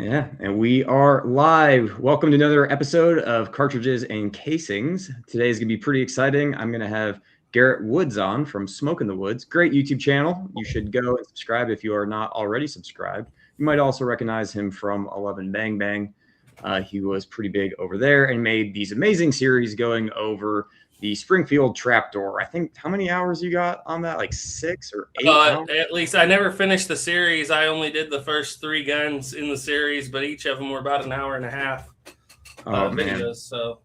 Yeah, and we are live. Welcome to another episode of Cartridges and Casings. Today is going to be pretty exciting. I'm going to have Garret Woods on from Smoke in the Woods. Great YouTube channel. You should go and subscribe if you are not already subscribed. You might also recognize him from 11 Bang Bang. He was pretty big over there and made these amazing series going over the Springfield Trapdoor. I think how many hours you got on that? Like 6 or 8 hours? At least I never finished the series. I only did the first 3 guns in the series, but each of them were about an hour and a half videos. So,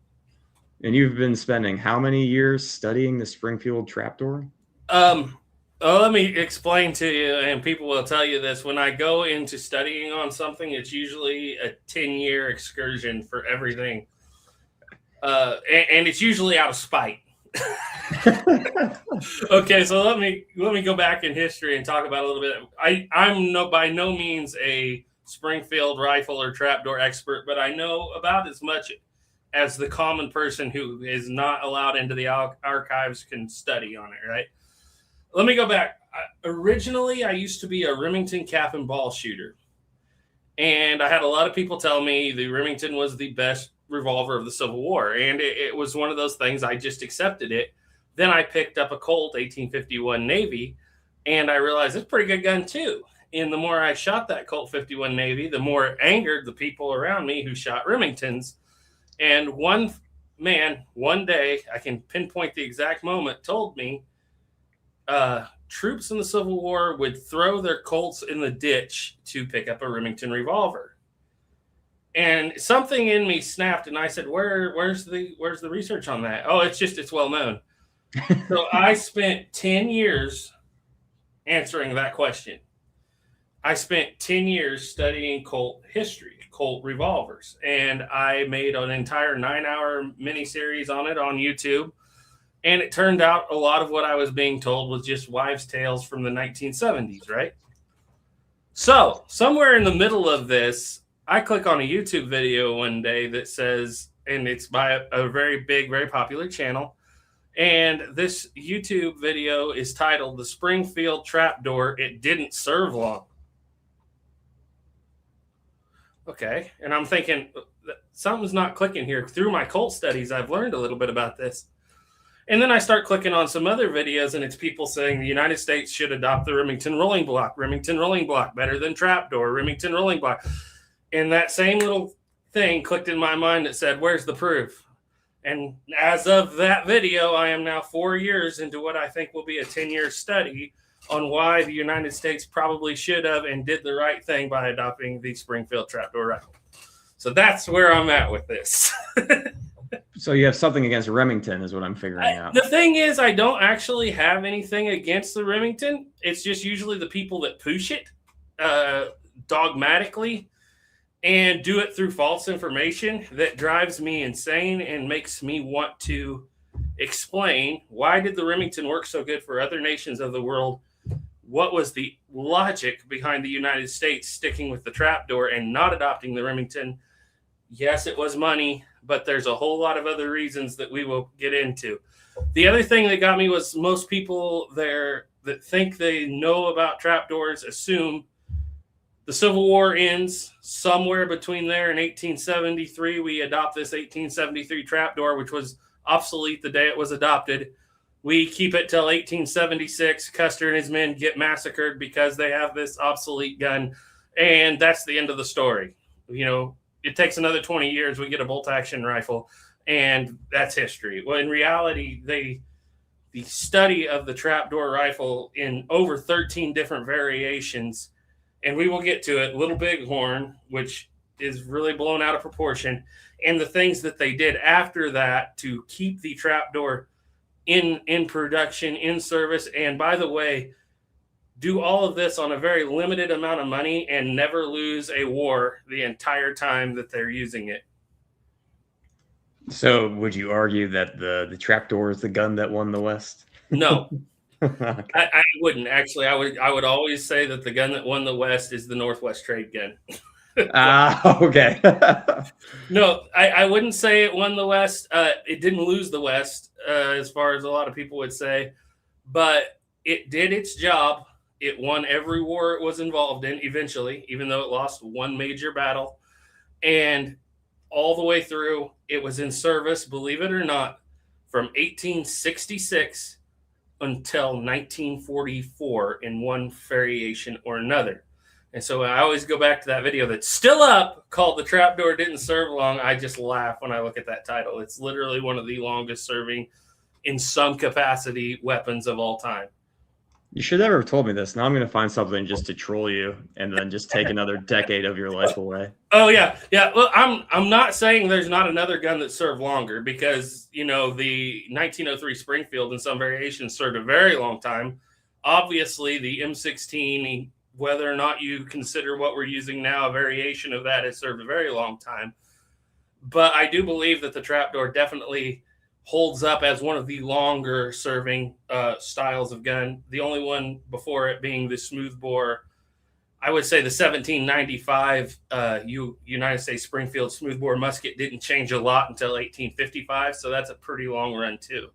and you've been spending how many years studying the Springfield Trapdoor? Let me explain to you, and people will tell you this. When I go into studying on something, it's usually a 10-year excursion for everything. And it's usually out of spite. Okay, so let me go back in history and talk about a little bit. I'm by no means a Springfield rifle or trapdoor expert, but I know about as much as the common person who is not allowed into the archives can study on it, right? Let me go back. Originally, I used to be a Remington cap and ball shooter, and I had a lot of people tell me the Remington was the best revolver of the Civil War, and it was one of those things. I just accepted it. Then I picked up a Colt 1851 Navy, and I realized it's a pretty good gun too. And the more I shot that Colt 51 Navy, the more it angered the people around me who shot Remingtons. And one man, one day, I can pinpoint the exact moment, told me troops in the Civil War would throw their Colts in the ditch to pick up a Remington revolver. And something in me snapped, and I said, "Where's the research on that?" Oh, it's well known. So I spent 10 years answering that question. I spent 10 years studying Colt history, Colt revolvers, and I made an entire 9-hour miniseries on it on YouTube. And it turned out a lot of what I was being told was just wives' tales from the 1970s, right? So somewhere in the middle of this, I click on a YouTube video one day that says, and it's by a very big, very popular channel. And this YouTube video is titled "The Springfield Trapdoor, It Didn't Serve Long." Okay. And I'm thinking, something's not clicking here. Through my Colt studies, I've learned a little bit about this. And then I start clicking on some other videos, and it's people saying the United States should adopt the Remington rolling block, better than Trapdoor, Remington rolling block. And that same little thing clicked in my mind that said, "Where's the proof?" And as of that video, I am now 4 years into what I think will be a 10-year study on why the United States probably should have and did the right thing by adopting the Springfield Trapdoor rifle. So that's where I'm at with this. So you have something against Remington is what I'm figuring out. The thing is, I don't actually have anything against the Remington. It's just usually the people that push it dogmatically and do it through false information that drives me insane and makes me want to explain, why did the Remington work so good for other nations of the world? What was the logic behind the United States sticking with the Trapdoor and not adopting the Remington? Yes, it was money, but there's a whole lot of other reasons that we will get into. The other thing that got me was most people there that think they know about trapdoors assume the Civil War ends somewhere between there and 1873. We adopt this 1873 trapdoor, which was obsolete the day it was adopted. We keep it till 1876. Custer and his men get massacred because they have this obsolete gun. And that's the end of the story. You know, it takes another 20 years. We get a bolt action rifle, and that's history. Well, in reality, the study of the trapdoor rifle in over 13 different variations, and we will get to it, Little Bighorn, which is really blown out of proportion, and the things that they did after that to keep the trapdoor in production, in service, and by the way, do all of this on a very limited amount of money and never lose a war the entire time that they're using it. So would you argue that the Trapdoor is the gun that won the West? No. Okay. I wouldn't actually. I would always say that the gun that won the West is the Northwest trade gun. Okay. No, I wouldn't say it won the West. It didn't lose the West, as far as a lot of people would say, but it did its job It won every war it was involved in eventually, even though it lost one major battle. And all the way through, it was in service, believe it or not, from 1866 until 1944 in one variation or another. And so I always go back to that video that's still up called "The Trapdoor Didn't Serve Long." I just laugh when I look at that title. It's literally one of the longest serving, in some capacity, weapons of all time. You should never have told me this. Now I'm going to find something just to troll you and then just take another decade of your life away. Oh, yeah. Yeah. Well, I'm not saying there's not another gun that served longer, because, you know, the 1903 Springfield in some variations served a very long time. Obviously, the M16, whether or not you consider what we're using now a variation of that, has served a very long time. But I do believe that the Trapdoor definitely holds up as one of the longer serving styles of gun. The only one before it being the smoothbore, I would say the 1795 United States Springfield smoothbore musket didn't change a lot until 1855. So that's a pretty long run too.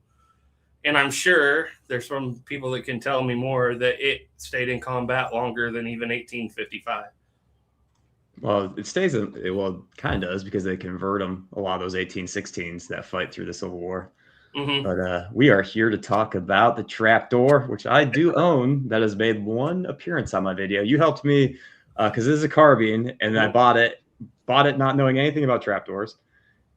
And I'm sure there's some people that can tell me more that it stayed in combat longer than even 1855. Well, it stays in, well, it kind of does, because they convert them, a lot of those 1816s that fight through the Civil War. Mm-hmm. But we are here to talk about the Trapdoor, which I do own, that has made one appearance on my video. You helped me because this is a carbine, and I bought it not knowing anything about trapdoors.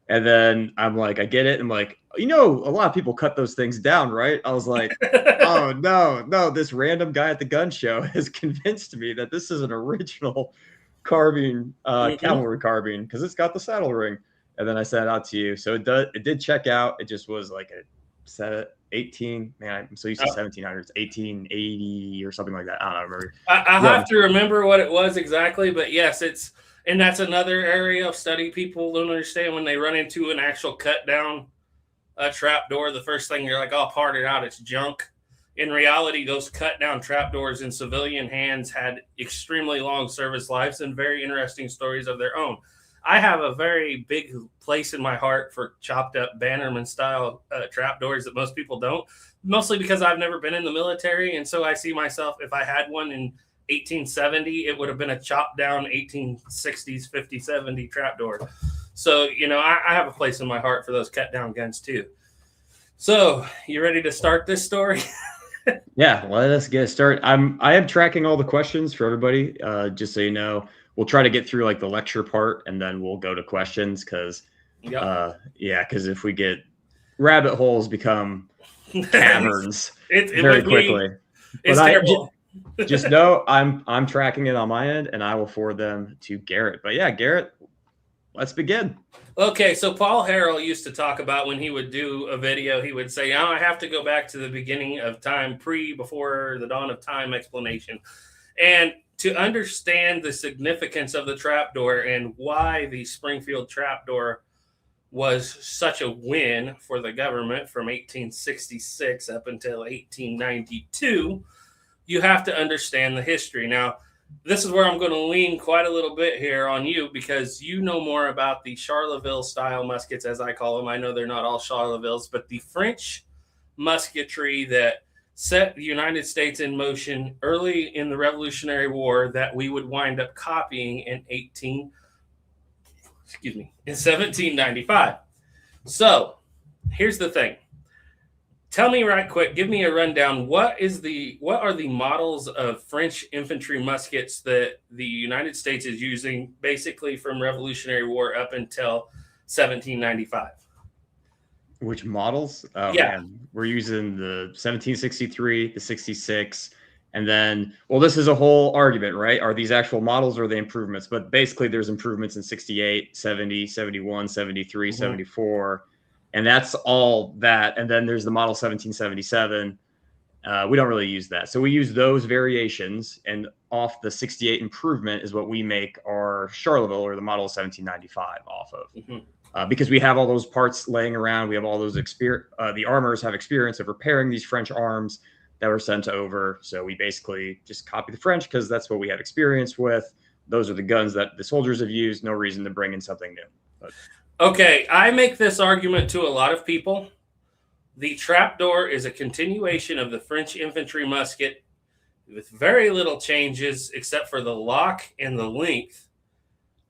And then I'm like, I get it. I'm like, you know, a lot of people cut those things down, right? I was like, oh, no, this random guy at the gun show has convinced me that this is an original carbine, cavalry carbine, because it's got the saddle ring. And then I sent it out to you. So it did check out. It just was like a set 18. Man, I'm so used to 1700s, 1880 or something like that. I don't remember. I have to remember what it was exactly, but yes, and that's another area of study people don't understand. When they run into an actual cut down trapdoor, the first thing you're like, oh, part it out, it's junk. In reality, those cut down trapdoors in civilian hands had extremely long service lives and very interesting stories of their own. I have a very big place in my heart for chopped up Bannerman style trapdoors that most people don't, mostly because I've never been in the military. And so I see myself, if I had one in 1870, it would have been a chopped down 1860s, 50, 70 trapdoor. So, you know, I have a place in my heart for those cut down guns too. So you ready to start this story? Yeah, let us get started. I am tracking all the questions for everybody, just so you know. We'll try to get through like the lecture part, and then we'll go to questions, because because if we get rabbit holes become caverns very quickly. It's terrible. Just know I'm tracking it on my end, and I will forward them to Garrett. But yeah, Garrett, let's begin. Okay, so Paul Harrell used to talk about, when he would do a video, he would say, I have to go back to the beginning of time, before the dawn of time explanation. And to understand the significance of the trapdoor and why the Springfield trapdoor was such a win for the government from 1866 up until 1892, you have to understand the history. Now, this is where I'm going to lean quite a little bit here on you, because you know more about the Charleville style muskets, as I call them. I know they're not all Charlevilles, but the French musketry that set the United States in motion early in the Revolutionary War, that we would wind up copying in 1795. So here's the thing. Tell me right quick, give me a rundown. What are the models of French infantry muskets that the United States is using basically from Revolutionary War up until 1795? Which models? Man, we're using the 1763, the 66, and then, well, this is a whole argument, right? Are these actual models or are they improvements? But basically there's improvements in 68, 70, 71, 73, 74. And that's all that. And then there's the model 1777. We don't really use that. So we use those variations, and off the 68 improvement is what we make our Charleville, or the model 1795, off of. Because we have all those parts laying around. We have all those the armors have experience of repairing these French arms that were sent over. So we basically just copy the French because that's what we have experience with. Those are the guns that the soldiers have used. No reason to bring in something new. But okay, I make this argument to a lot of people. The trapdoor is a continuation of the French infantry musket with very little changes except for the lock and the length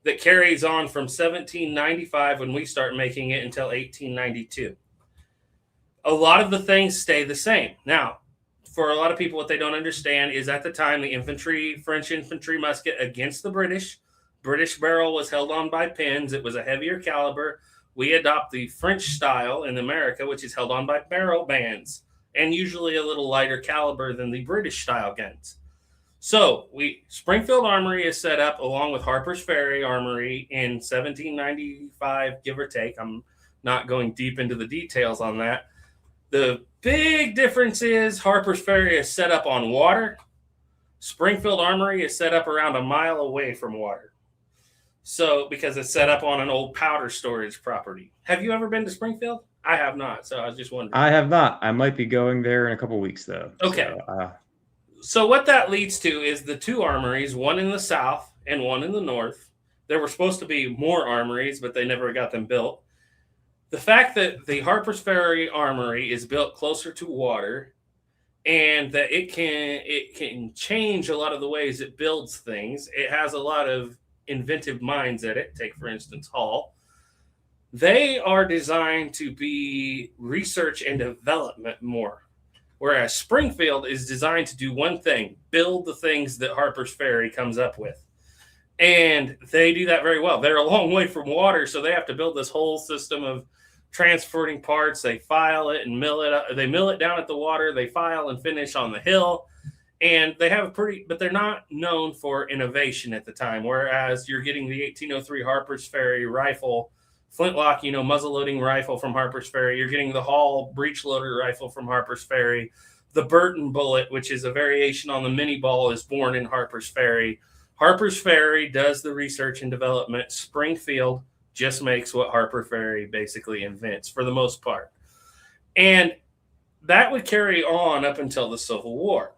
that carries on from 1795 when we start making it until 1892. A lot of the things stay the same. Now, for a lot of people, what they don't understand is at the time, the French infantry musket against the British barrel was held on by pins. It was a heavier caliber. We adopt the French style in America, which is held on by barrel bands, and usually a little lighter caliber than the British style guns. So Springfield Armory is set up along with Harper's Ferry Armory in 1795, give or take. I'm not going deep into the details on that. The big difference is Harper's Ferry is set up on water. Springfield Armory is set up around a mile away from water. So, because it's set up on an old powder storage property. Have you ever been to Springfield? I have not, so I was just wondering. I have not. I might be going there in a couple weeks, though. Okay. So what that leads to is the two armories, one in the south and one in the north. There were supposed to be more armories, but they never got them built. The fact that the Harper's Ferry Armory is built closer to water and that it can change a lot of the ways it builds things. It has a lot of inventive minds at it. Take, for instance, Hall. They are designed to be research and development more, whereas Springfield is designed to do one thing: build the things that Harper's Ferry comes up with. And they do that very well. They're a long way from water, so they have to build this whole system of transporting parts. They file it and mill it up. They mill it down at the water. They file and finish on the hill. And they have but they're not known for innovation at the time. Whereas you're getting the 1803 Harper's Ferry rifle, flintlock, muzzle-loading rifle from Harper's Ferry. You're getting the Hall breech-loader rifle from Harper's Ferry. The Burton bullet, which is a variation on the mini ball, is born in Harper's Ferry. Harper's Ferry does the research and development. Springfield just makes what Harper Ferry basically invents for the most part. And that would carry on up until the Civil War.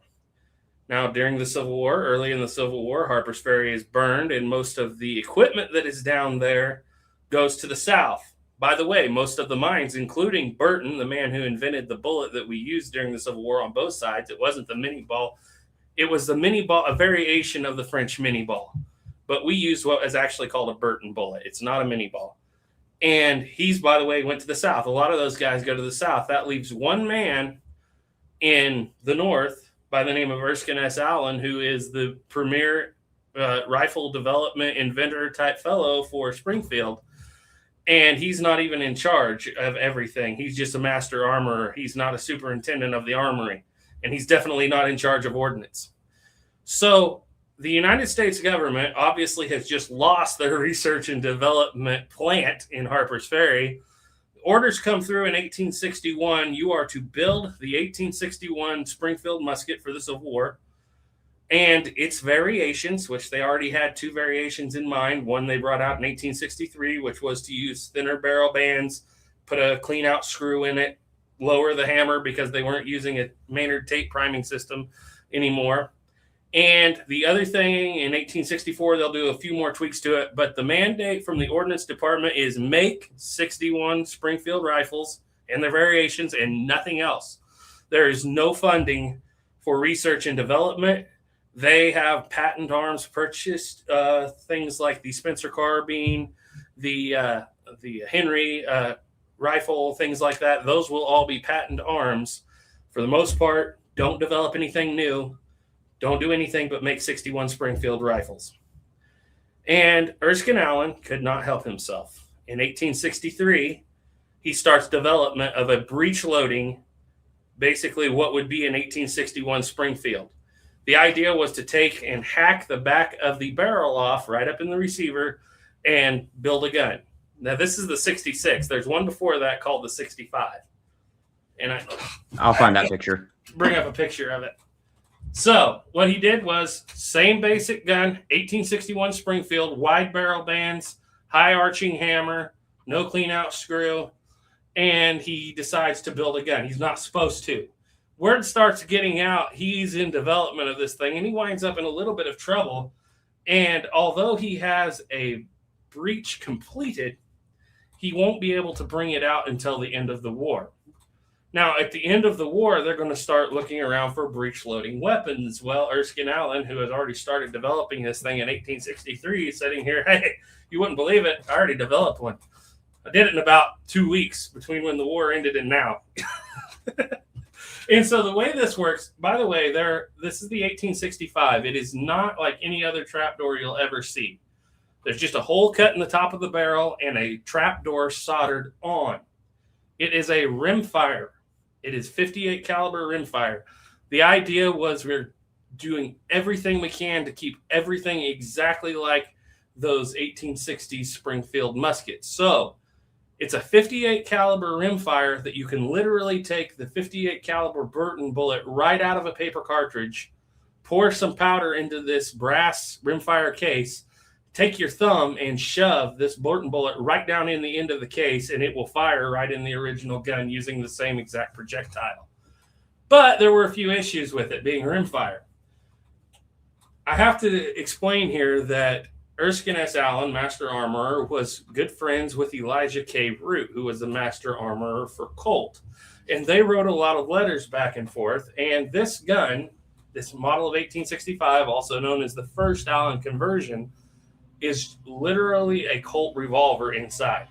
Now, during the Civil War, early in the Civil War, Harper's Ferry is burned, and most of the equipment that is down there goes to the south. By the way, most of the mines, including Burton, the man who invented the bullet that we used during the Civil War on both sides, it wasn't the mini ball. It was the mini ball, a variation of the French mini ball. But we used what is actually called a Burton bullet. It's not a mini ball. And he's, by the way, went to the south. A lot of those guys go to the south. That leaves one man in the north by the name of Erskine S. Allen, who is the premier rifle development inventor type fellow for Springfield. And he's not even in charge of everything. He's just a master armorer. He's not a superintendent of the armory. And he's definitely not in charge of ordnance. So the United States government obviously has just lost their research and development plant in Harper's Ferry. Orders come through in 1861. You are to build the 1861 Springfield musket for the Civil War and its variations, which they already had two variations in mind. One they brought out in 1863, which was to use thinner barrel bands, put a clean out screw in it, lower the hammer because they weren't using a Maynard tape priming system anymore. And the other thing, in 1864, they'll do a few more tweaks to it, but the mandate from the Ordnance Department is make 61 Springfield rifles and their variations and nothing else. There is no funding for research and development. They have patent arms purchased, things like the Spencer carbine, the Henry rifle, things like that. Those will all be patent arms. For the most part, don't develop anything new. Don't do anything but make 61 Springfield rifles. And Erskine Allen could not help himself. In 1863, he starts development of a breech loading, basically what would be an 1861 Springfield. The idea was to take and hack the back of the barrel off right up in the receiver and build a gun. Now, this is the 66. There's one before that called the 65. And I'll find that picture. Bring up a picture of it. So what he did was same basic gun, 1861 Springfield, wide barrel bands, high arching hammer, no clean out screw, and he decides to build a gun. He's not supposed to. Word starts getting out, he's in development of this thing, and he winds up in a little bit of trouble. And although he has a breach completed, he won't be able to bring it out until the end of the war. Now, at the end of the war, they're going to start looking around for breech-loading weapons. Well, Erskine Allen, who has already started developing this thing in 1863, is sitting here, hey, you wouldn't believe it, I already developed one. I did it in about 2 weeks between when the war ended and now. And so the way this works, by the way, this is the 1865. It is not like any other trapdoor you'll ever see. There's just a hole cut in the top of the barrel and a trapdoor soldered on. It is a rimfire. It is 58 caliber rimfire. The idea was we're doing everything we can to keep everything exactly like those 1860s Springfield muskets. So it's a 58 caliber rimfire that you can literally take the 58 caliber Burton bullet right out of a paper cartridge, pour some powder into this brass rimfire case, take your thumb and shove this Burton bullet right down in the end of the case, and it will fire right in the original gun using the same exact projectile. But there were a few issues with it being rimfire. I have to explain here that Erskine S. Allen, Master Armorer, was good friends with Elijah K. Root, who was the Master Armorer for Colt. And they wrote a lot of letters back and forth. And this gun, this model of 1865, also known as the first Allen conversion, is literally a Colt revolver inside.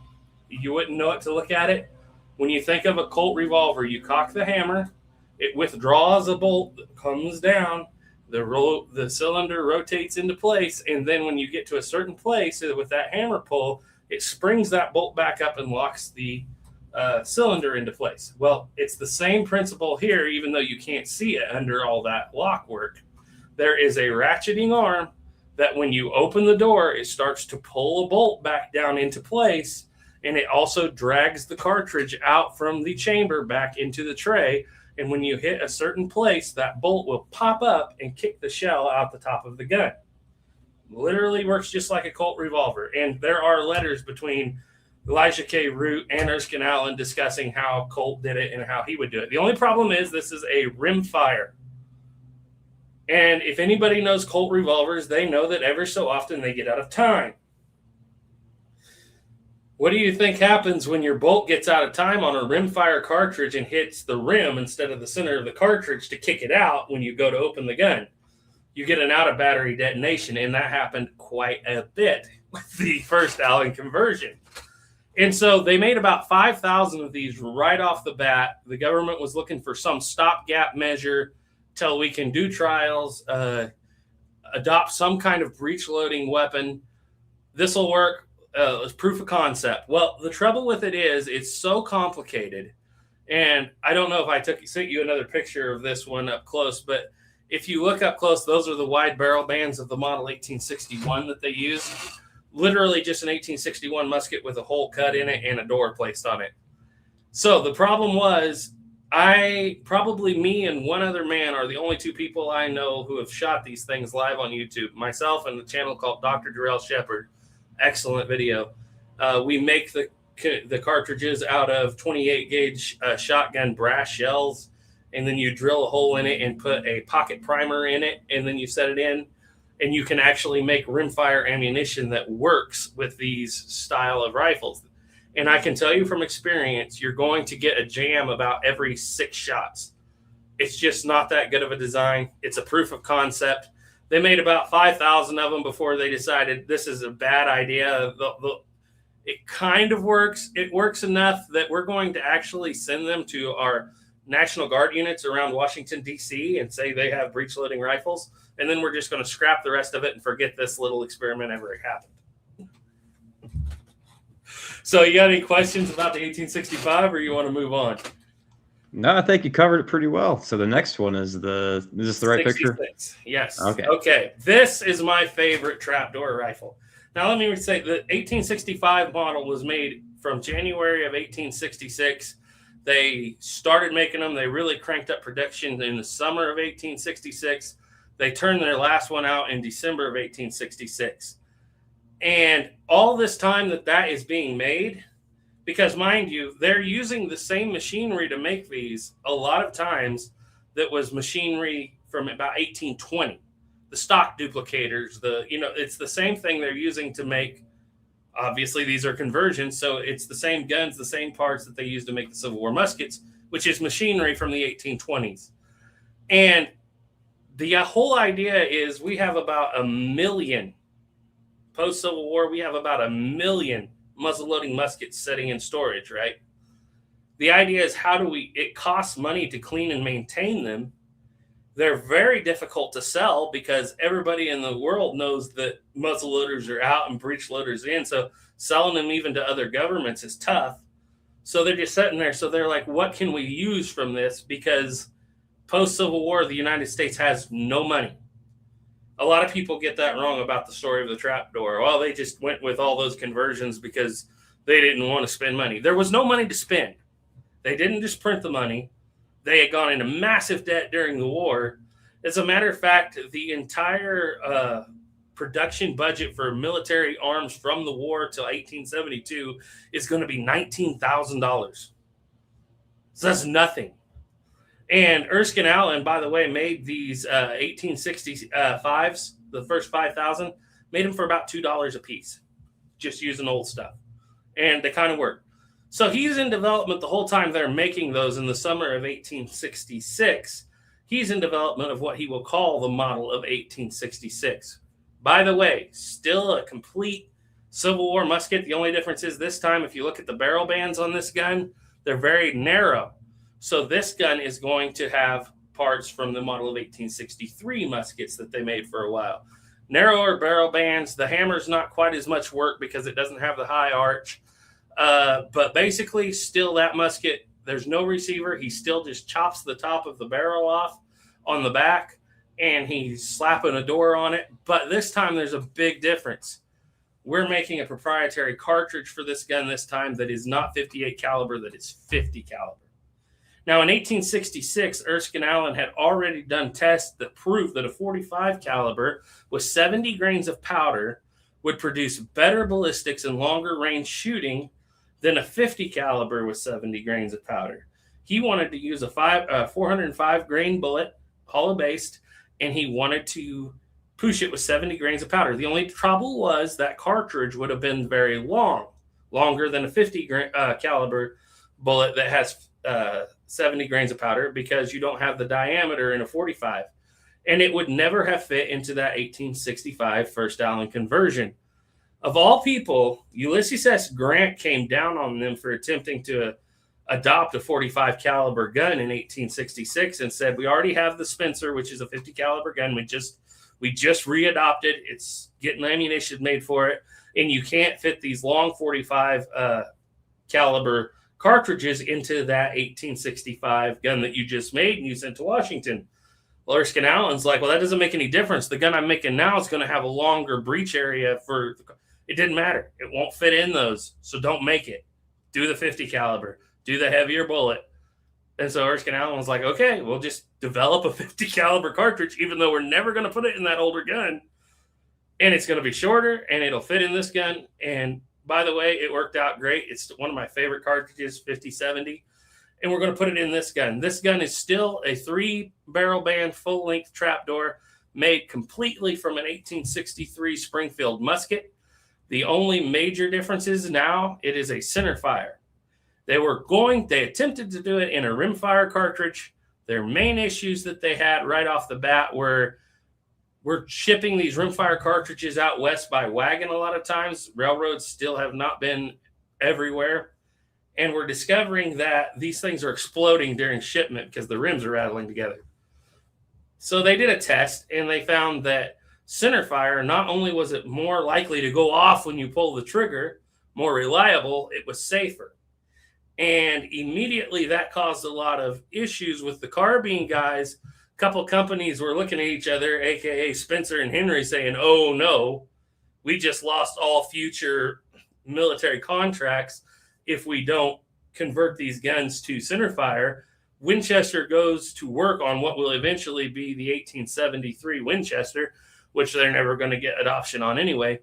You wouldn't know it to look at it. When you think of a Colt revolver, you cock the hammer, it withdraws a bolt that comes down, the cylinder rotates into place, and then when you get to a certain place with that hammer pull, it springs that bolt back up and locks the cylinder into place. Well, it's the same principle here, even though you can't see it under all that lock work. There is a ratcheting arm that when you open the door, it starts to pull a bolt back down into place, and it also drags the cartridge out from the chamber back into the tray. And when you hit a certain place, that bolt will pop up and kick the shell out the top of the gun. Literally works just like a Colt revolver. And there are letters between Elijah K. Root and Erskine Allen discussing how Colt did it and how he would do it. The only problem is this is a rimfire. And if anybody knows Colt revolvers, they know that ever so often they get out of time. What do you think happens when your bolt gets out of time on a rimfire cartridge and hits the rim instead of the center of the cartridge to kick it out when you go to open the gun? You get an out-of-battery detonation, and that happened quite a bit with the first Allen conversion. And so they made about 5,000 of these right off the bat. The government was looking for some stopgap measure till we can do trials, adopt some kind of breech-loading weapon. This will work. It's proof of concept. Well, the trouble with it is it's so complicated. And I don't know if I sent you another picture of this one up close, but if you look up close, those are the wide barrel bands of the model 1861 that they use. Literally just an 1861 musket with a hole cut in it and a door placed on it. So the problem was me and one other man are the only two people I know who have shot these things live on YouTube. Myself and the channel called Dr. Darrell Shepard. Excellent video. We make the cartridges out of 28 gauge shotgun brass shells, and then you drill a hole in it and put a pocket primer in it, and then you set it in, and you can actually make rimfire ammunition that works with these style of rifles. And I can tell you from experience, you're going to get a jam about every 6 shots. It's just not that good of a design. It's a proof of concept. They made about 5,000 of them before they decided this is a bad idea. It kind of works. It works enough that we're going to actually send them to our National Guard units around Washington, D.C. and say they have breech-loading rifles. And then we're just going to scrap the rest of it and forget this little experiment ever happened. So you got any questions about the 1865 or you want to move on? No, I think you covered it pretty well. So the next one is this the right 66. Picture? Yes. Okay. Okay. This is my favorite trapdoor rifle. Now, let me say the 1865 model was made from January of 1866. They started making them. They really cranked up production in the summer of 1866. They turned their last one out in December of 1866. And all this time that is being made, because mind you, they're using the same machinery to make these a lot of times that was machinery from about 1820. The stock duplicators, it's the same thing they're using to make. Obviously, these are conversions, so it's the same guns, the same parts that they used to make the Civil War muskets which is machinery from the 1820s. And the whole idea is we have about 1 million, post-Civil War, we have about 1 million muzzle-loading muskets sitting in storage, right? The idea is it costs money to clean and maintain them. They're very difficult to sell because everybody in the world knows that muzzle loaders are out and breech loaders in. So selling them even to other governments is tough. So they're just sitting there. So they're like, what can we use from this? Because post-Civil War, the United States has no money. A lot of people get that wrong about the story of the trapdoor. Well, they just went with all those conversions because they didn't want to spend money. There was no money to spend. They didn't just print the money. They had gone into massive debt during the war. As a matter of fact, the entire production budget for military arms from the war till 1872 is going to be $19,000. So that's nothing. And Erskine Allen, by the way, made these 1865s, the first 5,000, made them for about $2 a piece, just using old stuff. And they kind of work. So he's in development the whole time they're making those in the summer of 1866. He's in development of what he will call the model of 1866. By the way, still a complete Civil War musket. The only difference is this time, if you look at the barrel bands on this gun, they're very narrow. So this gun is going to have parts from the model of 1863 muskets that they made for a while. Narrower barrel bands. The hammer's not quite as much work because it doesn't have the high arch. But basically, still that musket, there's no receiver. He still just chops the top of the barrel off on the back, and he's slapping a door on it. But this time, there's a big difference. We're making a proprietary cartridge for this gun this time that is not 58 caliber, that is 50 caliber. Now, in 1866, Erskine Allen had already done tests that proved that a 45 caliber with 70 grains of powder would produce better ballistics and longer range shooting than a 50 caliber with 70 grains of powder. He wanted to use a 405 grain bullet, hollow based, and he wanted to push it with 70 grains of powder. The only trouble was that cartridge would have been very long, longer than a 50 caliber bullet that has 70 grains of powder, because you don't have the diameter in a 45. And it would never have fit into that 1865 first Allen conversion. Of all people, Ulysses S. Grant came down on them for attempting to adopt a 45 caliber gun in 1866 and said, we already have the Spencer, which is a 50 caliber gun. We just readopted. It's getting ammunition made for it. And you can't fit these long 45 caliber cartridges into that 1865 gun that you just made and you sent to Washington. Well, Erskine Allen's like, well, that doesn't make any difference. The gun I'm making now is going to have a longer breech area for. It didn't matter. It won't fit in those, so don't make it. Do the 50 caliber. Do the heavier bullet. And so Erskine Allen was like, okay, we'll just develop a 50 caliber cartridge, even though we're never going to put it in that older gun. And it's going to be shorter, and it'll fit in this gun. And by the way, it worked out great. It's one of my favorite cartridges, 50-70. And we're going to put it in this gun. This gun is still a 3-barrel band, full-length trapdoor, made completely from an 1863 Springfield musket. The only major difference is now it is a center fire. They attempted to do it in a rimfire cartridge. Their main issues that they had right off the bat were, we're shipping these rimfire cartridges out west by wagon a lot of times. Railroads still have not been everywhere. And we're discovering that these things are exploding during shipment because the rims are rattling together. So they did a test, and they found that center fire, not only was it more likely to go off when you pull the trigger, more reliable, it was safer. And immediately that caused a lot of issues with the carbine guys. A couple companies were looking at each other, aka Spencer and Henry, saying, oh no, we just lost all future military contracts if we don't convert these guns to center fire. Winchester goes to work on what will eventually be the 1873 Winchester, which they're never going to get adoption on anyway.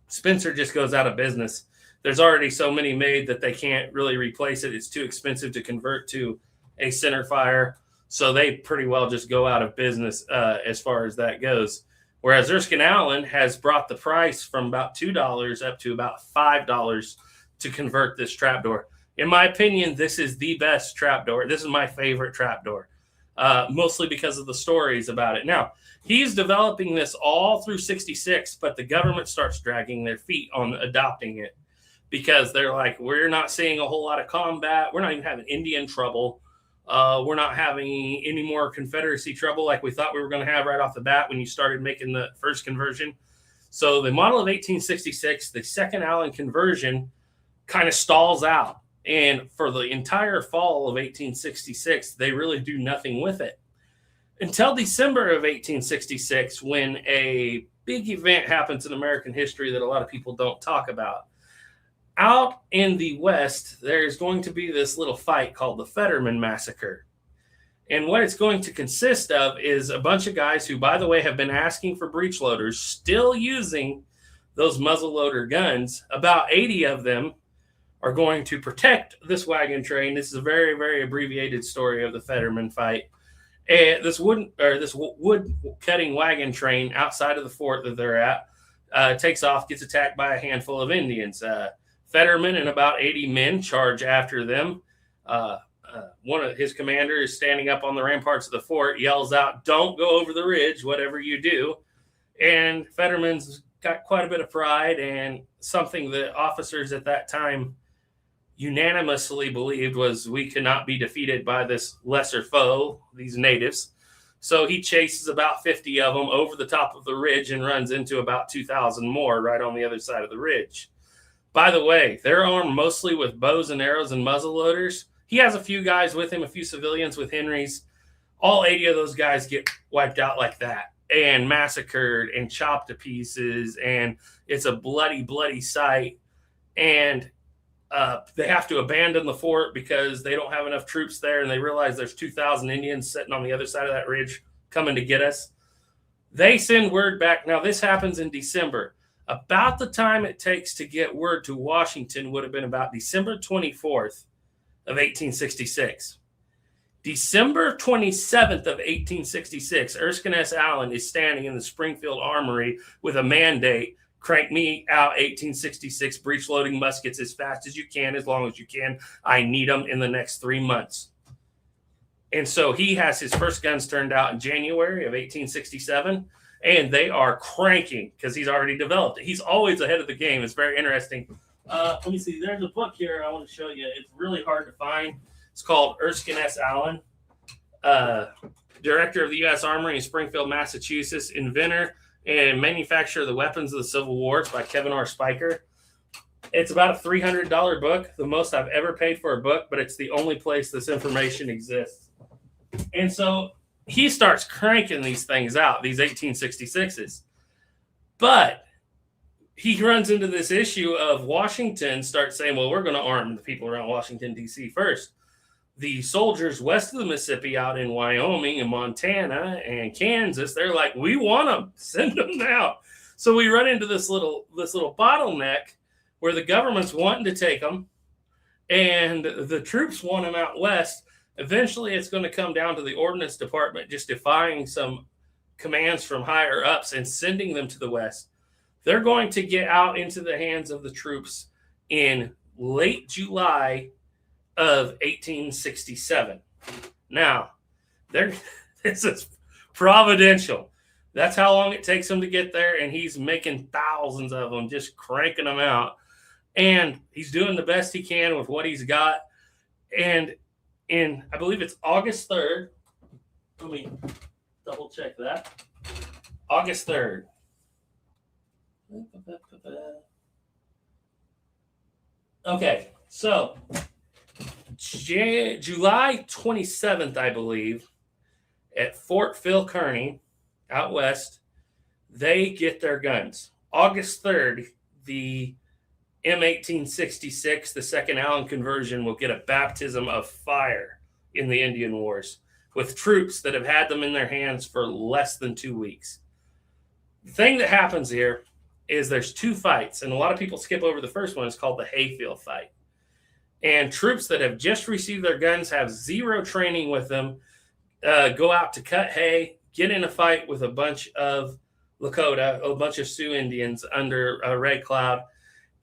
Spencer just goes out of business. There's already so many made that they can't really replace it. It's too expensive to convert to a center fire. So they pretty well just go out of business as far as that goes. Whereas Erskine Allen has brought the price from about $2 up to about $5 to convert this trapdoor. In my opinion, this is the best trapdoor. This is my favorite trapdoor, mostly because of the stories about it. Now, he's developing this all through 66, but the government starts dragging their feet on adopting it because they're like, we're not seeing a whole lot of combat. We're not even having Indian trouble. We're not having any more Confederacy trouble like we thought we were going to have right off the bat when you started making the first conversion. So the model of 1866, the second Allen conversion, kind of stalls out. And for the entire fall of 1866, they really do nothing with it. Until December of 1866, when a big event happens in American history that a lot of people don't talk about. Out in the West, there's going to be this little fight called the Fetterman Massacre. And what it's going to consist of is a bunch of guys who, by the way, have been asking for breech loaders, still using those muzzleloader guns. About 80 of them are going to protect this wagon train. This is a very, very abbreviated story of the Fetterman fight. And this wood cutting wagon train outside of the fort that they're at takes off, gets attacked by a handful of Indians. Fetterman and about 80 men charge after them. One of his commanders is standing up on the ramparts of the fort, yells out, "Don't go over the ridge, whatever you do." And Fetterman's got quite a bit of pride, and something that officers at that time unanimously believed was we cannot be defeated by this lesser foe, these natives. So he chases about 50 of them over the top of the ridge and runs into about 2,000 more right on the other side of the ridge. By the way, they're armed mostly with bows and arrows and muzzle loaders. He has a few guys with him, a few civilians with Henrys. All 80 of those guys get wiped out like that and massacred and chopped to pieces. And it's a bloody, bloody sight. And they have to abandon the fort because they don't have enough troops there, and they realize there's 2,000 Indians sitting on the other side of that ridge coming to get us. They send word back. Now, this happens in December. About the time it takes to get word to Washington would have been about December 24th of 1866. December 27th of 1866, Erskine S. Allen is standing in the Springfield Armory with a mandate: crank me out 1866 breech loading muskets as fast as you can, as long as you can. I need them in the next 3 months. And so he has his first guns turned out in January of 1867, and they are cranking because he's already developed it. He's always ahead of the game. It's very interesting. Let me see. There's a book here I want to show you. It's really hard to find. It's called Erskine S. Allen, Director of the U.S. Armory in Springfield, Massachusetts, inventor and manufacturer of the weapons of the Civil War. It's by Kevin R. Spiker. It's about a $300 book, the most I've ever paid for a book, but it's the only place this information exists. And so he starts cranking these things out, these 1866s. But he runs into this issue of Washington starts saying, well, we're going to arm the people around Washington, D.C. first. The soldiers west of the Mississippi out in Wyoming and Montana and Kansas, they're like, we want them. Send them now. So we run into this little bottleneck where the government's wanting to take them and the troops want them out west. Eventually, it's going to come down to the Ordnance Department just defying some commands from higher ups and sending them to the west. They're going to get out into the hands of the troops in late July of 1867. Now, this is providential. That's how long it takes him to get there, and he's making thousands of them, just cranking them out. And he's doing the best he can with what he's got. And I believe it's August 3rd. Let me double check that. August 3rd. Okay, so July 27th, I believe, at Fort Phil Kearny, out west, they get their guns. August 3rd, the M1866, the second Allen conversion, will get a baptism of fire in the Indian Wars with troops that have had them in their hands for less than 2 weeks. The thing that happens here is there's two fights, and a lot of people skip over the first one. It's called the Hayfield fight. And troops that have just received their guns, have zero training with them, go out to cut hay, get in a fight with a bunch of Lakota, a bunch of Sioux Indians under a Red Cloud.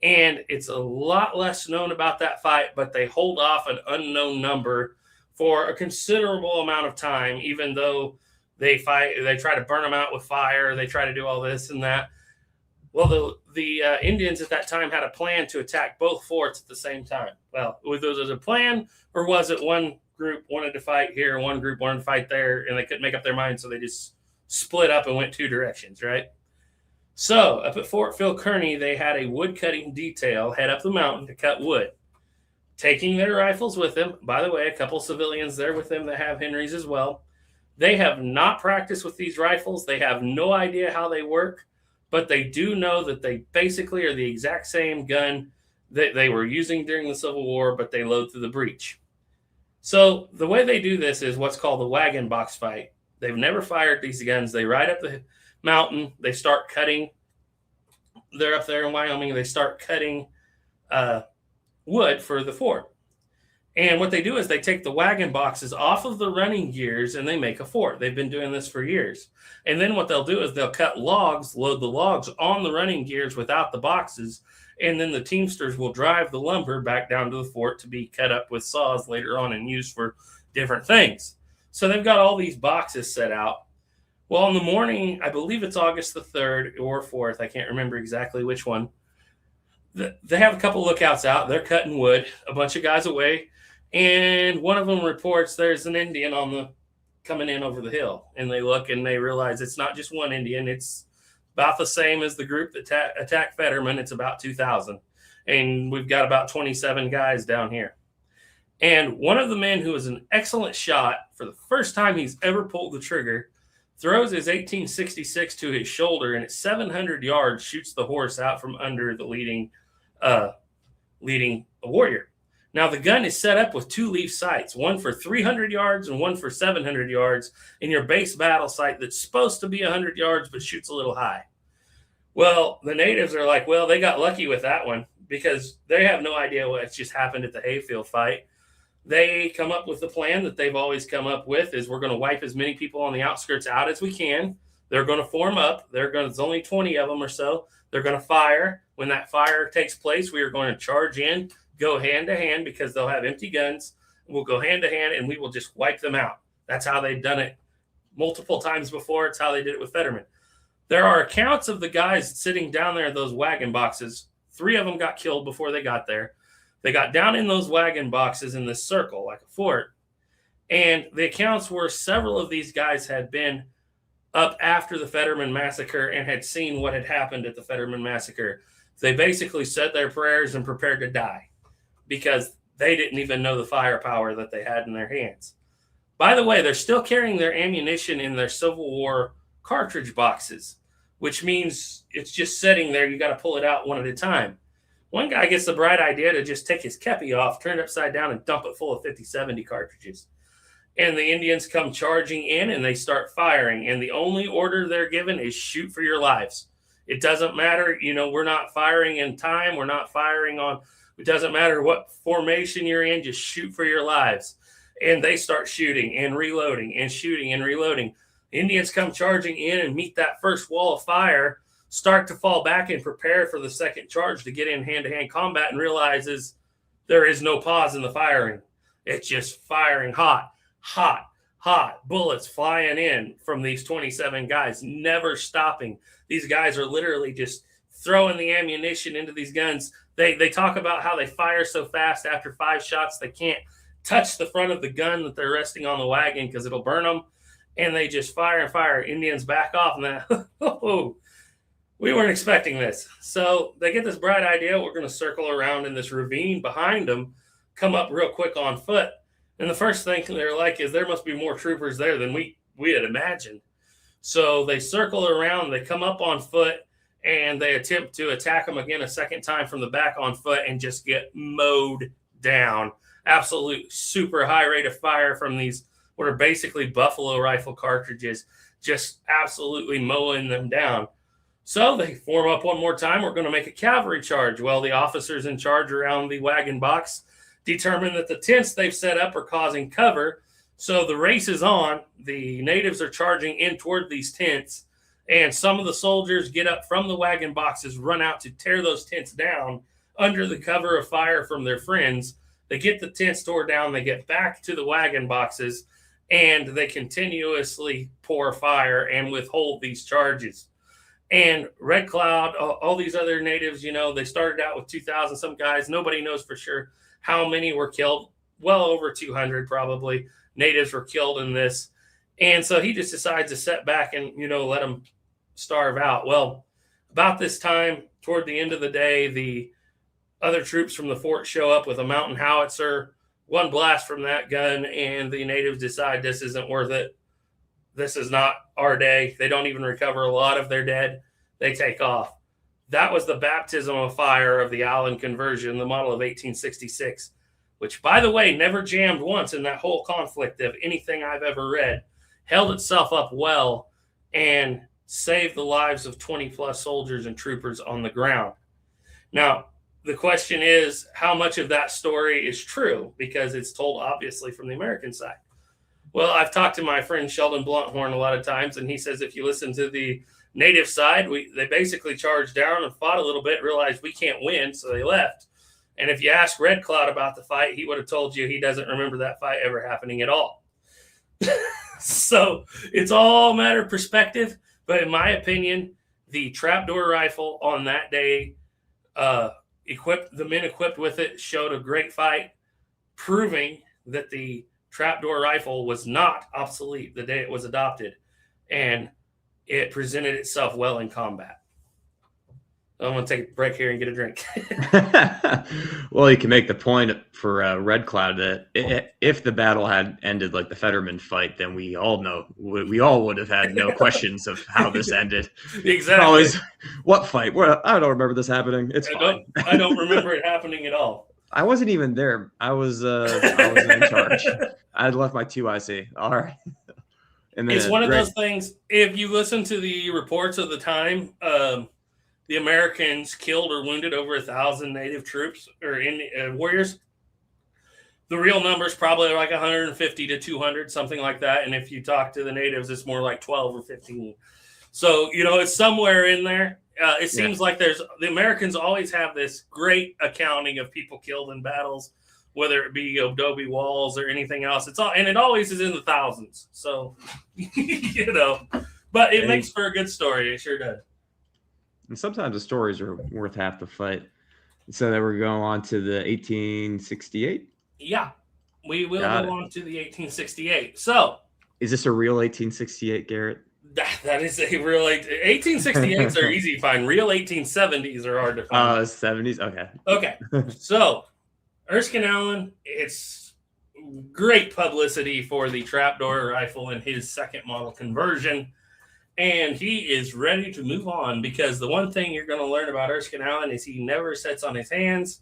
And it's a lot less known about that fight, but they hold off an unknown number for a considerable amount of time, even though they fight, they try to burn them out with fire, they try to do all this and that. Well, the Indians at that time had a plan to attack both forts at the same time. Well, was it a plan, or was it one group wanted to fight here, one group wanted to fight there, and they couldn't make up their mind, so they just split up and went two directions, right? So up at Fort Phil Kearny, they had a wood cutting detail head up the mountain to cut wood, taking their rifles with them. By the way, a couple civilians there with them that have Henrys as well. They have not practiced with these rifles. They have no idea how they work, but they do know that they basically are the exact same gun that they were using during the Civil War, but they load through the breech. So the way they do this is what's called the wagon box fight. They've never fired these guns. They ride up the mountain. They start cutting. They're up there in Wyoming. They start cutting wood for the fort. And what they do is they take the wagon boxes off of the running gears and they make a fort. They've been doing this for years. And then what they'll do is they'll cut logs, load the logs on the running gears without the boxes. And then the teamsters will drive the lumber back down to the fort to be cut up with saws later on and used for different things. So they've got all these boxes set out. Well, in the morning, I believe it's August the 3rd or 4th. I can't remember exactly which one. They have a couple lookouts out. They're cutting wood, a bunch of guys away. And one of them reports there's an Indian coming in over the hill. And they look and they realize it's not just one Indian. It's about the same as the group that attacked Fetterman. It's about 2,000. And we've got about 27 guys down here. And one of the men who is an excellent shot, for the first time he's ever pulled the trigger, throws his 1866 to his shoulder, and at 700 yards shoots the horse out from under the leading warrior. Now, the gun is set up with two leaf sights, one for 300 yards and one for 700 yards in your base battle sight that's supposed to be 100 yards but shoots a little high. Well, the natives are like, well, they got lucky with that one because they have no idea what just happened at the hayfield fight. They come up with the plan that they've always come up with is we're going to wipe as many people on the outskirts out as we can. They're going to form up. There's only 20 of them or so. They're going to fire. When that fire takes place, we are going to charge in, go hand to hand because they'll have empty guns. We'll go hand to hand and we will just wipe them out. That's how they've done it multiple times before. It's how they did it with Fetterman. There are accounts of the guys sitting down there in those wagon boxes. 3 of them got killed before they got there. They got down in those wagon boxes in this circle like a fort. And the accounts were several of these guys had been up after the Fetterman massacre and had seen what had happened at the Fetterman massacre. They basically said their prayers and prepared to die because they didn't even know the firepower that they had in their hands. By the way, they're still carrying their ammunition in their Civil War cartridge boxes, which means it's just sitting there. You got to pull it out one at a time. One guy gets the bright idea to just take his kepi off, turn it upside down, and dump it full of 50-70 cartridges. And the Indians come charging in, and they start firing. And the only order they're given is shoot for your lives. It doesn't matter. We're not firing in time. We're not firing on – it doesn't matter what formation you're in. Just shoot for your lives. And they start shooting and reloading and shooting and reloading. Indians come charging in and meet that first wall of fire, start to fall back and prepare for the second charge to get in hand-to-hand combat and realizes there is no pause in the firing. It's just firing hot, bullets flying in from these 27 guys, never stopping. These guys are literally just throwing the ammunition into these guns. They talk about how they fire so fast after 5 shots they can't touch the front of the gun that they're resting on the wagon because it'll burn them. And they just fire and fire. Indians back off and that. We weren't expecting this. So they get this bright idea. We're going to circle around in this ravine behind them, come up real quick on foot. And the first thing they're like is there must be more troopers there than we had imagined. So they circle around, they come up on foot, and they attempt to attack them again a second time from the back on foot and just get mowed down. Absolute super high rate of fire from these what are basically buffalo rifle cartridges, just absolutely mowing them down. So they form up one more time. We're going to make a cavalry charge. Well, the officers in charge around the wagon box determine that the tents they've set up are causing cover. So the race is on. The natives are charging in toward these tents. And some of the soldiers get up from the wagon boxes, run out to tear those tents down. under the cover of fire from their friends. They get the tents tore down, they get back to the wagon boxes, and they continuously pour fire and withhold these charges. And Red Cloud, all these other natives, they started out with 2,000 some guys. Nobody knows for sure how many were killed. Well over 200 probably natives were killed in this. And so he just decides to sit back and, let them starve out. Well, about this time, toward the end of the day, the other troops from the fort show up with a mountain howitzer, one blast from that gun, and the natives decide this isn't worth it. This is not our day. They don't even recover a lot of their dead. They take off. That was the baptism of fire of the Allen conversion, the model of 1866, which, by the way, never jammed once in that whole conflict of anything I've ever read. Held itself up well and saved the lives of 20-plus soldiers and troopers on the ground. Now, the question is, how much of that story is true? Because it's told, obviously, from the American side. Well, I've talked to my friend Sheldon Blunthorn a lot of times, and he says if you listen to the native side, they basically charged down and fought a little bit, realized we can't win, so they left. And if you ask Red Cloud about the fight, he would have told you he doesn't remember that fight ever happening at all. So it's all a matter of perspective. But in my opinion, the trapdoor rifle on that day, the men equipped with it showed a great fight, proving that the trapdoor rifle was not obsolete the day it was adopted, and it presented itself well in combat. I'm going to take a break here and get a drink. Well, you can make the point for Red Cloud that if the battle had ended like the Fetterman fight, then we all would have had no questions of how this ended. Exactly. Always, what fight? Well, I don't remember this happening. It's fine. I don't remember it happening at all. I wasn't even there. I was in charge. I had left my 2IC. All right. And then it's one of those things. If you listen to the reports of the time, the Americans killed or wounded over 1,000 native troops or warriors. The real number is probably like 150 to 200, something like that. And if you talk to the natives, it's more like 12 or 15. So, it's somewhere in there. It seems like the Americans always have this great accounting of people killed in battles, whether it be adobe walls or anything else. And it always is in the thousands. So, but it makes for a good story. It sure does. And sometimes the stories are worth half the fight. So that we're going on to the 1868. Yeah, we will go on to the 1868. So, is this a real 1868, Garrett? That is a real 1868s are easy to find. Real 1870s are hard to find. 70s. Okay. Okay. So, Erskine Allen, it's great publicity for the trapdoor rifle and his second model conversion. And he is ready to move on because the one thing you're going to learn about Erskine Allen is he never sits on his hands.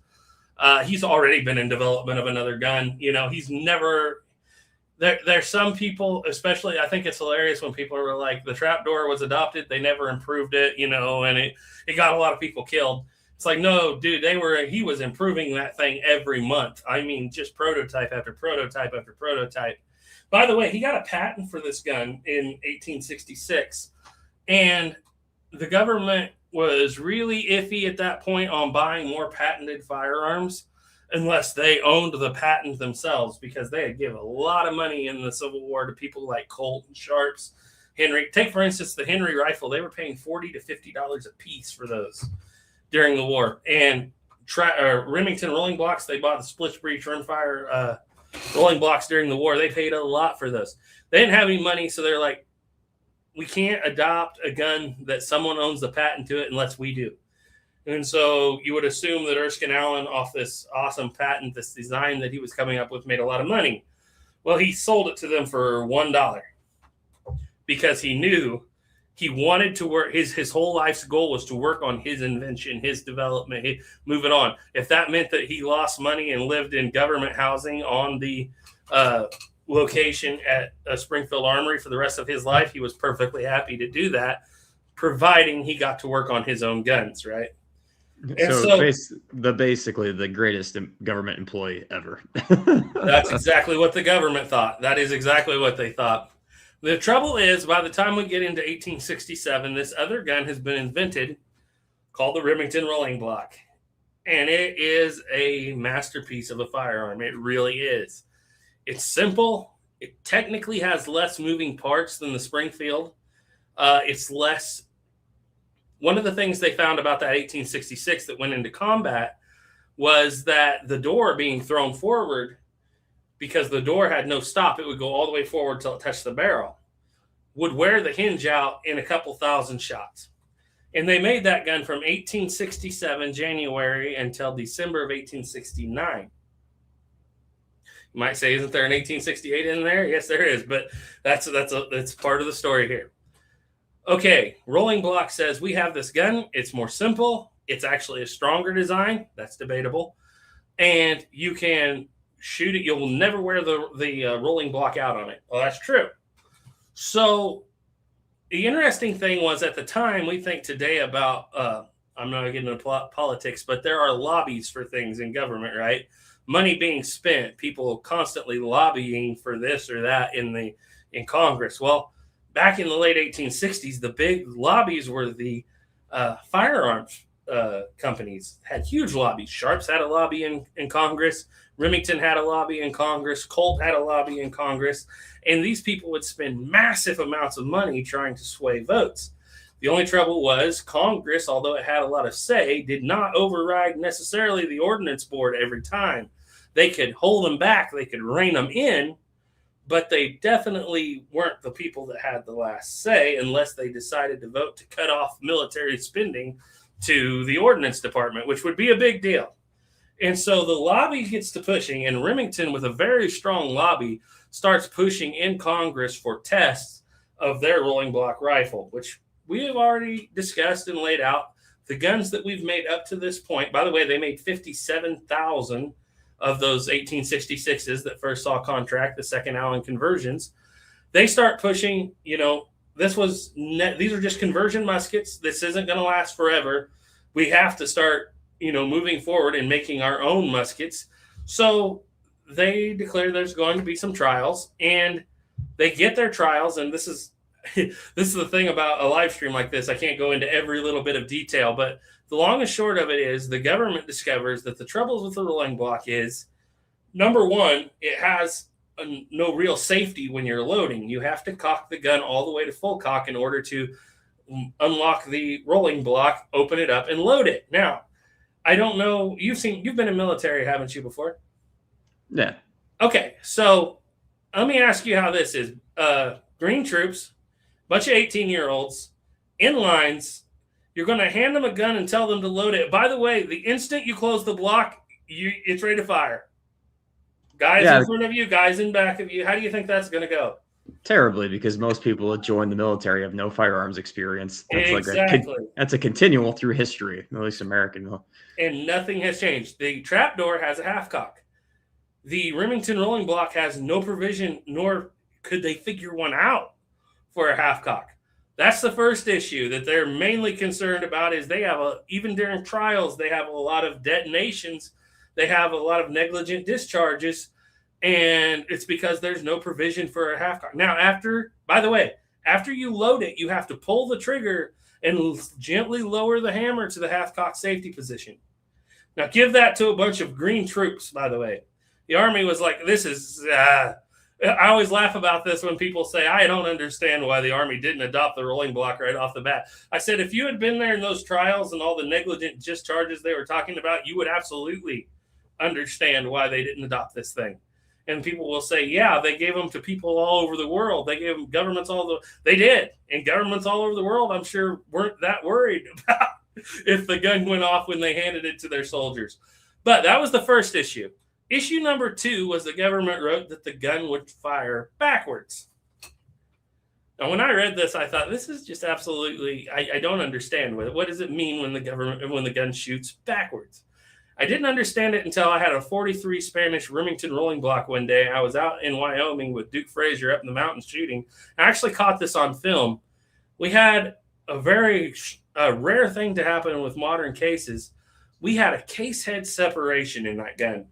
He's already been in development of another gun. He's never there's some people, especially, I think it's hilarious when people are like, the trapdoor was adopted, they never improved it, and it got a lot of people killed. It's like, no, dude, he was improving that thing every month. I mean, just prototype after prototype after prototype. By the way, he got a patent for this gun in 1866, and the government was really iffy at that point on buying more patented firearms unless they owned the patent themselves, because they had given a lot of money in the Civil War to people like Colt and Sharps. Henry, take for instance the Henry rifle. They were paying $40 to $50 a piece for those during the war. And Remington rolling blocks, they bought the split breech rimfire rolling blocks during the war. They paid a lot for those. They didn't have any money, so they're like, we can't adopt a gun that someone owns the patent to it unless we do. And so you would assume that Erskine Allen, off this awesome patent, this design that he was coming up with, made a lot of money. Well, he sold it to them for $1 because he knew he wanted to work. His whole life's goal was to work on his invention, his development, move it on. If that meant that he lost money and lived in government housing on the location at Springfield Armory for the rest of his life, he was perfectly happy to do that, providing he got to work on his own guns, right? Basically the greatest government employee ever. That's exactly what the government thought. That is exactly what they thought. The trouble is, by the time we get into 1867, this other gun has been invented called the Remington rolling block. And it is a masterpiece of a firearm. It really is. It's simple. It technically has less moving parts than the Springfield. It's less. One of the things they found about that 1866 that went into combat was that the door being thrown forward, because the door had no stop, it would go all the way forward till it touched the barrel, would wear the hinge out in a couple thousand shots. And they made that gun from 1867 January until December of 1869. You might say, isn't there an 1868 in there? Yes, there is, but that's part of the story here. Okay, Rolling Block says we have this gun. It's more simple. It's actually a stronger design. That's debatable. And you can shoot it. You'll never wear the rolling block out on it. Well, that's true. So the interesting thing was, at the time, we think today about, I'm not getting into politics, but there are lobbies for things in government, right? Money being spent, people constantly lobbying for this or that in Congress. Well, back in the late 1860s, the big lobbies were the firearms companies. Had huge lobbies. Sharps had a lobby in Congress. Remington had a lobby in Congress. Colt had a lobby in Congress. And these people would spend massive amounts of money trying to sway votes. The only trouble was Congress, although it had a lot of say, did not override necessarily the ordinance board every time. They could hold them back. They could rein them in, but they definitely weren't the people that had the last say unless they decided to vote to cut off military spending to the ordnance department, which would be a big deal. And so the lobby gets to pushing, and Remington, with a very strong lobby, starts pushing in Congress for tests of their rolling block rifle, which we have already discussed and laid out. The guns that we've made up to this point, by the way, they made 57,000 of those 1866s that first saw contract, the second Allen conversions. They start pushing, these are just conversion muskets. This isn't going to last forever. We have to start, moving forward and making our own muskets. So they declare there's going to be some trials, and they get their trials. And this is the thing about a live stream like this. I can't go into every little bit of detail, but the long and short of it is the government discovers that the troubles with the rolling block is, number one, it has no real safety when you're loading. You have to cock the gun all the way to full cock in order to unlock the rolling block, open it up, and load it. Now, I don't know. You've been in military, haven't you, before? Yeah. Okay, so let me ask you how this is. Green troops, bunch of 18-year-olds in lines. You're going to hand them a gun and tell them to load it. By the way, the instant you close the block, it's ready to fire. Guys in front of you, guys in back of you. How do you think that's going to go? Terribly, because most people that join the military have no firearms experience. That's exactly. That's a continual through history, at least American. And nothing has changed. The Trapdoor has a half cock. The Remington rolling block has no provision, nor could they figure one out for a half cock. That's the first issue that they're mainly concerned about. Is they have even during trials, they have a lot of detonations. They have a lot of negligent discharges, and it's because there's no provision for a half cock. Now, after you load it, you have to pull the trigger and gently lower the hammer to the half cock safety position. Now, give that to a bunch of green troops, by the way. The Army was like, this is, I always laugh about this when people say, I don't understand why the Army didn't adopt the rolling block right off the bat. I said, if you had been there in those trials and all the negligent discharges they were talking about, you would absolutely understand why they didn't adopt this thing. And people will say, yeah, they gave them to people all over the world. They gave them governments they did. And governments all over the world, I'm sure, weren't that worried about if the gun went off when they handed it to their soldiers. But that was the first issue. Issue number 2 was the government wrote that the gun would fire backwards. Now, when I read this, I thought, this is just absolutely, I don't understand. What does it mean when the gun shoots backwards? I didn't understand it until I had a 43 Spanish Remington rolling block one day. I was out in Wyoming with Duke Frazier up in the mountains shooting. I actually caught this on film. We had a very rare thing to happen with modern cases. We had a case head separation in that gun.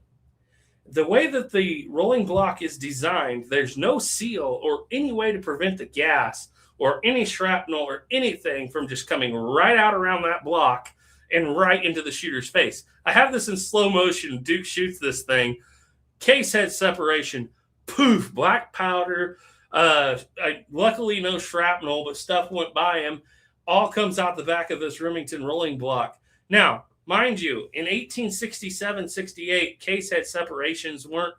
The way that the rolling block is designed, there's no seal or any way to prevent the gas or any shrapnel or anything from just coming right out around that block and right into the shooter's face. I have this in slow motion. Duke shoots this thing, case head separation, poof, black powder. Luckily, no shrapnel, but stuff went by him. All comes out the back of this Remington rolling block. Now, mind you, in 1867-68, case head separations weren't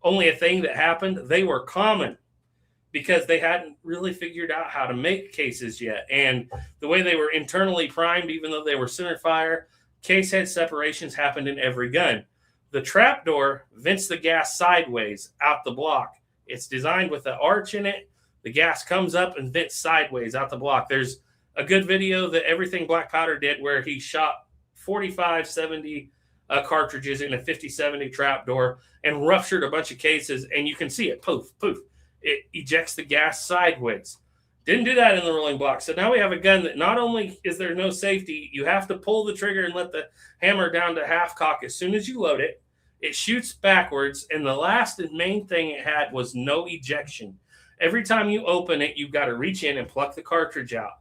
only a thing that happened. They were common because they hadn't really figured out how to make cases yet. And the way they were internally primed, even though they were center fire, case head separations happened in every gun. The trapdoor vents the gas sideways out the block. It's designed with an arch in it. The gas comes up and vents sideways out the block. There's a good video that Everything Black Powder did where he shot 45-70 cartridges in a 50-70 trapdoor and ruptured a bunch of cases, and you can see it, poof, poof. It ejects the gas sideways. Didn't do that in the rolling block. So now we have a gun that not only is there no safety, you have to pull the trigger and let the hammer down to half cock as soon as you load it. It shoots backwards, and the last and main thing it had was no ejection. Every time you open it, you've got to reach in and pluck the cartridge out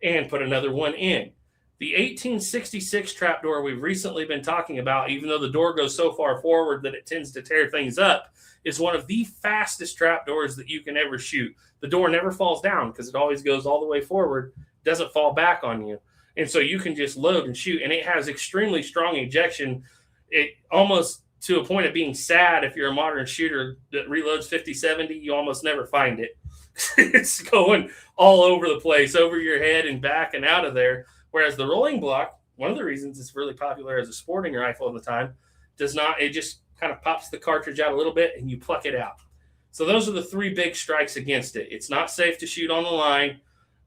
and put another one in. The 1866 trapdoor we've recently been talking about, even though the door goes so far forward that it tends to tear things up, is one of the fastest trapdoors that you can ever shoot. The door never falls down because it always goes all the way forward, doesn't fall back on you. And so you can just load and shoot, and it has extremely strong ejection. It almost to a point of being sad if you're a modern shooter that reloads 50-70, you almost never find it. It's going all over the place, over your head and back and out of there. Whereas the rolling block, one of the reasons it's really popular as a sporting rifle at the time, does not, it just kind of pops the cartridge out a little bit and you pluck it out. So those are the three big strikes against it. It's not safe to shoot on the line.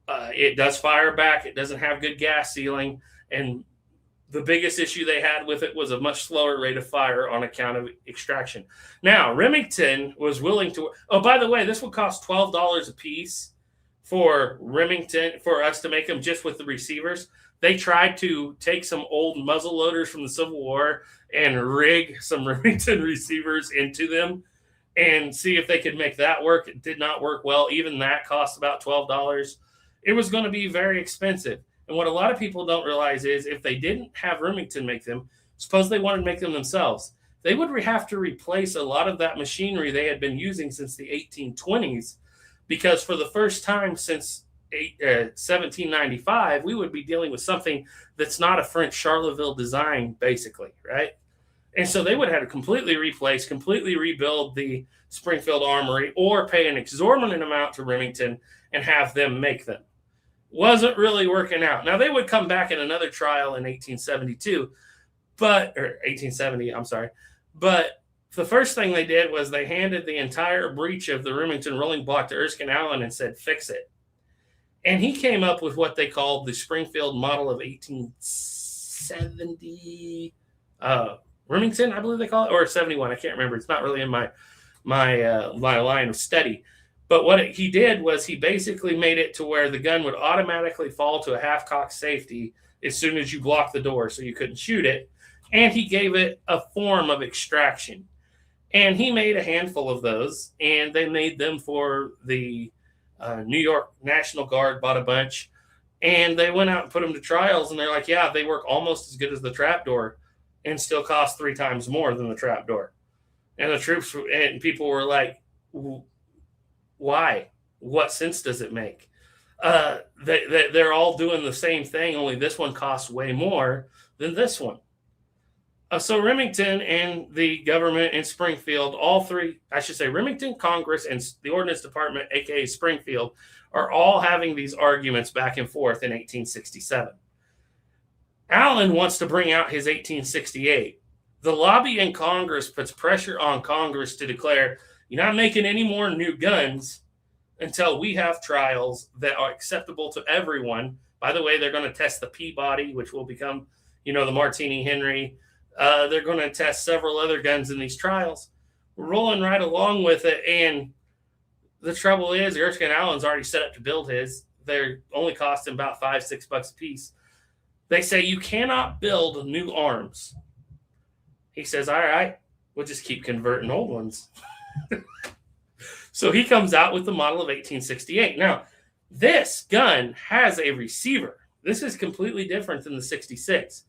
It does fire back. It doesn't have good gas sealing. And the biggest issue they had with it was a much slower rate of fire on account of extraction. Now, Remington was willing to, oh, by the way, this would cost $12 a piece for Remington, for us to make them just with the receivers. They tried to take some old muzzle loaders from the Civil War and rig some Remington receivers into them and see if they could make that work. It did not work well. Even that cost about $12. It was going to be very expensive. And what a lot of people don't realize is if they didn't have Remington make them, suppose they wanted to make them themselves, they would have to replace a lot of that machinery they had been using since the 1820s, because for the first time since 1795, we would be dealing with something that's not a French Charleville design, basically, right? And so they would have to completely replace, completely rebuild the Springfield Armory or pay an exorbitant amount to Remington and have them make them. Wasn't really working out. Now, they would come back in another trial in 1870, but the first thing they did was they handed the entire breech of the Remington rolling block to Erskine Allen and said, fix it. And he came up with what they called the Springfield model of 1870 Remington, I believe they call it, or 71. I can't remember. It's not really in my line of study. But what he did was he basically made it to where the gun would automatically fall to a half-cock safety as soon as you blocked the door so you couldn't shoot it. And he gave it a form of extraction. And he made a handful of those, and they made them for the New York National Guard, bought a bunch. And they went out and put them to trials, and they're like, yeah, they work almost as good as the trapdoor and still cost 3 times more than the trapdoor. And the troops and people were like, why? What sense does it make? They're all doing the same thing, only this one costs way more than this one. So Remington and the government in Springfield, all three, I should say Remington, Congress, and the Ordnance Department, aka Springfield, are all having these arguments back and forth in 1867. Allen wants to bring out his 1868. The lobby in Congress puts pressure on Congress to declare, you're not making any more new guns until we have trials that are acceptable to everyone. By the way, they're going to test the Peabody, which will become, the Martini Henry. They're going to test several other guns in these trials. We're rolling right along with it. And the trouble is, Erskine Allen's already set up to build his. They're only costing about $5-6 a piece. They say you cannot build new arms. He says, all right, we'll just keep converting old ones. So he comes out with the model of 1868. Now, this gun has a receiver. This is completely different than the 66.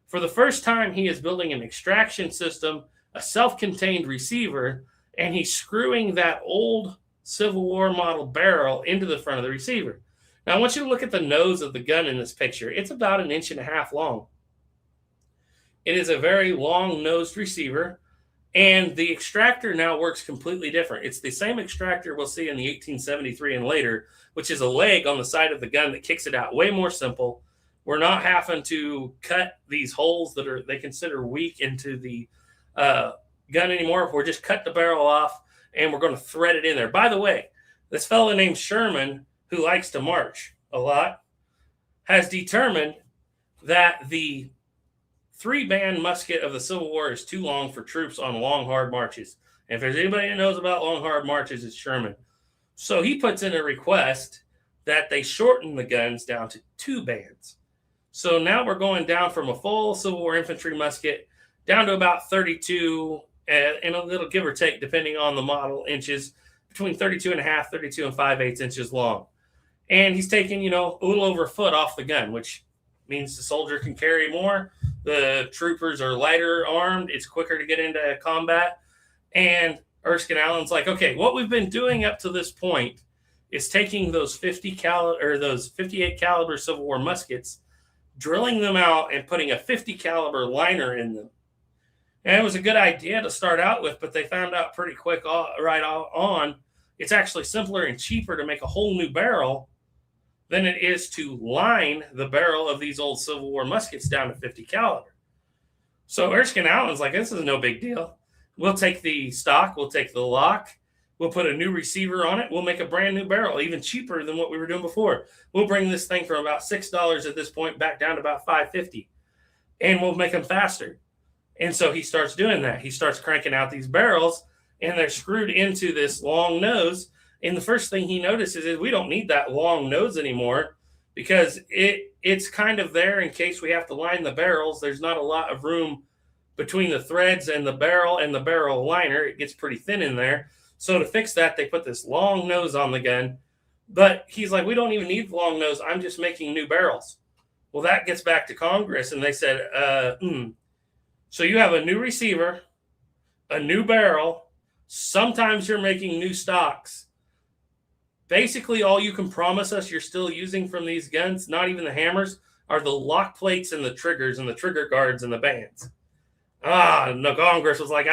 For the first time, he is building an extraction system, a self-contained receiver, and he's screwing that old Civil War model barrel into the front of the receiver. Now, I want you to look at the nose of the gun in this picture. It's about 1.5 inches long. It is a very long-nosed receiver, and the extractor now works completely different. It's the same extractor we'll see in the 1873 and later, which is a leg on the side of the gun that kicks it out. Way more simple. We're not having to cut these holes that they consider weak into the gun anymore. We're just cut the barrel off, and we're going to thread it in there. By the way, this fellow named Sherman, who likes to march a lot, has determined that the 3-band musket of the Civil War is too long for troops on long, hard marches. And if there's anybody that knows about long, hard marches, it's Sherman. So he puts in a request that they shorten the guns down to 2 bands. So now we're going down from a full Civil War infantry musket down to about 32 and a little give or take, depending on the model, inches, between 32 and a half, 32 and 5/8 inches long. And he's taking, a little over a foot off the gun, which means the soldier can carry more. The troopers are lighter armed. It's quicker to get into combat. And Erskine Allen's like, okay, what we've been doing up to this point is taking those 58 caliber Civil War muskets, drilling them out and putting a 50 caliber liner in them. And it was a good idea to start out with, but they found out pretty quick right on, it's actually simpler and cheaper to make a whole new barrel than it is to line the barrel of these old Civil War muskets down to 50 caliber. So Erskine Allen's like, this is no big deal. We'll take the stock, we'll take the lock, we'll put a new receiver on it, we'll make a brand new barrel, even cheaper than what we were doing before. We'll bring this thing from about $6 at this point back down to about $5.50, and we'll make them faster. And so he starts doing that. He starts cranking out these barrels, and they're screwed into this long nose. And the first thing he notices is we don't need that long nose anymore because it's kind of there in case we have to line the barrels. There's not a lot of room between the threads and the barrel liner. It gets pretty thin in there. So to fix that, they put this long nose on the gun. But he's like, we don't even need the long nose. I'm just making new barrels. Well, that gets back to Congress, and they said, So you have a new receiver, a new barrel. Sometimes you're making new stocks. Basically, all you can promise us you're still using from these guns, not even the hammers, are the lock plates and the triggers and the trigger guards and the bands. No, Congress was like,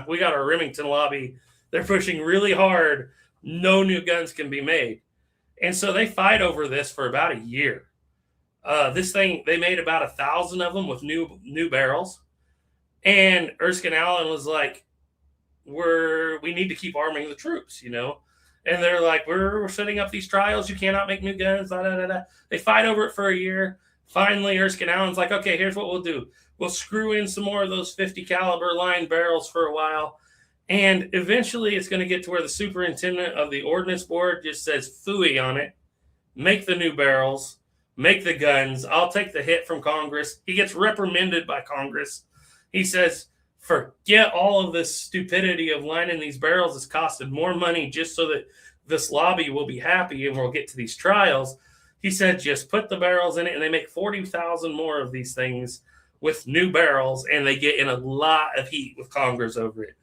we got a Remington lobby. They're pushing really hard. No new guns can be made. And so they fight over this for about a year. This thing, they made about 1,000 of them with new barrels. And Erskine Allen was like, we need to keep arming the troops, And they're like, we're setting up these trials. You cannot make new guns. Da, da, da, da. They fight over it for a year. Finally, Erskine Allen's like, okay, here's what we'll do. We'll screw in some more of those 50 caliber line barrels for a while. And eventually it's going to get to where the superintendent of the ordnance board just says phooey on it. Make the new barrels. Make the guns. I'll take the hit from Congress. He gets reprimanded by Congress. He says, forget all of this stupidity of lining these barrels. It's costed more money just so that this lobby will be happy and we'll get to these trials. He said, just put the barrels in it, and they make 40,000 more of these things with new barrels, and they get in a lot of heat with Congress over it.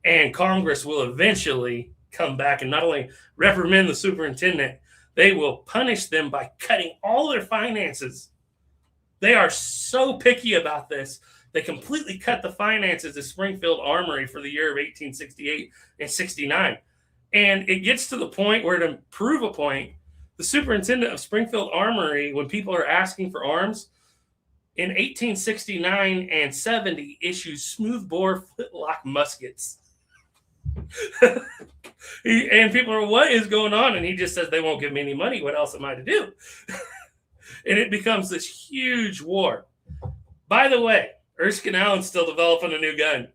And Congress will eventually come back and not only reprimand the superintendent, they will punish them by cutting all their finances. They are so picky about this. They completely cut the finances of Springfield Armory for the year of 1868 and 69. And it gets to the point where, to prove a point, the superintendent of Springfield Armory, when people are asking for arms, in 1869 and 70, issues smoothbore flintlock muskets. And people are, what is going on? And he just says, they won't give me any money. What else am I to do? And it becomes this huge war. By the way, Erskine Allen's still developing a new gun.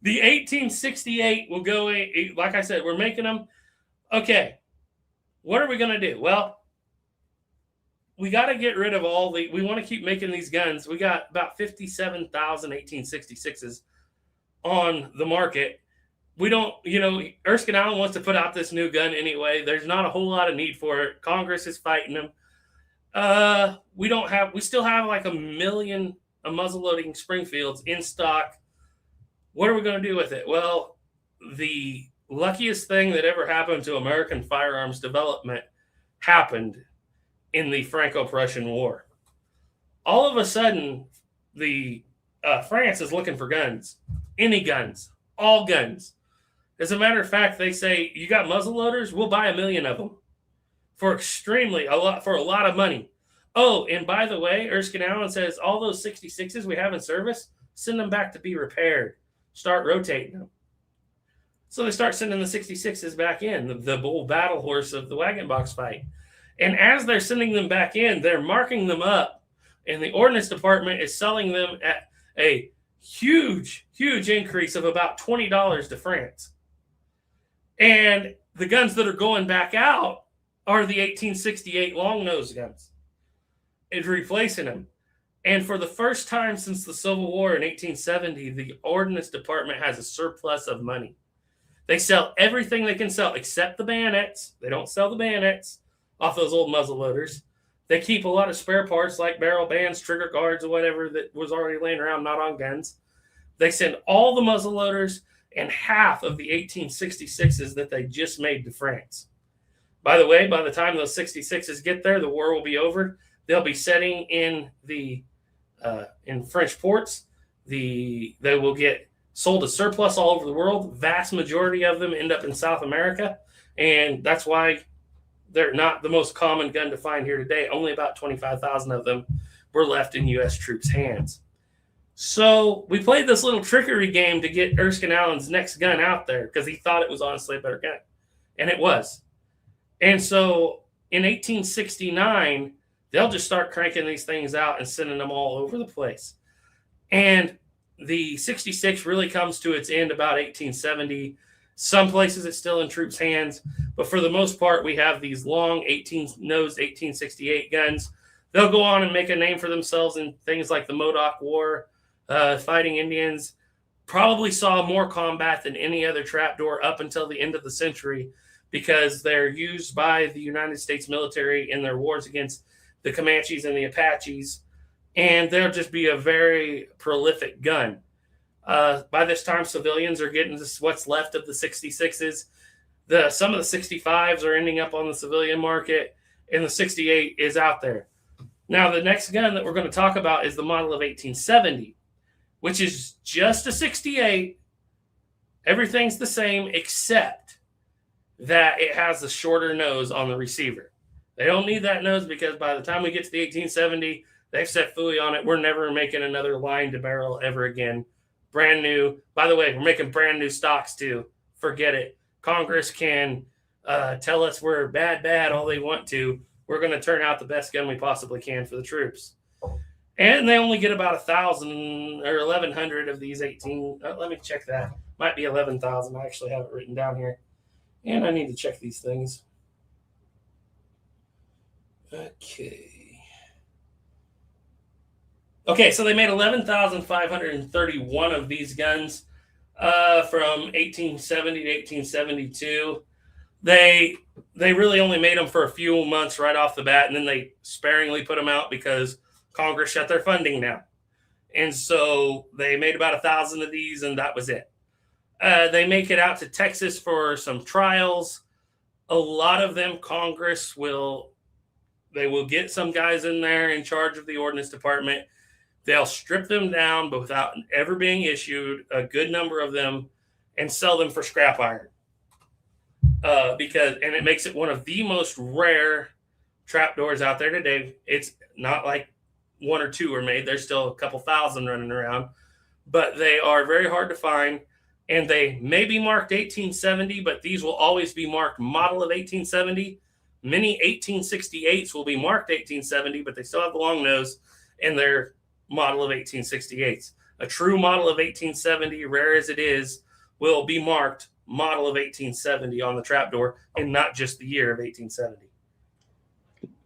The 1868 will go, like I said, we're making them. Okay, what are we going to do? Well, we got to get rid of we want to keep making these guns. We got about 57,000 1866s on the market. We don't, Erskine Allen wants to put out this new gun anyway. There's not a whole lot of need for it. Congress is fighting them. We still have like 1 million of muzzle-loading Springfields in stock. What are we going to do with it? Well, the luckiest thing that ever happened to American firearms development happened in the Franco-Prussian War. All of a sudden, France is looking for guns, any guns, all guns. As a matter of fact, they say, you got muzzle loaders? We'll buy 1 million of them for a lot of money. Oh, and by the way, Erskine Allen says all those 66s we have in service, send them back to be repaired. Start rotating them. So they start sending the 66s back in, the bull battle horse of the wagon box fight. And as they're sending them back in, they're marking them up. And the Ordnance Department is selling them at a huge, huge increase of about $20 to France. And the guns that are going back out are the 1868 long-nose guns. It's replacing them. And for the first time since the Civil War in 1870, the Ordnance Department has a surplus of money. They sell everything they can sell except the bayonets. They don't sell the bayonets off those old muzzle loaders. They keep a lot of spare parts like barrel bands, trigger guards, or whatever that was already laying around, not on guns. They send all the muzzle loaders and half of the 1866s that they just made to France. By the way, by the time those 66s get there, the war will be over. They'll be setting in in French ports. They will get sold as surplus all over the world. Vast majority of them end up in South America, and that's why they're not the most common gun to find here today. Only about 25,000 of them were left in U.S. troops' hands. So we played this little trickery game to get Erskine Allen's next gun out there because he thought it was honestly a better gun, and it was. And so in 1869, they'll just start cranking these things out and sending them all over the place. And the 66 really comes to its end about 1870. Some places it's still in troops' hands, but for the most part, we have these long 18-nosed 1868 guns. They'll go on and make a name for themselves in things like the Modoc War, fighting Indians. Probably saw more combat than any other trapdoor up until the end of the century because they're used by the United States military in their wars against the Comanches and the Apaches, and they'll just be a very prolific gun. By this time, civilians are getting what's left of the 66s. Some of the 65s are ending up on the civilian market, and the 68 is out there. Now, the next gun that we're going to talk about is the model of 1870, which is just a 68. Everything's the same except that it has a shorter nose on the receiver. They don't need that nose because by the time we get to the 1870, they've set Fooey on it. We're never making another line to barrel ever again. Brand new. By the way, we're making brand new stocks too. Forget it. Congress can tell us we're bad all they want to. We're going to turn out the best gun we possibly can for the troops. And they only get about 1,000 or 1,100 of these 18. Let me check that. Might be 11,000. I actually have it written down here. And I need to check these things. Okay, so they made 11,531 of these guns from 1870 to 1872. They really only made them for a few months right off the bat, and then they sparingly put them out because Congress shut their funding down. And so they made about 1,000 of these, and that was it. They make it out to Texas for some trials. A lot of them, Congress will get some guys in there in charge of the Ordnance Department. They'll strip them down, but without ever being issued, a good number of them, and sell them for scrap iron. And it makes it one of the most rare trapdoors out there today. It's not like one or two are made. There's still a couple thousand running around, but they are very hard to find. And they may be marked 1870, but these will always be marked model of 1870. Many 1868s will be marked 1870, but they still have the long nose, and they're model of 1868s. A true model of 1870, rare as it is, will be marked model of 1870 on the trapdoor, and not just the year of 1870.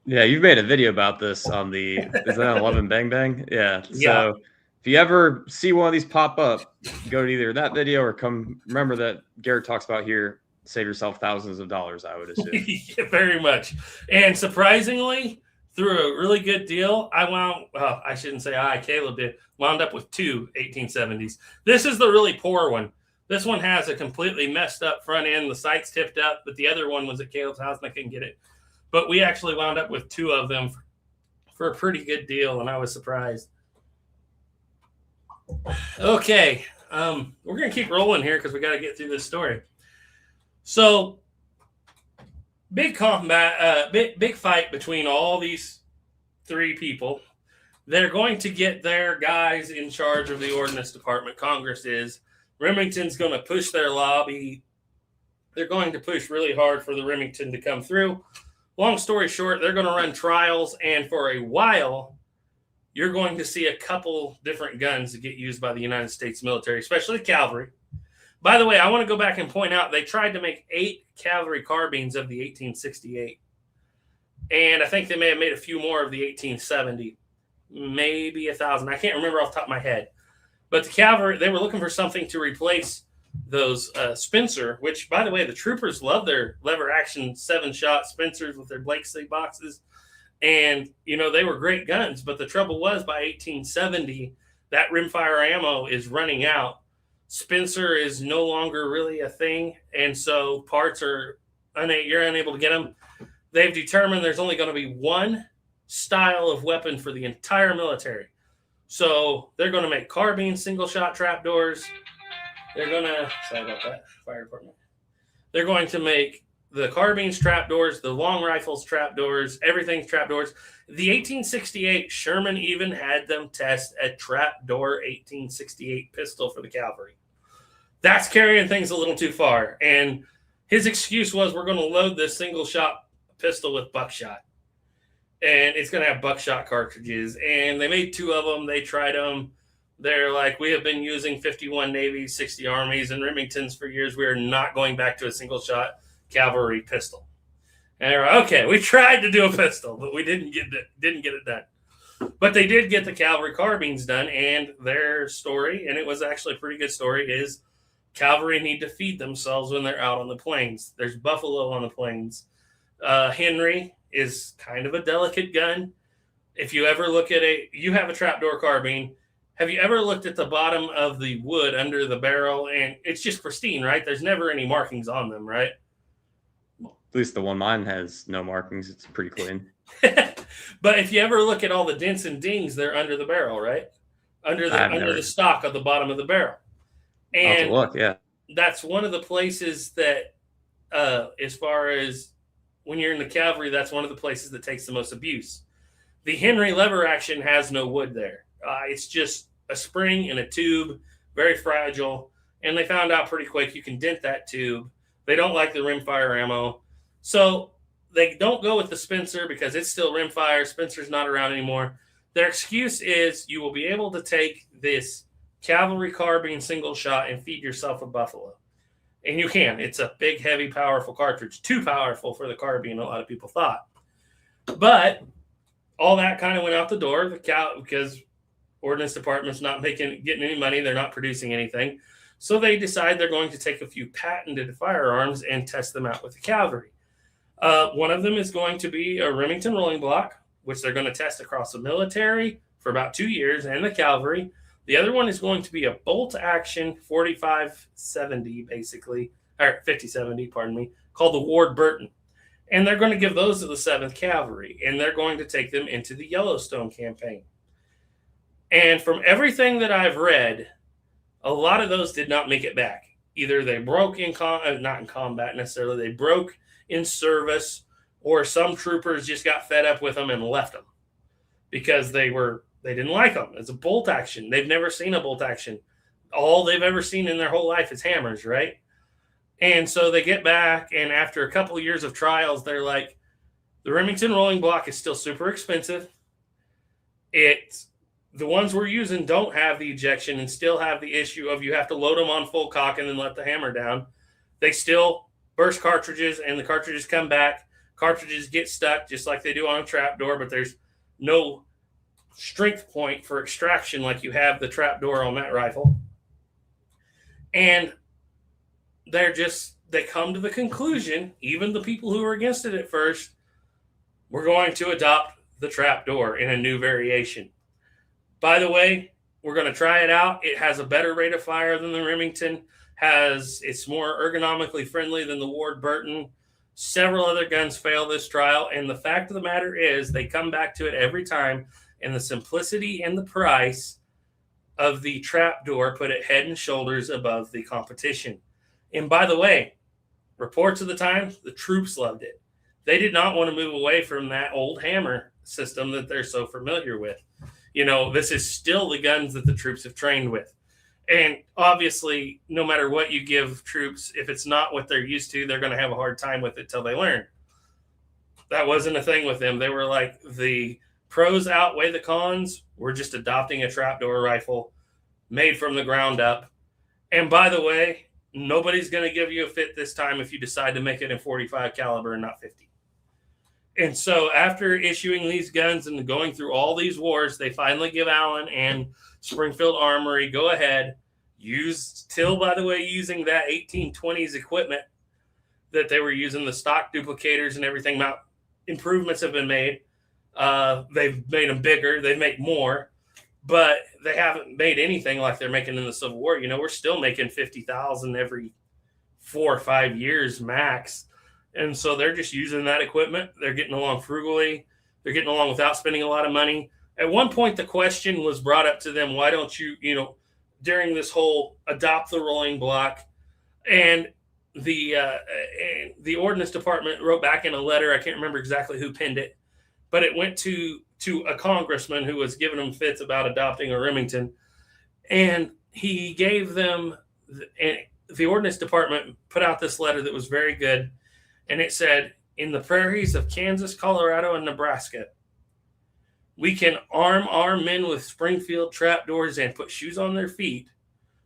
Yeah, you've made a video about this on the, is that 11 Bang Bang? Yeah. Yeah. So if you ever see one of these pop up, go to either that video or come remember that Garrett talks about here. Save yourself thousands of dollars, I would assume. Yeah, very much. And surprisingly, through a really good deal, I shouldn't say Caleb did, wound up with two 1870s. This is the really poor one. This one has a completely messed up front end. The sight's tipped up, but the other one was at Caleb's house and I couldn't get it. But we actually wound up with two of them for a pretty good deal, and I was surprised. Okay, we're going to keep rolling here because we got to get through this story. So, big combat, big fight between all these three people. They're going to get their guys in charge of the Ordnance Department. Congress is. Remington's going to push their lobby. They're going to push really hard for the Remington to come through. Long story short, they're going to run trials, and for a while, you're going to see a couple different guns that get used by the United States military, especially the cavalry. By the way, I want to go back and point out they tried to make 8 cavalry carbines of the 1868. And I think they may have made a few more of the 1870, maybe 1,000. I can't remember off the top of my head. But the cavalry, they were looking for something to replace those Spencer, which, by the way, the troopers love their lever action 7-shot Spencers with their Blakeslee boxes. And, you know, they were great guns. But the trouble was by 1870, that rimfire ammo is running out. Spencer is no longer really a thing. And so parts are, you're unable to get them. They've determined there's only going to be one style of weapon for the entire military. So they're going to make carbine single-shot trapdoors. They're going to, sorry about that, fire department. They're going to make the carbines trapdoors, the long rifles trapdoors, everything's trapdoors. The 1868, Sherman even had them test a trapdoor 1868 pistol for the cavalry. That's carrying things a little too far. And his excuse was, we're going to load this single-shot pistol with buckshot. And it's going to have buckshot cartridges. And they made 2 of them. They tried them. They're like, we have been using 51 Navies, 60 Armies, and Remingtons for years. We are not going back to a single-shot cavalry pistol. And they're like, okay, we tried to do a pistol, but we didn't get it done. But they did get the cavalry carbines done, and their story, and it was actually a pretty good story, is cavalry need to feed themselves when they're out on the plains. There's buffalo on the plains. Henry is kind of a delicate gun. If you ever look at you have a trapdoor carbine. Have you ever looked at the bottom of the wood under the barrel? And it's just pristine, right? There's never any markings on them, right? At least the one mine has no markings. It's pretty clean. But if you ever look at all the dents and dings, they're under the barrel, right? Under the stock at the bottom of the barrel. And look, yeah. That's one of the places that, as far as when you're in the cavalry, that's one of the places that takes the most abuse. The Henry lever action has no wood there. It's just a spring and a tube, very fragile. And they found out pretty quick you can dent that tube. They don't like the rimfire ammo. So they don't go with the Spencer because it's still rimfire. Spencer's not around anymore. Their excuse is you will be able to take this cavalry carbine single shot and feed yourself a buffalo. And you can. It's a big, heavy, powerful cartridge. Too powerful for the carbine, a lot of people thought. But all that kind of went out the door because Ordnance Department's not getting any money. They're not producing anything. So they decide they're going to take a few patented firearms and test them out with the cavalry. One of them is going to be a Remington rolling block, which they're going to test across the military for about 2 years and the cavalry. The other one is going to be a bolt action 4570, basically, or 5070, pardon me, called the Ward Burton. And they're going to give those to the 7th Cavalry, and they're going to take them into the Yellowstone campaign. And from everything that I've read, a lot of those did not make it back. Either they broke not in combat necessarily, they broke in service, or some troopers just got fed up with them and left them because they didn't like them. It's a bolt action. They've never seen a bolt action. All they've ever seen in their whole life is hammers, right? And so they get back, and after a couple of years of trials, they're like, the Remington rolling block is still super expensive. The ones we're using don't have the ejection and still have the issue of you have to load them on full cock and then let the hammer down. They still burst cartridges, and the cartridges come back. Cartridges get stuck just like they do on a trapdoor, but there's no strength point for extraction like you have the trapdoor on that rifle. And they come to the conclusion, even the people who were against it at first, we're going to adopt the Trapdoor in a new variation. By the way, we're going to try it out. It has a better rate of fire than the Remington. It's more ergonomically friendly than the Ward Burton. Several other guns fail this trial, and the fact of the matter is they come back to it every time, and the simplicity and the price of the Trapdoor put it head and shoulders above the competition. And by the way, reports of the time, the troops loved it. They did not want to move away from that old hammer system that they're so familiar with. This is still the guns that the troops have trained with. And obviously, no matter what you give troops, if it's not what they're used to, they're going to have a hard time with it till they learn. That wasn't a thing with them. They were like, the pros outweigh the cons. We're just adopting a Trapdoor rifle made from the ground up. And by the way, nobody's going to give you a fit this time if you decide to make it in 45 caliber and not 50. And so after issuing these guns and going through all these wars, they finally give Allen and Springfield Armory go ahead, by the way, using that 1820s equipment that they were using, the stock duplicators and everything. Now, improvements have been made. They've made them bigger. They make more, but they haven't made anything like they're making in the Civil War. We're still making 50,000 every 4 or 5 years max. And so they're just using that equipment. They're getting along frugally. They're getting along without spending a lot of money. At one point, the question was brought up to them, why don't you, during this whole adopt the rolling block? And the Ordnance Department wrote back in a letter. I can't remember exactly who penned it, but it went to a congressman who was giving them fits about adopting a Remington. And he gave them, the Ordnance Department put out this letter that was very good. And it said, in the prairies of Kansas, Colorado, and Nebraska, we can arm our men with Springfield trapdoors and put shoes on their feet,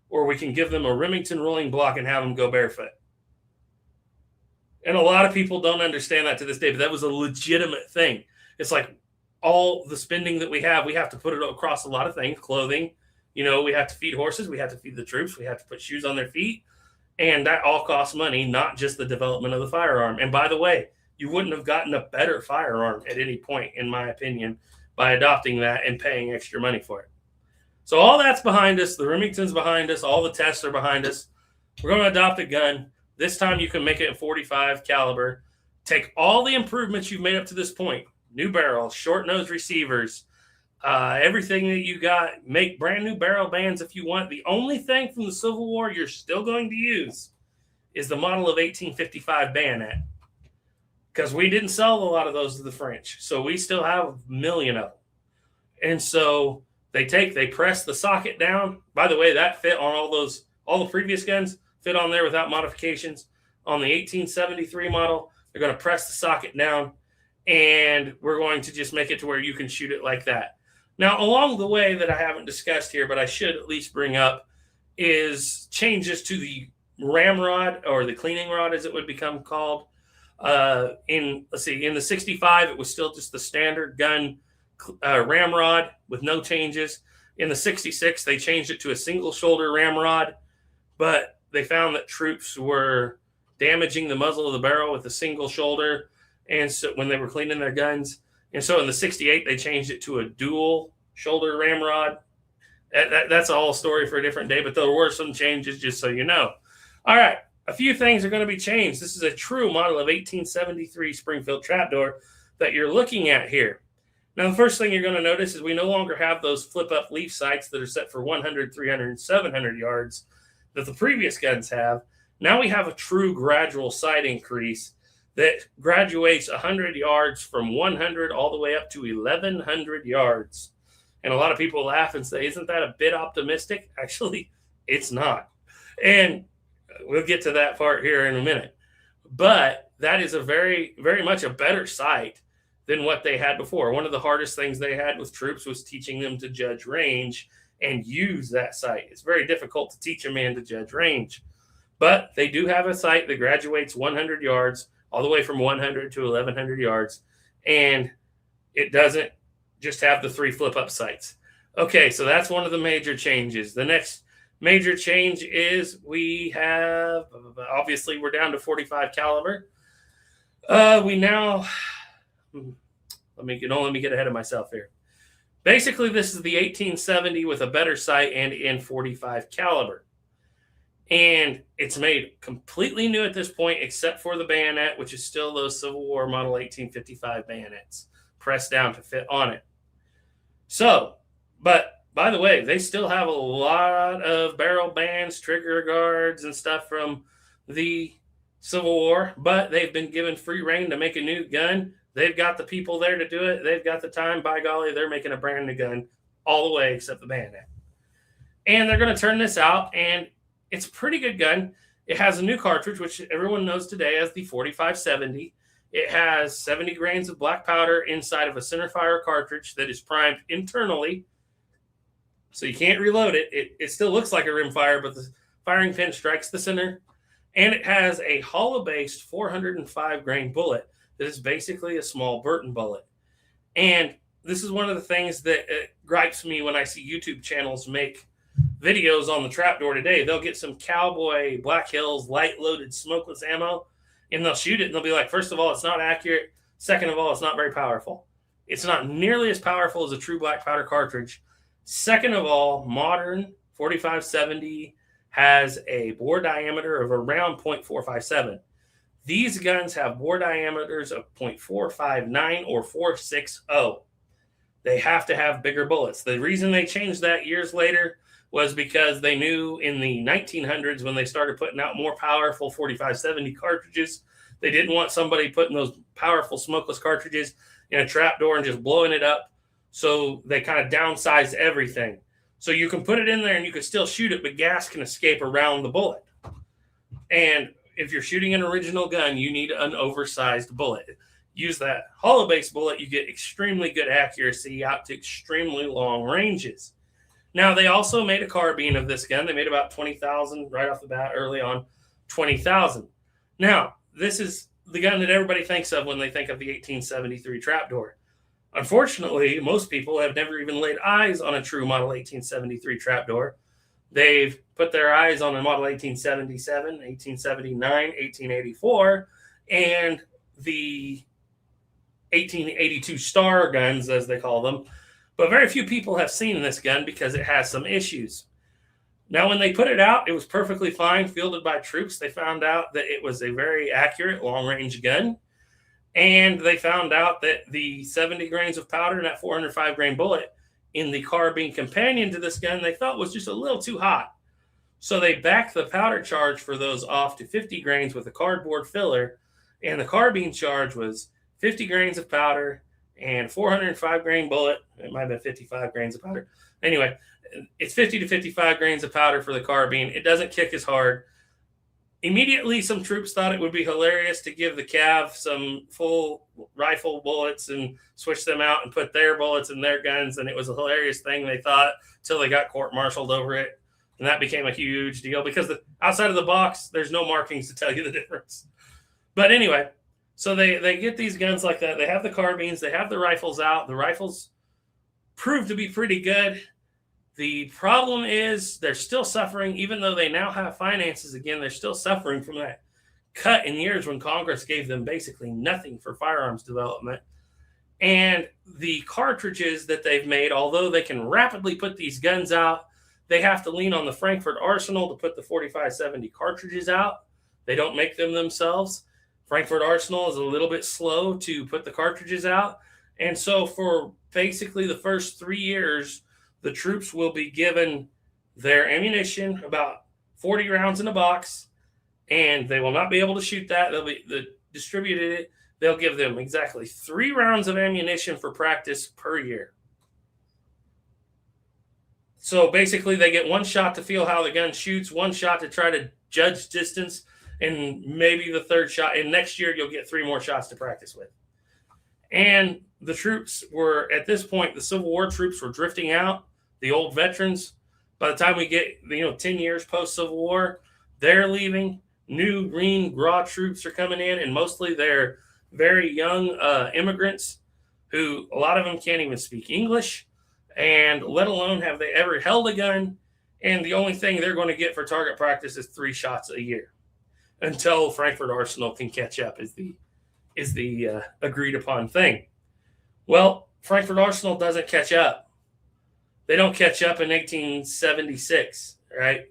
or we can give them a Remington rolling block and have them go barefoot. And a lot of people don't understand that to this day, but that was a legitimate thing. It's like all the spending that we have to put it across a lot of things, clothing. We have to feed horses. We have to feed the troops. We have to put shoes on their feet. And that all costs money, not just the development of the firearm. And by the way, you wouldn't have gotten a better firearm at any point, in my opinion, by adopting that and paying extra money for it. So all that's behind us. The Remington's behind us. All the tests are behind us. We're going to adopt a gun. This time you can make it in 45 caliber. Take all the improvements you've made up to this point. New barrels, short nose receivers, everything that you got. Make brand new barrel bands if you want. The only thing from the Civil War you're still going to use is the model of 1855 bayonet, because we didn't sell a lot of those to the French. So we still have a million of them. And so they press the socket down. By the way, that fit on all the previous guns fit on there without modifications. On the 1873 model, they're going to press the socket down, and we're going to just make it to where you can shoot it like that. Now, along the way that I haven't discussed here, but I should at least bring up, is changes to the ramrod, or the cleaning rod as it would become called. In the 65, it was still just the standard gun ramrod with no changes. In the 66, they changed it to a single shoulder ramrod, but they found that troops were damaging the muzzle of the barrel with a single shoulder, and so when they were cleaning their guns. And so in the 68, they changed it to a dual shoulder ramrod. That's a whole story for a different day, but there were some changes, just so you know. All right, a few things are going to be changed. This is a true model of 1873 Springfield Trapdoor that you're looking at here. Now, the first thing you're going to notice is we no longer have those flip-up leaf sights that are set for 100, 300, and 700 yards that the previous guns have. Now we have a true gradual sight increase that graduates 100 yards from 100 all the way up to 1,100 yards. And a lot of people laugh and say, isn't that a bit optimistic? Actually, it's not. And we'll get to that part here in a minute. But that is a very, very much a better sight than what they had before. One of the hardest things they had with troops was teaching them to judge range and use that sight. It's very difficult to teach a man to judge range. But they do have a sight that graduates 100 yards, all the way from 100 to 1,100 yards. And it doesn't just have the 3 flip-up sights. Okay, so that's one of the major changes. The next major change is we have, obviously, we're down to 45 caliber. Let Let me get ahead of myself here. Basically, this is the 1870 with a better sight and in .45 caliber. And it's made completely new at this point, except for the bayonet, which is still those Civil War model 1855 bayonets pressed down to fit on it. So, but by the way, they still have a lot of barrel bands, trigger guards, and stuff from the Civil War, but they've been given free reign to make a new gun. They've got the people there to do it. They've got the time. By golly, they're making a brand new gun all the way except the bayonet. And they're going to turn this out, and it's a pretty good gun. It has a new cartridge, which everyone knows today as the 4570. It has 70 grains of black powder inside of a centerfire cartridge that is primed internally, so you can't reload it. It still looks like a rimfire, but the firing pin strikes the center. And it has a hollow-based 405 grain bullet that is basically a small Burton bullet. And this is one of the things that gripes me when I see YouTube channels make videos on the Trapdoor today. They'll get some cowboy Black Hills light-loaded smokeless ammo, and they'll shoot it, and they'll be like, first of all, it's not accurate. Second of all, it's not very powerful. It's not nearly as powerful as a true black powder cartridge. Second of all, modern 4570 has a bore diameter of around .457. These guns have bore diameters of .459 or .460. They have to have bigger bullets. The reason they changed that years later was because they knew in the 1900s, when they started putting out more powerful 4570 cartridges, they didn't want somebody putting those powerful smokeless cartridges in a trapdoor and just blowing it up. So they kind of downsized everything. So you can put it in there and you can still shoot it, but gas can escape around the bullet. And if you're shooting an original gun, you need an oversized bullet. Use that hollow base bullet, you get extremely good accuracy out to extremely long ranges. Now, they also made a carbine of this gun. They made about 20,000 right off the bat early on, 20,000. Now, this is the gun that everybody thinks of when they think of the 1873 Trapdoor. Unfortunately, most people have never even laid eyes on a true model 1873 Trapdoor. They've put their eyes on a model 1877, 1879, 1884, and the 1882 Star guns, as they call them. But very few people have seen this gun because it has some issues. Now, when they put it out, it was perfectly fine, fielded by troops. They found out that it was a very accurate long-range gun. And they found out that the 70 grains of powder and that 405 grain bullet in the carbine companion to this gun, they thought was just a little too hot. So they backed the powder charge for those off to 50 grains with a cardboard filler. And the carbine charge was 50 grains of powder and 405 grain bullet. It might have been 55 grains of powder. Anyway, it's 50 to 55 grains of powder for the carbine. It doesn't kick as hard. Immediately, some troops thought it would be hilarious to give the Cav some full rifle bullets and switch them out and put their bullets in their guns. And it was a hilarious thing, they thought, until they got court-martialed over it. And that became a huge deal because outside of the box, there's no markings to tell you the difference. But anyway, so they get these guns like that. They have the carbines. They have the rifles out. The rifles prove to be pretty good. The problem is they're still suffering, even though they now have finances again, they're still suffering from that cut in years when Congress gave them basically nothing for firearms development. And the cartridges that they've made, although they can rapidly put these guns out, they have to lean on the Frankfurt Arsenal to put the 4570 cartridges out. They don't make them themselves. Frankfurt Arsenal is a little bit slow to put the cartridges out. And so for basically the first 3 years, the troops will be given their ammunition, about 40 rounds in a box, and they will not be able to shoot that. They'll be distributed it. They'll give them exactly 3 rounds of ammunition for practice per year. So basically, they get 1 shot to feel how the gun shoots, 1 shot to try to judge distance, and maybe the 3rd shot. And next year, you'll get 3 more shots to practice with. And the troops were, at this point, the Civil War troops were drifting out. The old veterans, by the time we get 10 years post-Civil War, they're leaving. New green raw troops are coming in, and mostly they're very young immigrants who a lot of them can't even speak English, and let alone have they ever held a gun. And the only thing they're going to get for target practice is 3 shots a year until Frankfurt Arsenal can catch up is the agreed upon thing. Well, Frankfurt Arsenal doesn't catch up. They don't catch up in 1876, right?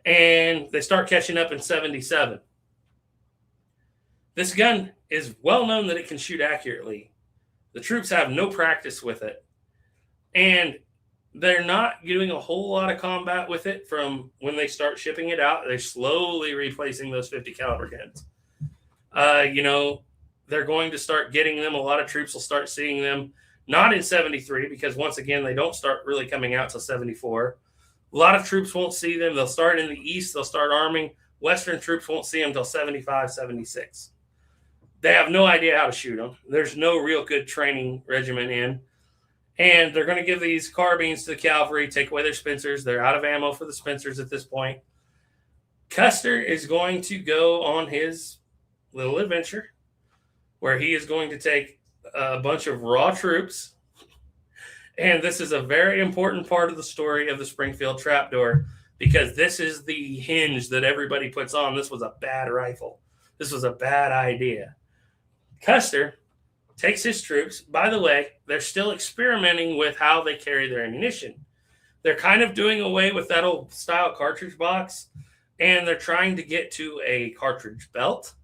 And they start catching up in 77. This gun is well known that it can shoot accurately. The troops have no practice with it. And they're not doing a whole lot of combat with it from when they start shipping it out. They're slowly replacing those 50 caliber guns. They're going to start getting them. A lot of troops will start seeing them, not in 73, because once again, they don't start really coming out till 74. A lot of troops won't see them. They'll start in the East. They'll start arming. Western troops won't see them till 75, 76. They have no idea how to shoot them. There's no real good training regimen in. And they're going to give these carbines to the cavalry, take away their Spencers. They're out of ammo for the Spencers at this point. Custer is going to go on his little adventure where he is going to take a bunch of raw troops. And this is a very important part of the story of the Springfield Trapdoor, because this is the hinge that everybody puts on. This was a bad rifle. This was a bad idea. Custer takes his troops. By the way, they're still experimenting with how they carry their ammunition. They're kind of doing away with that old style cartridge box, and they're trying to get to a cartridge belt.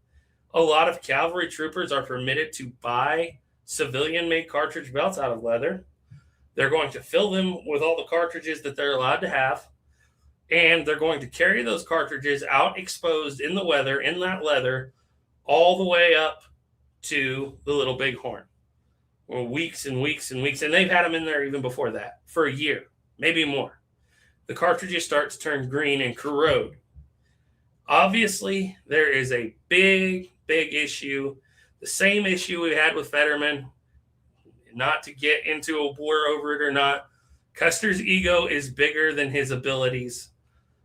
A lot of cavalry troopers are permitted to buy civilian-made cartridge belts out of leather. They're going to fill them with all the cartridges that they're allowed to have, and they're going to carry those cartridges out exposed in the weather, in that leather, all the way up to the Little Bighorn. Well, weeks and weeks and weeks, and they've had them in there even before that, for a year, maybe more. The cartridges start to turn green and corrode. Obviously, there is a big issue, the same issue we had with Fetterman. Not to get into a war over it or not, Custer's ego is bigger than his abilities.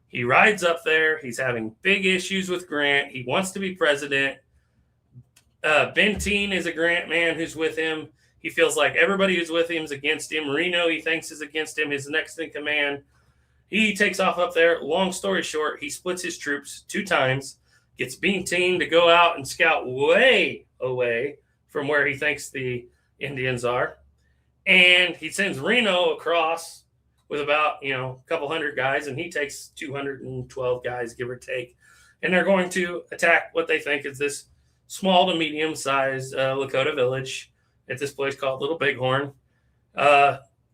He rides up there. He's having big issues with Grant. He wants to be president. Benteen is a Grant man who's with him. He feels like everybody who's with him is against him. Reno, he thinks, is against him. His next in command. He takes off up there. Long story short, he splits his troops 2 times, gets Benteen to go out and scout way away from where he thinks the Indians are. And he sends Reno across with about, a couple hundred guys, and he takes 212 guys, give or take. And they're going to attack what they think is this small to medium-sized Lakota village at this place called Little Bighorn.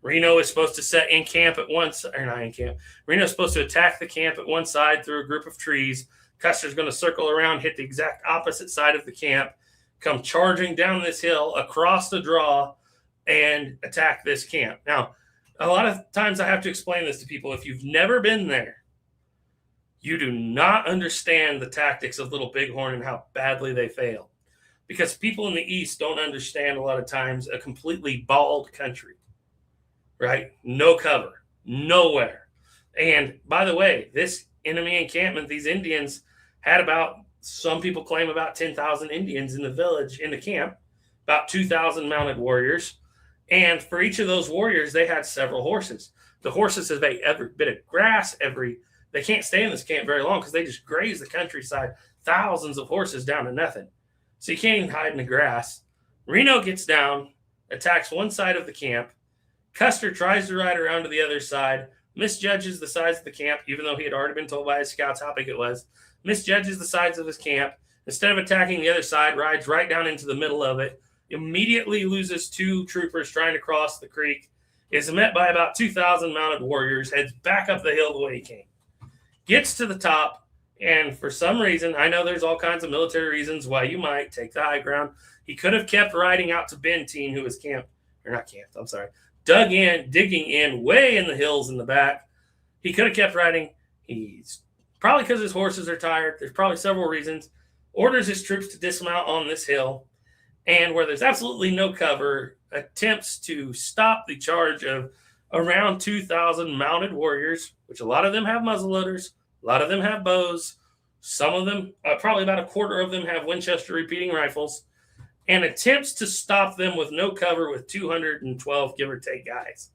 Reno is supposed to set in camp at once, or not in camp. Reno is supposed to attack the camp at one side through a group of trees. Custer's going to circle around, hit the exact opposite side of the camp, come charging down this hill across the draw, and attack this camp. Now, a lot of times I have to explain this to people. If you've never been there, you do not understand the tactics of Little Bighorn and how badly they fail. Because people in the East don't understand a lot of times a completely bald country, right? No cover, nowhere. And by the way, this enemy encampment, these Indians had about, some people claim about 10,000 Indians in the village, in the camp, about 2,000 mounted warriors. And for each of those warriors, they had several horses. The horses have ate every bit of grass, they can't stay in this camp very long because they just graze the countryside, thousands of horses down to nothing. So you can't even hide in the grass. Reno gets down, attacks one side of the camp. Custer tries to ride around to the other side, misjudges the size of the camp, even though he had already been told by his scouts how big it was, misjudges the sides of his camp. Instead of attacking the other side, rides right down into the middle of it, immediately loses 2 troopers trying to cross the creek, is met by about 2,000 mounted warriors, heads back up the hill the way he came. Gets to the top, and for some reason, I know there's all kinds of military reasons why you might take the high ground. He could have kept riding out to Benteen, who was digging in way in the hills in the back. He could have kept riding. He's probably because his horses are tired. There's probably several reasons. Orders his troops to dismount on this hill, and where there's absolutely no cover, attempts to stop the charge of around 2,000 mounted warriors, which a lot of them have muzzleloaders, a lot of them have bows, some of them, probably about a quarter of them, have Winchester repeating rifles, and attempts to stop them with no cover with 212, give or take, guys.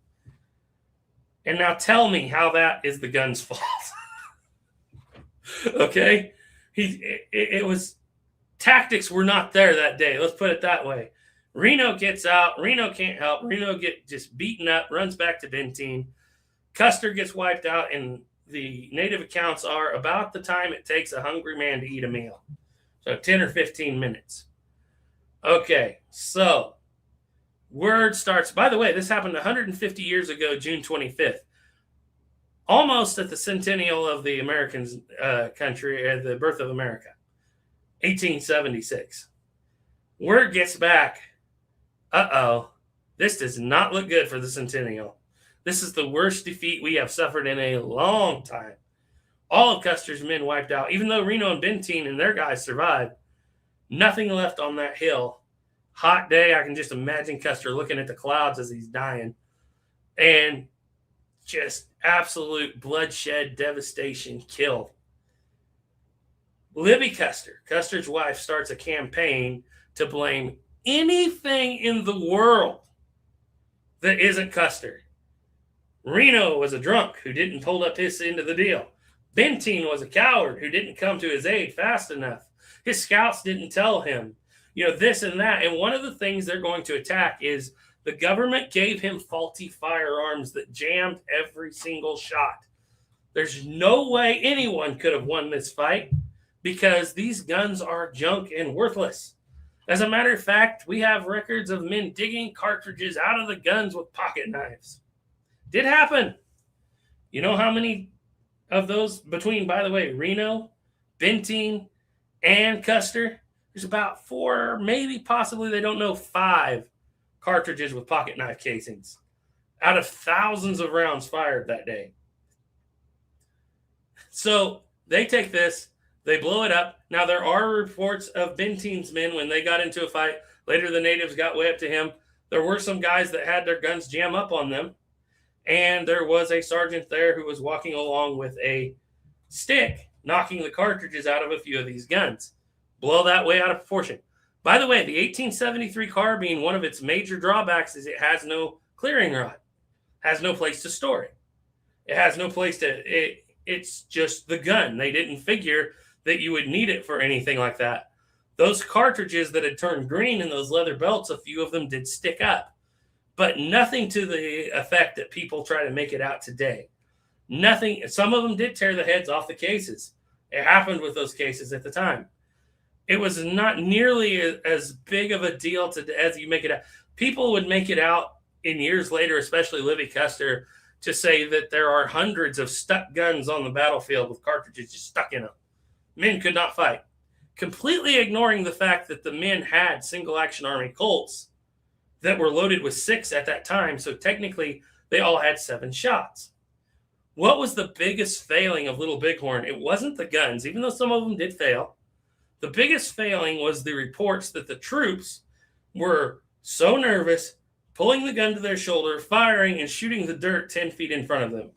And now tell me how that is the gun's fault. Okay? It was, tactics were not there that day. Let's put it that way. Reno gets out. Reno can't help. Reno get just beaten up, runs back to Benteen. Custer gets wiped out, and the native accounts are about the time it takes a hungry man to eat a meal. So 10 or 15 minutes. Okay, so word starts. By the way, this happened 150 years ago, June 25th. Almost at the centennial of the Americans' country, the birth of America, 1876. Word gets back, this does not look good for the centennial. This is the worst defeat we have suffered in a long time. All of Custer's men wiped out. Even though Reno and Benteen and their guys survived, nothing left on that hill. Hot day, I can just imagine Custer looking at the clouds as he's dying. And just absolute bloodshed, devastation, killed. Libby Custer, Custer's wife, starts a campaign to blame anything in the world that isn't Custer. Reno was a drunk who didn't hold up his end of the deal. Benteen was a coward who didn't come to his aid fast enough. His scouts didn't tell him, this and that. And one of the things they're going to attack is the government gave him faulty firearms that jammed every single shot. There's no way anyone could have won this fight because these guns are junk and worthless. As a matter of fact, we have records of men digging cartridges out of the guns with pocket knives. Did happen. You know how many of those between, by the way, Reno, Benteen, and Custer? There's about 4, maybe possibly, they don't know, 5 cartridges with pocket knife casings out of thousands of rounds fired that day. So they take this, they blow it up. Now, there are reports of Benteen's men when they got into a fight. Later, the natives got way up to him. There were some guys that had their guns jam up on them. And there was a sergeant there who was walking along with a stick, knocking the cartridges out of a few of these guns. Blow that way out of proportion. By the way, the 1873 carbine, one of its major drawbacks is it has no clearing rod, has no place to store it. It has no place it's just the gun. They didn't figure that you would need it for anything like that. Those cartridges that had turned green in those leather belts, a few of them did stick up, but nothing to the effect that people try to make it out today. Nothing. Some of them did tear the heads off the cases. It happened with those cases at the time. It was not nearly as big of a deal as you make it out. People would make it out in years later, especially Libby Custer, to say that there are hundreds of stuck guns on the battlefield with cartridges just stuck in them. Men could not fight, completely ignoring the fact that the men had single-action Army Colts that were loaded with 6 at that time, so technically they all had 7 shots. What was the biggest failing of Little Bighorn? It wasn't the guns, even though some of them did fail. The biggest failing was the reports that the troops were so nervous, pulling the gun to their shoulder, firing, and shooting the dirt 10 feet in front of them.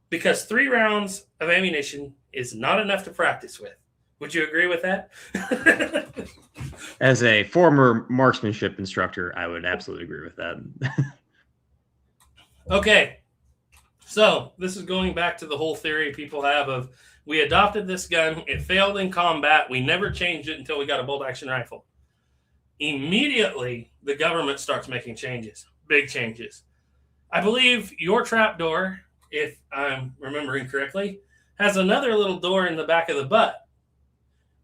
Because 3 rounds of ammunition is not enough to practice with. Would you agree with that? As a former marksmanship instructor, I would absolutely agree with that. Okay. So this is going back to the whole theory people have of, we adopted this gun, it failed in combat, we never changed it until we got a bolt-action rifle. Immediately, the government starts making changes, big changes. I believe your trapdoor, if I'm remembering correctly, has another little door in the back of the butt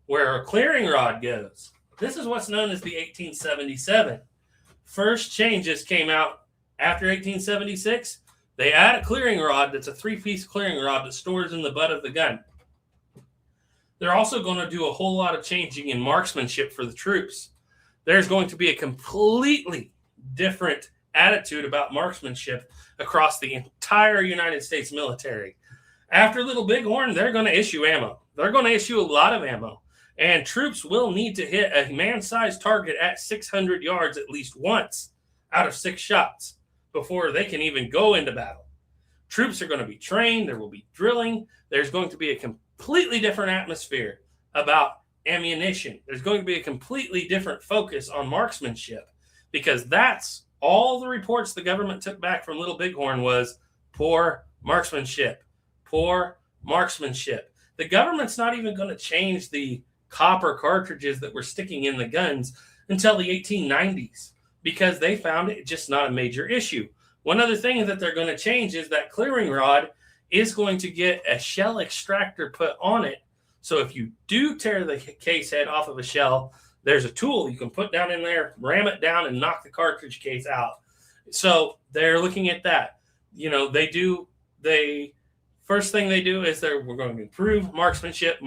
where a clearing rod goes. This is what's known as the 1877. First changes came out after 1876. They add a clearing rod that's a 3-piece clearing rod that stores in the butt of the gun. They're also going to do a whole lot of changing in marksmanship for the troops. There's going to be a completely different attitude about marksmanship across the entire United States military. After Little Bighorn, they're going to issue ammo. They're going to issue a lot of ammo. And troops will need to hit a man-sized target at 600 yards at least once out of 6 shots before they can even go into battle. Troops are going to be trained. There will be drilling. There's going to be a completely different atmosphere about ammunition. There's going to be a completely different focus on marksmanship, because that's all the reports the government took back from Little Bighorn was poor marksmanship, poor marksmanship. The government's not even going to change the copper cartridges that were sticking in the guns until the 1890s because they found it just not a major issue. One other thing that they're going to change is that clearing rod is going to get a shell extractor put on it. So if you do tear the case head off of a shell, there's a tool you can put down in there, ram it down, and knock the cartridge case out. So they're looking at that. First thing they do is we're going to improve marksmanship.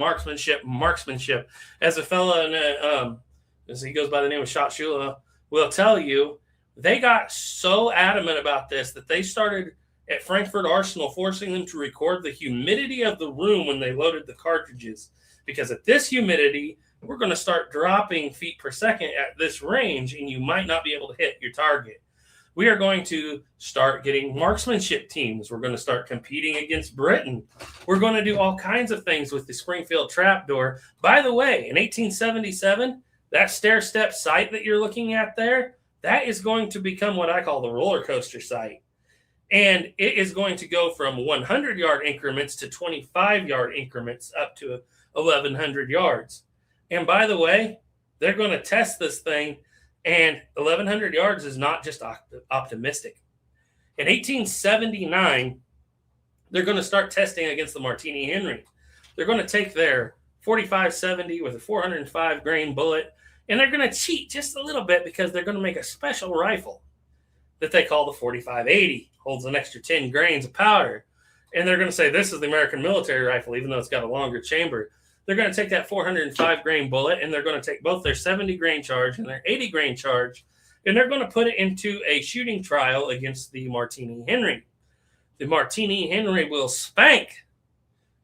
As a fellow, as he goes by the name of Shot Shula, will tell you, they got so adamant about this that they started at Frankfurt Arsenal forcing them to record the humidity of the room when they loaded the cartridges. Because at this humidity, we're going to start dropping feet per second at this range, and you might not be able to hit your target. We are going to start getting marksmanship teams. We're going to start competing against Britain. We're going to do all kinds of things with the Springfield Trapdoor. By the way, in 1877, that stair-step sight that you're looking at there, that is going to become what I call the roller coaster sight. And it is going to go from 100-yard increments to 25-yard increments up to 1,100 yards. And by the way, they're going to test this thing, and 1,100 yards is not just optimistic. In 1879, they're going to start testing against the Martini Henry. They're going to take their 45-70 with a 405 grain bullet, and they're going to cheat just a little bit because they're going to make a special rifle that they call the 45-80. Holds an extra 10 grains of powder. And they're going to say this is the American military rifle, even though it's got a longer chamber. They're going to take that 405 grain bullet, and they're going to take both their 70 grain charge and their 80 grain charge, and they're going to put it into a shooting trial against the Martini Henry. The Martini Henry will spank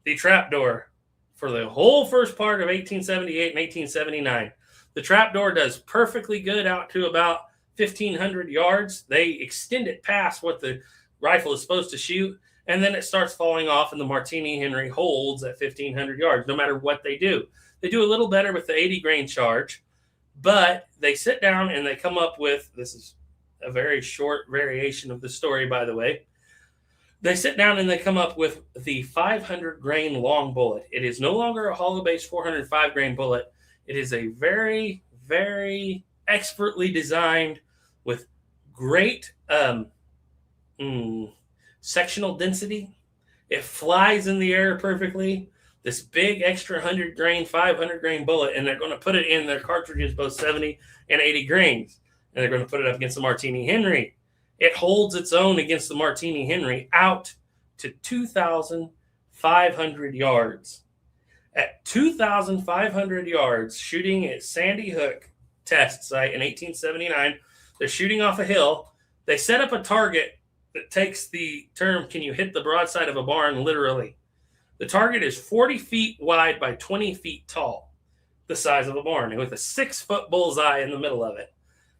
the Trapdoor for the whole first part of 1878 and 1879. The Trapdoor does perfectly good out to about 1,500 yards. They extend it past what the rifle is supposed to shoot, and then it starts falling off, and the Martini Henry holds at 1,500 yards, no matter what they do. They do a little better with the 80 grain charge, but they sit down and they come up with, this is a very short variation of the story, by the way. They sit down and they come up with the 500 grain long bullet. It is no longer a hollow-based 405 grain bullet. It is a very, very expertly designed with great sectional density. It flies in the air perfectly. This big extra 100 grain, 500 grain bullet, and they're going to put it in their cartridges, both 70 and 80 grains. And they're going to put it up against the Martini Henry. It holds its own against the Martini Henry out to 2,500 yards. At 2,500 yards, shooting at Sandy Hook test site in 1879, they're shooting off a hill. They set up a target that takes the term, can you hit the broadside of a barn, literally. The target is 40 feet wide by 20 feet tall, the size of a barn, and with a 6-foot bullseye in the middle of it.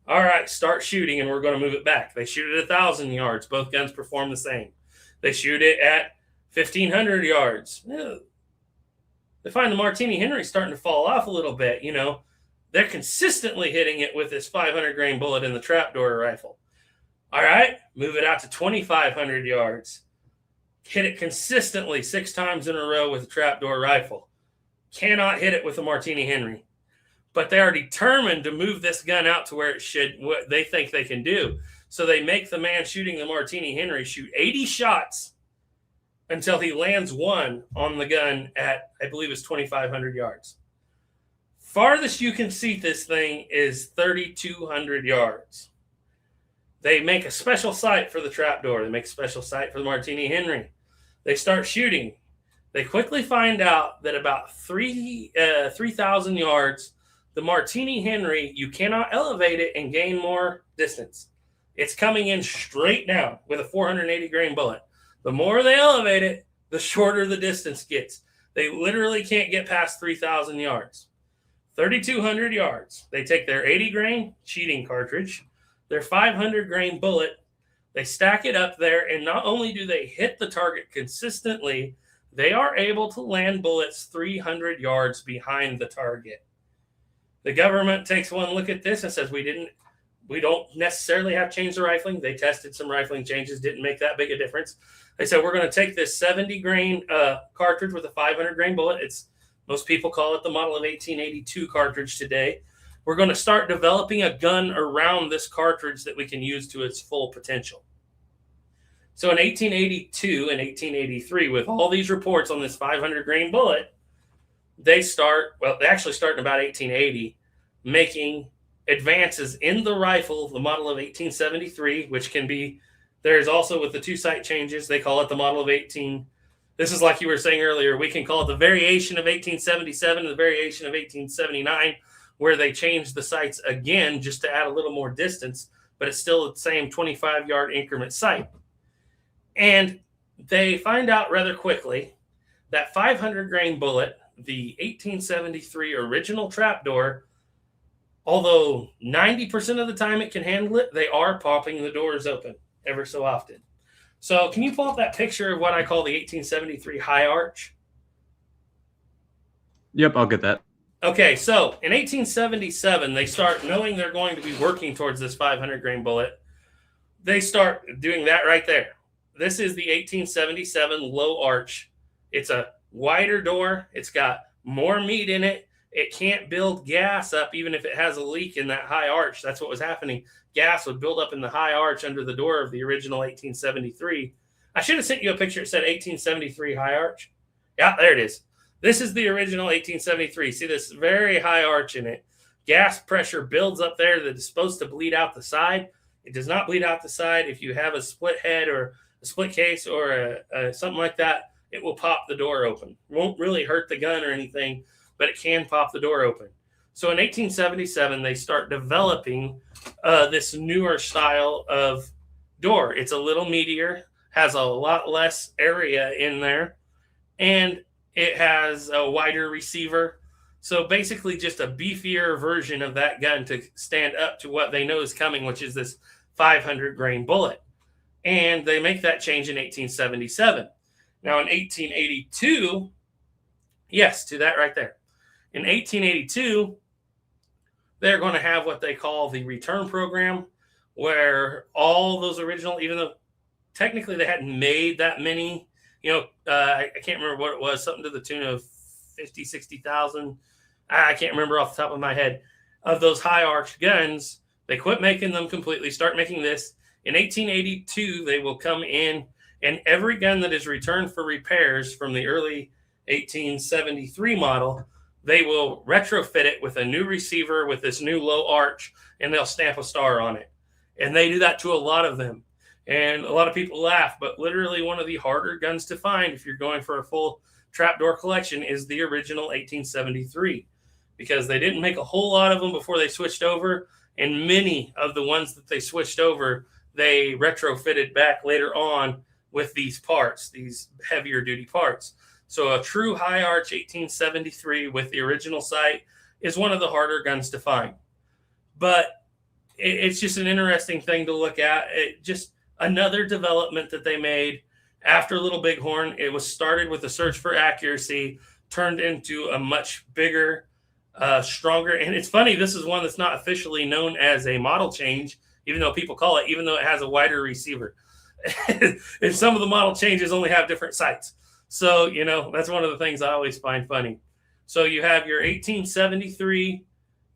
All right, start shooting, and we're going to move it back. They shoot it at 1,000 yards. Both guns perform the same. They shoot it at 1,500 yards. They find the Martini Henry starting to fall off a little bit. They're consistently hitting it with this 500 grain bullet in the Trapdoor rifle. All right, move it out to 2,500 yards. Hit it consistently 6 times in a row with a Trapdoor rifle. Cannot hit it with a Martini Henry. But they are determined to move this gun out to where it should, what they think they can do. So they make the man shooting the Martini Henry shoot 80 shots until he lands one on the gun at, I believe it's 2,500 yards. Farthest you can see this thing is 3,200 yards. They make a special sight for the Trapdoor. They make a special sight for the Martini Henry. They start shooting. They quickly find out that about 3,000 yards, the Martini Henry, you cannot elevate it and gain more distance. It's coming in straight down with a 480 grain bullet. The more they elevate it, the shorter the distance gets. They literally can't get past 3,000 yards. 3,200 yards. They take their 80 grain cheating cartridge, their 500 grain bullet, they stack it up there, and not only do they hit the target consistently, they are able to land bullets 300 yards behind the target. The government takes one look at this and says, we don't necessarily have changed the rifling. They tested some rifling changes, didn't make that big a difference. They said, we're going to take this 70 grain cartridge with a 500 grain bullet. Most people call it the model of 1882 cartridge today. we're going to start developing a gun around this cartridge that we can use to its full potential. So in 1882 and 1883, with all these reports on this 500 grain bullet, they actually start in about 1880, making advances in the rifle, the model of 1873, which can be, there's also with the 2 sight changes, they call it the model of 18. This is like you were saying earlier, we can call it the variation of 1877 and the variation of 1879, where they change the sights again just to add a little more distance, but it's still the same 25-yard increment sight. And they find out rather quickly that 500 grain bullet, the 1873 original Trapdoor, although 90% of the time it can handle it, they are popping the doors open ever so often. So can you pull up that picture of what I call the 1873 high arch? Yep, I'll get that. Okay, so in 1877, they start knowing they're going to be working towards this 500 grain bullet. They start doing that right there. This is the 1877 low arch. It's a wider door. It's got more meat in it. It can't build gas up even if it has a leak in that high arch. That's what was happening. Gas would build up in the high arch under the door of the original 1873. I should have sent you a picture that said 1873 high arch. Yeah, there it is. This is the original 1873. See this very high arch in it. Gas pressure builds up there that is supposed to bleed out the side. It does not bleed out the side. If you have a split head or a split case or something like that, it will pop the door open. It won't really hurt the gun or anything, but it can pop the door open. So in 1877, they start developing this newer style of door. It's a little meatier, has a lot less area in there, and it has a wider receiver. So basically just a beefier version of that gun to stand up to what they know is coming, which is this 500 grain bullet. And they make that change in 1877. Now in 1882, yes, to that right there. In 1882, they're going to have what they call the return program, where all those original, even though technically they hadn't made that many, I can't remember what it was, something to the tune of 50, 60,000. I can't remember off the top of my head of those high arch guns. They quit making them completely, start making this. In 1882, they will come in, and every gun that is returned for repairs from the early 1873 model, they will retrofit it with a new receiver with this new low arch, and they'll stamp a star on it. And they do that to a lot of them. And a lot of people laugh, but literally one of the harder guns to find if you're going for a full trapdoor collection is the original 1873, because they didn't make a whole lot of them before they switched over. And many of the ones that they switched over, they retrofitted back later on with these parts, these heavier duty parts. So a true high arch 1873 with the original sight is one of the harder guns to find. But it's just an interesting thing to look at. It just another development that they made after Little Bighorn. It was started with a search for accuracy, turned into a much bigger, stronger. And it's funny, this is one that's not officially known as a model change, even though people call it, even though it has a wider receiver. And some of the model changes only have different sights. So, that's one of the things I always find funny. So you have your 1873,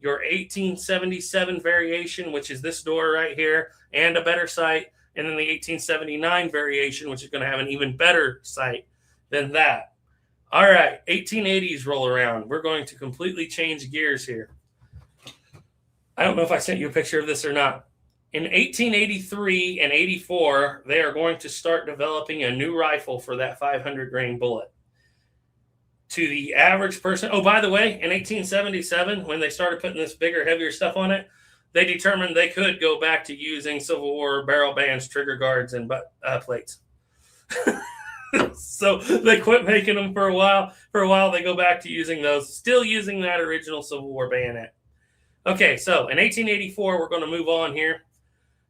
your 1877 variation, which is this door right here, and a better sight. And then the 1879 variation, which is going to have an even better sight than that. All right, 1880s roll around. We're going to completely change gears here. I don't know if I sent you a picture of this or not. In 1883 and 84, they are going to start developing a new rifle for that 500 grain bullet. To the average person, oh, by the way, in 1877, when they started putting this bigger, heavier stuff on it, they determined they could go back to using Civil War barrel bands, trigger guards, and butt plates. So they quit making them for a while. For a while, they go back to using those, still using that original Civil War bayonet. Okay, so in 1884, we're going to move on here.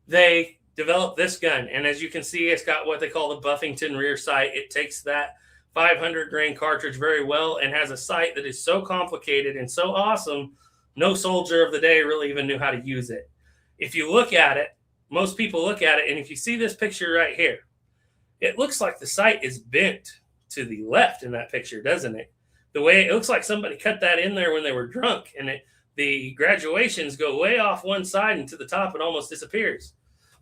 They developed this gun, and as you can see, it's got what they call the Buffington rear sight. It takes that 500 grain cartridge very well and has a sight that is so complicated and so awesome, no soldier of the day really even knew how to use it. If you look at it, most people look at it, and if you see this picture right here, it looks like the sight is bent to the left in that picture, doesn't it? The way it looks like somebody cut that in there when they were drunk, and the graduations go way off one side and to the top it almost disappears.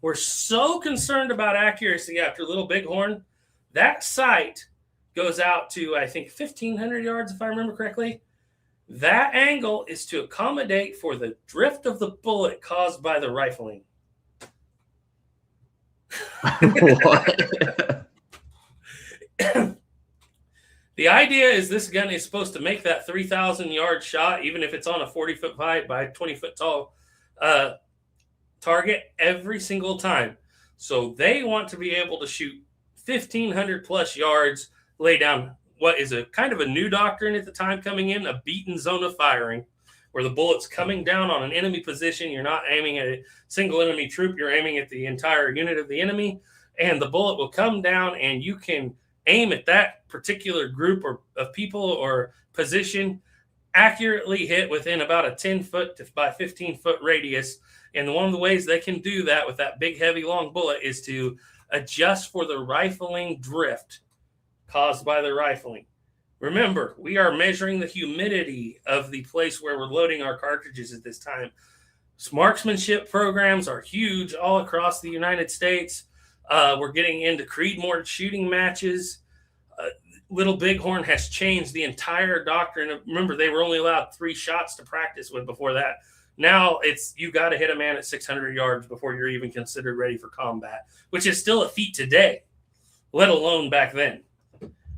We're so concerned about accuracy after Little Bighorn. That sight goes out to, I think, 1,500 yards, if I remember correctly. That angle is to accommodate for the drift of the bullet caused by the rifling. The idea is this gun is supposed to make that 3,000-yard shot, even if it's on a 40-foot wide by 20-foot tall target every single time. So they want to be able to shoot 1,500 plus yards, lay down what is a kind of a new doctrine at the time coming in, a beaten zone of firing, where the bullet's coming down on an enemy position. You're not aiming at a single enemy troop. You're aiming at the entire unit of the enemy, and the bullet will come down, and you can aim at that particular group of people or position, accurately hit within about a 10-foot by 15-foot radius. And one of the ways they can do that with that big, heavy, long bullet is to adjust for the rifling drift caused by the rifling. Remember, we are measuring the humidity of the place where we're loading our cartridges at this time. Marksmanship programs are huge all across the United States. We're getting into Creedmoor shooting matches. Little Bighorn has changed the entire doctrine. Remember, they were only allowed 3 shots to practice with before that. Now it's you got to hit a man at 600 yards before you're even considered ready for combat, which is still a feat today, let alone back then.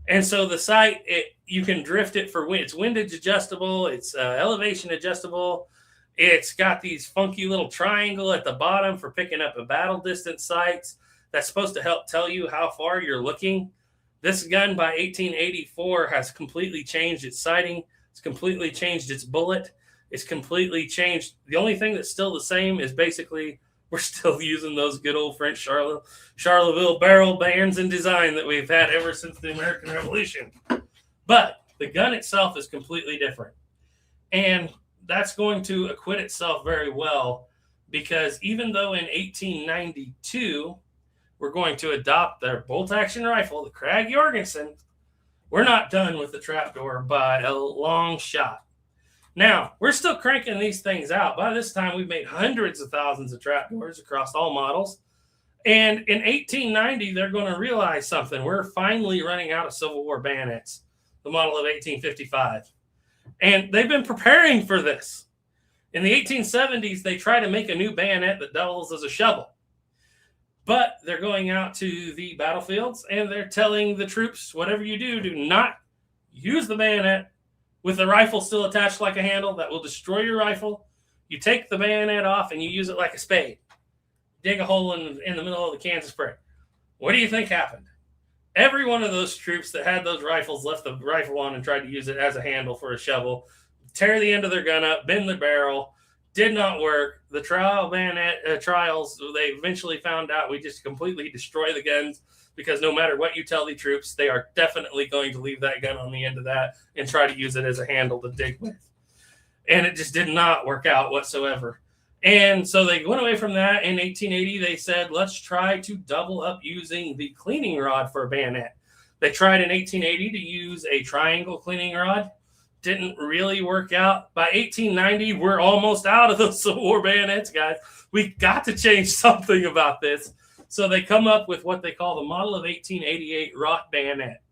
And so the sight, you can drift it for wind. It's windage adjustable. It's elevation adjustable. It's got these funky little triangle at the bottom for picking up a battle distance sights. That's supposed to help tell you how far you're looking. This gun by 1884 has completely changed its sighting. It's completely changed its bullet. It's completely changed. The only thing that's still the same is basically we're still using those good old French Charleville barrel bands and design that we've had ever since the American Revolution. But the gun itself is completely different. And that's going to acquit itself very well, because even though in 1892 we're going to adopt their bolt-action rifle, the Krag Jorgensen, we're not done with the Trapdoor by a long shot. Now, we're still cranking these things out. By this time, we've made hundreds of thousands of Trapdoors across all models. And in 1890, they're going to realize something. We're finally running out of Civil War bayonets, the model of 1855. And they've been preparing for this. In the 1870s, they try to make a new bayonet that doubles as a shovel. But they're going out to the battlefields, and they're telling the troops, whatever you do, do not use the bayonet with the rifle still attached like a handle. That will destroy your rifle. You take the bayonet off, and you use it like a spade. Dig a hole in the middle of the Kansas Prairie. What do you think happened? Every one of those troops that had those rifles left the rifle on and tried to use it as a handle for a shovel, tear the end of their gun up, bend the barrel. Did not work. The trials, they eventually found out we just completely destroy the guns, because no matter what you tell the troops, they are definitely going to leave that gun on the end of that and try to use it as a handle to dig with. And it just did not work out whatsoever. And so they went away from that. In 1880, they said, let's try to double up using the cleaning rod for a bayonet. They tried in 1880 to use a triangle cleaning rod. Didn't really work out. By 1890, we're almost out of those Civil War bayonets, guys. We got to change something about this. So they come up with what they call the model of 1888 wrought bayonet.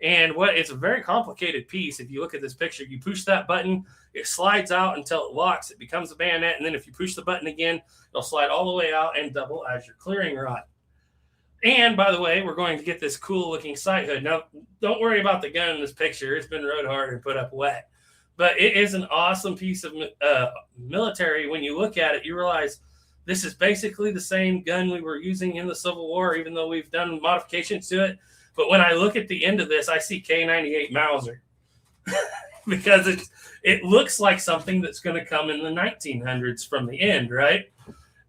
And it's a very complicated piece. If you look at this picture, you push that button, it slides out until it locks. It becomes a bayonet. And then if you push the button again, it'll slide all the way out and double as your clearing rod. And by the way, we're going to get this cool looking sight hood. Now, don't worry about the gun in this picture. It's been rode hard and put up wet. But it is an awesome piece of military. When you look at it, you realize this is basically the same gun we were using in the Civil War, even though we've done modifications to it. But when I look at the end of this, I see K98 Mauser because it looks like something that's going to come in the 1900s from the end, right?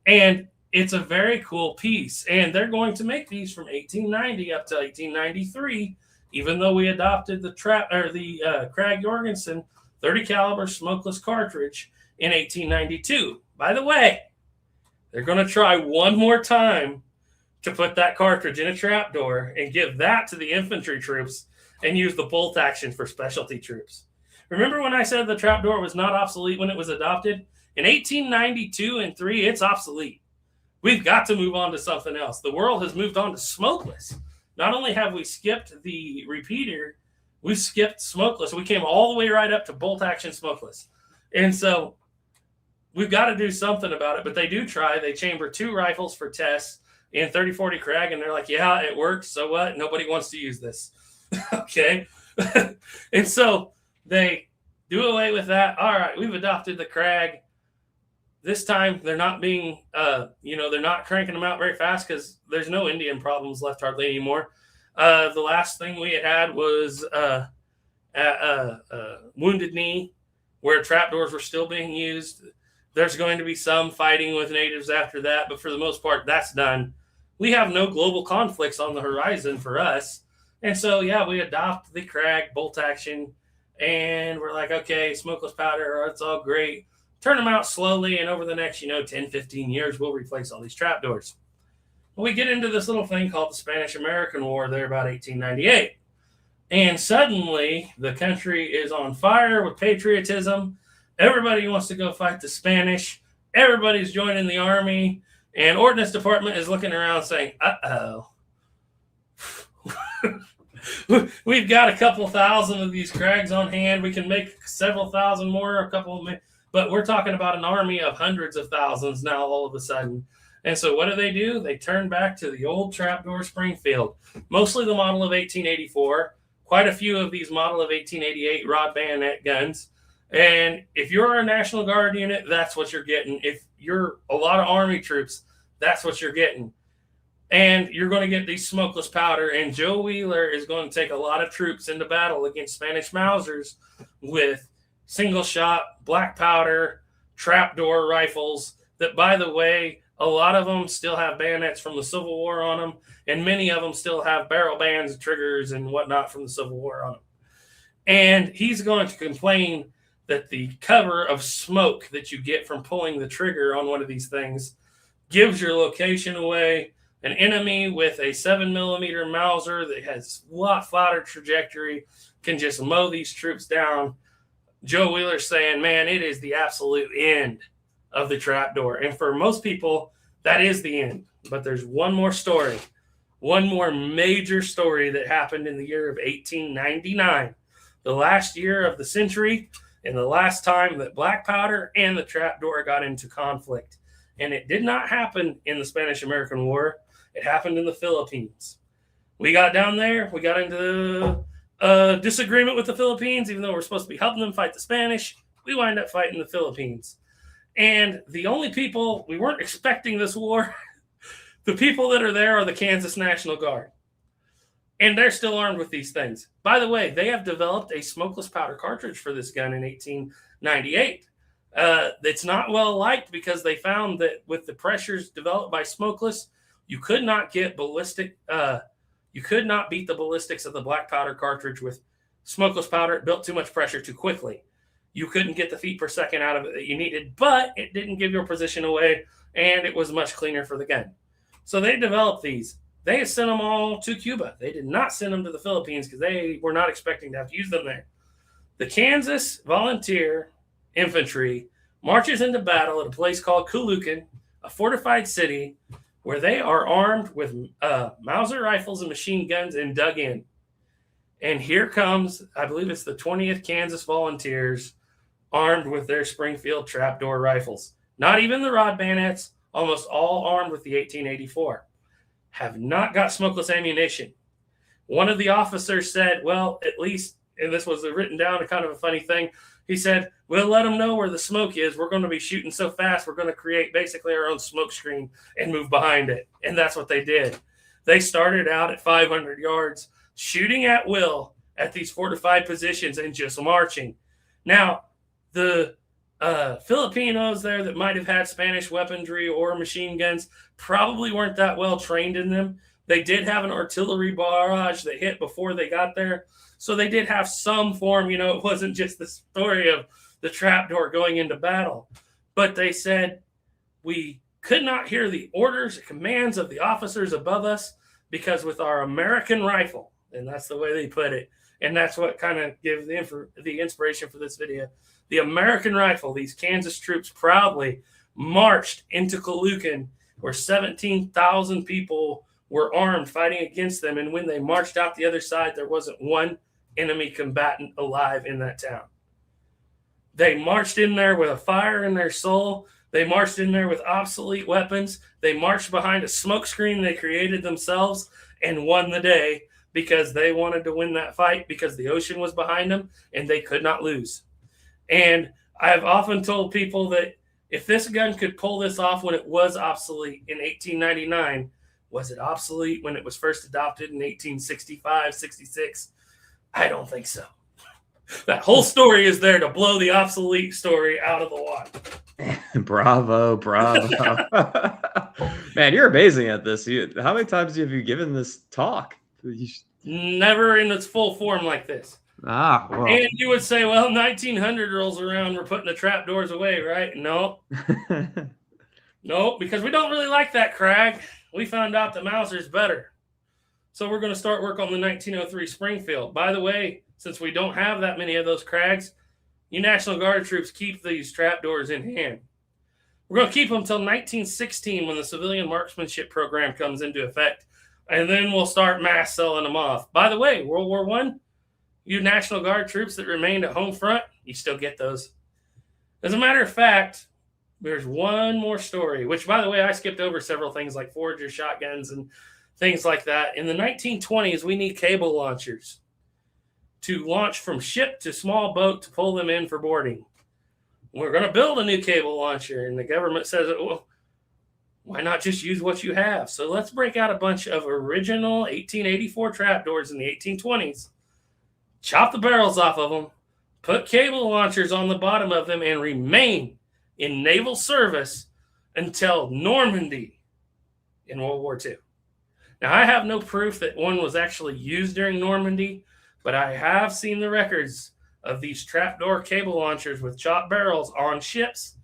And it's a very cool piece. And they're going to make these from 1890 up to 1893, even though we adopted the Krag Jorgensen 30 caliber smokeless cartridge in 1892. By the way, they're going to try one more time to put that cartridge in a trapdoor and give that to the infantry troops and use the bolt action for specialty troops. Remember when I said the trapdoor was not obsolete when it was adopted? In 1892 and 3, it's obsolete. We've got to move on to something else. The world has moved on to smokeless. Not only have we skipped the repeater, we skipped smokeless. We came all the way right up to bolt action smokeless. And so we've got to do something about it. But they do try. They chamber 2 rifles for tests in 30-40 Krag, and they're like, yeah, it works. So what? Nobody wants to use this. Okay. And so they do away with that. All right, we've adopted the Krag. This time they're not being, they're not cranking them out very fast because there's no Indian problems left hardly anymore. The last thing we had was Wounded Knee, where trapdoors were still being used. There's going to be some fighting with natives after that, but for the most part, that's done. We have no global conflicts on the horizon for us. And so, yeah, we adopt the Krag bolt action, and we're like, okay, smokeless powder, it's all great. Turn them out slowly, and over the next, 10, 15 years, we'll replace all these trapdoors. We get into this little thing called the Spanish-American War there about 1898. And suddenly, the country is on fire with patriotism. Everybody wants to go fight the Spanish. Everybody's joining the army. And Ordnance Department is looking around saying, uh-oh. We've got a couple thousand of these Krags on hand. We can make several thousand more, but we're talking about an army of hundreds of thousands now all of a sudden. And so what do? They turn back to the old Trapdoor Springfield, mostly the model of 1884, quite a few of these model of 1888 rod bayonet guns. And if you're a National Guard unit, that's what you're getting. If you're a lot of Army troops, that's what you're getting. And you're going to get these smokeless powder. And Joe Wheeler is going to take a lot of troops into battle against Spanish Mausers with single shot, black powder, trapdoor rifles that, by the way, a lot of them still have bayonets from the Civil War on them. And many of them still have barrel bands, triggers, and whatnot from the Civil War on them. And he's going to complain that the cover of smoke that you get from pulling the trigger on one of these things gives your location away. An enemy with a 7mm Mauser that has a lot flatter trajectory can just mow these troops down. Joe Wheeler's saying, man, it is the absolute end of the trapdoor. And for most people, that is the end. But there's one more story, one more major story that happened in the year of 1899, the last year of the century, and the last time that black powder and the trapdoor got into conflict. And it did not happen in the Spanish-American War. It happened in the Philippines. We got down there. We got into disagreement with the Philippines, even though we're supposed to be helping them fight the Spanish. We wind up fighting the Philippines. And the only people, we weren't expecting this war. The people that are there are the Kansas National Guard. And they're still armed with these things. By the way, they have developed a smokeless powder cartridge for this gun in 1898. It's not well liked because they found that with the pressures developed by smokeless, you could not get ballistic. You could not beat the ballistics of the black powder cartridge with smokeless powder. It built too much pressure too quickly. You couldn't get the feet per second out of it that you needed, but it didn't give your position away, and it was much cleaner for the gun. So they developed these. They had sent them all to Cuba. They did not send them to the Philippines because they were not expecting to have to use them there. The Kansas Volunteer Infantry marches into battle at a place called Colucan, a fortified city, where they are armed with Mauser rifles and machine guns and dug in. And here comes, I believe it's the 20th Kansas Volunteers, armed with their Springfield trapdoor rifles. Not even the rod bayonets, almost all armed with the 1884. Have not got smokeless ammunition. One of the officers said, well, at least, and this was written down, a kind of a funny thing, he said, we'll let them know where the smoke is. We're going to be shooting so fast, we're going to create basically our own smoke screen and move behind it. And that's what they did. They started out at 500 yards, shooting at will at these fortified positions and just marching. Now, the Filipinos there that might have had Spanish weaponry or machine guns probably weren't that well trained in them. They did have an artillery barrage that hit before they got there. So they did have some form, it wasn't just the story of the trapdoor going into battle. But they said, we could not hear the orders, commands of the officers above us because with our American rifle, and that's the way they put it, And that's what kind of gives the inspiration for this video. The American rifle, these Kansas troops proudly marched into Colucan, where 17,000 people were armed fighting against them. And when they marched out the other side, there wasn't one enemy combatant alive in that town. They marched in there with a fire in their soul. They marched in there with obsolete weapons. They marched behind a smoke screen they created themselves and won the day because they wanted to win that fight because the ocean was behind them and they could not lose. And I've often told people that if this gun could pull this off when it was obsolete in 1899, was it obsolete when it was first adopted in 1865, 66? I don't think so. That whole story is there to blow the obsolete story out of the water. Bravo. Man, you're amazing at this. How many times have you given this talk? Never in its full form like this. Well. And you would say, well, 1900 rolls around, we're putting the trapdoors away, right? No. No, because we don't really like that crag. We found out the Mauser's better. So we're going to start work on the 1903 Springfield. By the way, since we don't have that many of those crags, you National Guard troops keep these trapdoors in hand. We're going to keep them until 1916 when the civilian marksmanship program comes into effect, and then we'll start mass selling them off. By the way, World War I, you National Guard troops that remained at home front, you still get those. As a matter of fact, there's one more story, which, by the way, I skipped over several things like Forager shotguns and things like that. In the 1920s, we need cable launchers to launch from ship to small boat to pull them in for boarding. We're going to build a new cable launcher, and the government says, well, why not just use what you have? So let's break out a bunch of original 1884 trapdoors in the 1820s, chop the barrels off of them, put cable launchers on the bottom of them, and remain in naval service until Normandy in World War II. Now, I have no proof that one was actually used during Normandy, but I have seen the records of these trapdoor cable launchers with chopped barrels on ships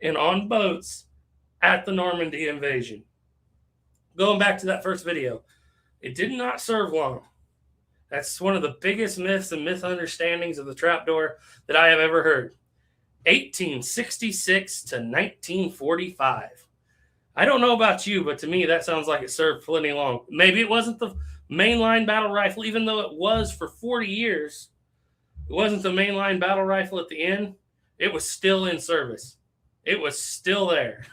and on boats at the Normandy invasion. Going back to that first video, it did not serve long. That's one of the biggest myths and misunderstandings of the trapdoor that I have ever heard. 1866 to 1945. I don't know about you, but to me, that sounds like it served plenty long. Maybe it wasn't the mainline battle rifle, even though it was for 40 years. It wasn't the mainline battle rifle at the end. It was still in service. It was still there.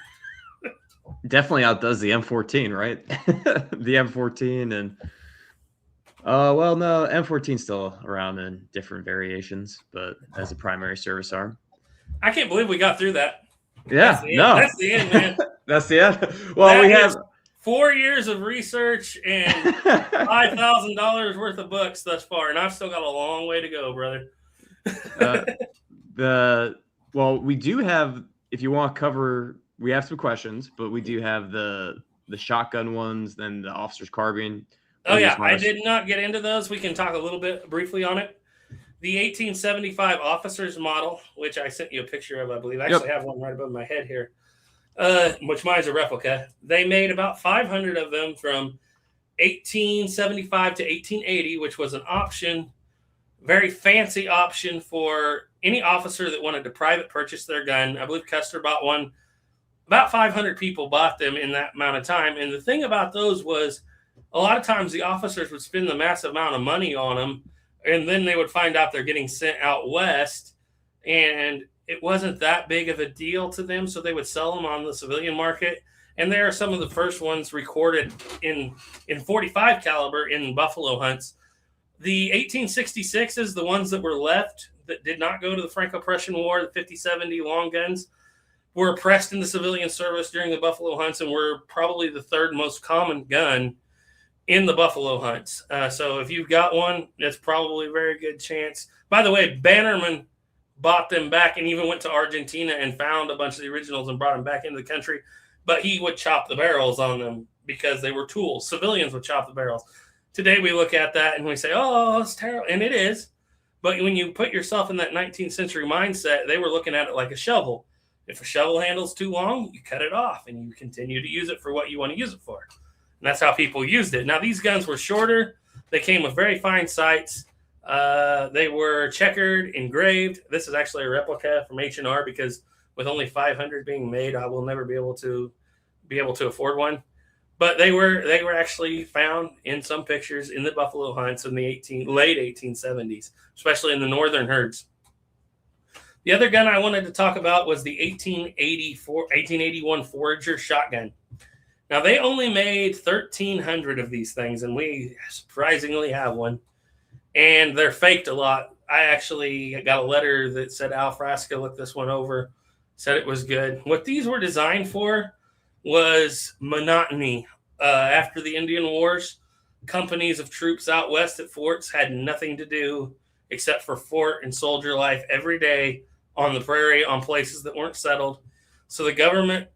Definitely outdoes the M14, right? The M14 and well, no, M14's still around in different variations, but as a primary service arm. I can't believe we got through that. Yeah, that's the end, man. That's the end. Well, we have 4 years of research and $5,000 worth of books thus far, and I've still got a long way to go, brother. Well, we do have, if you want to cover, we have some questions, but we do have the shotgun ones, then the officer's carbine. Oh yeah, I did not get into those. We can talk a little bit briefly on it. The 1875 officer's model, which I sent you a picture of, I believe. I actually have one right above my head here, which mine's a replica. They made about 500 of them from 1875 to 1880, which was an option, very fancy option for any officer that wanted to private purchase their gun. I believe Custer bought one. About 500 people bought them in that amount of time. And the thing about those was a lot of times the officers would spend the massive amount of money on them, and then they would find out they're getting sent out west, and it wasn't that big of a deal to them, so they would sell them on the civilian market. And there are some of the first ones recorded in 45 caliber in buffalo hunts. The 1866s, the ones that were left that did not go to the Franco-Prussian War, the 50-70 long guns, were pressed into civilian service during the buffalo hunts and were probably the third most common gun in the buffalo hunts. So if you've got one, that's probably a very good chance. By the way, Bannerman bought them back and even went to Argentina and found a bunch of the originals and brought them back into the country. But he would chop the barrels on them because they were tools. Civilians would chop the barrels. Today we look at that and we say, oh, it's terrible. And it is. But when you put yourself in that 19th century mindset, they were looking at it like a shovel. If a shovel handle's too long, you cut it off and you continue to use it for what you want to use it for. And that's how people used it. Now, these guns were shorter. They came with very fine sights. They were checkered, engraved. This is actually a replica from H&R because with only 500 being made, I will never be able to afford one. But they were actually found in some pictures in the buffalo hunts in the late 1870s, especially in the northern herds. The other gun I wanted to talk about was the 1881 Forager shotgun. Now, they only made 1,300 of these things, and we surprisingly have one. And they're faked a lot. I actually got a letter that said Al Frasca looked this one over, said it was good. What these were designed for was monotony. After the Indian Wars, companies of troops out west at forts had nothing to do except for fort and soldier life every day on the prairie on places that weren't settled. So the government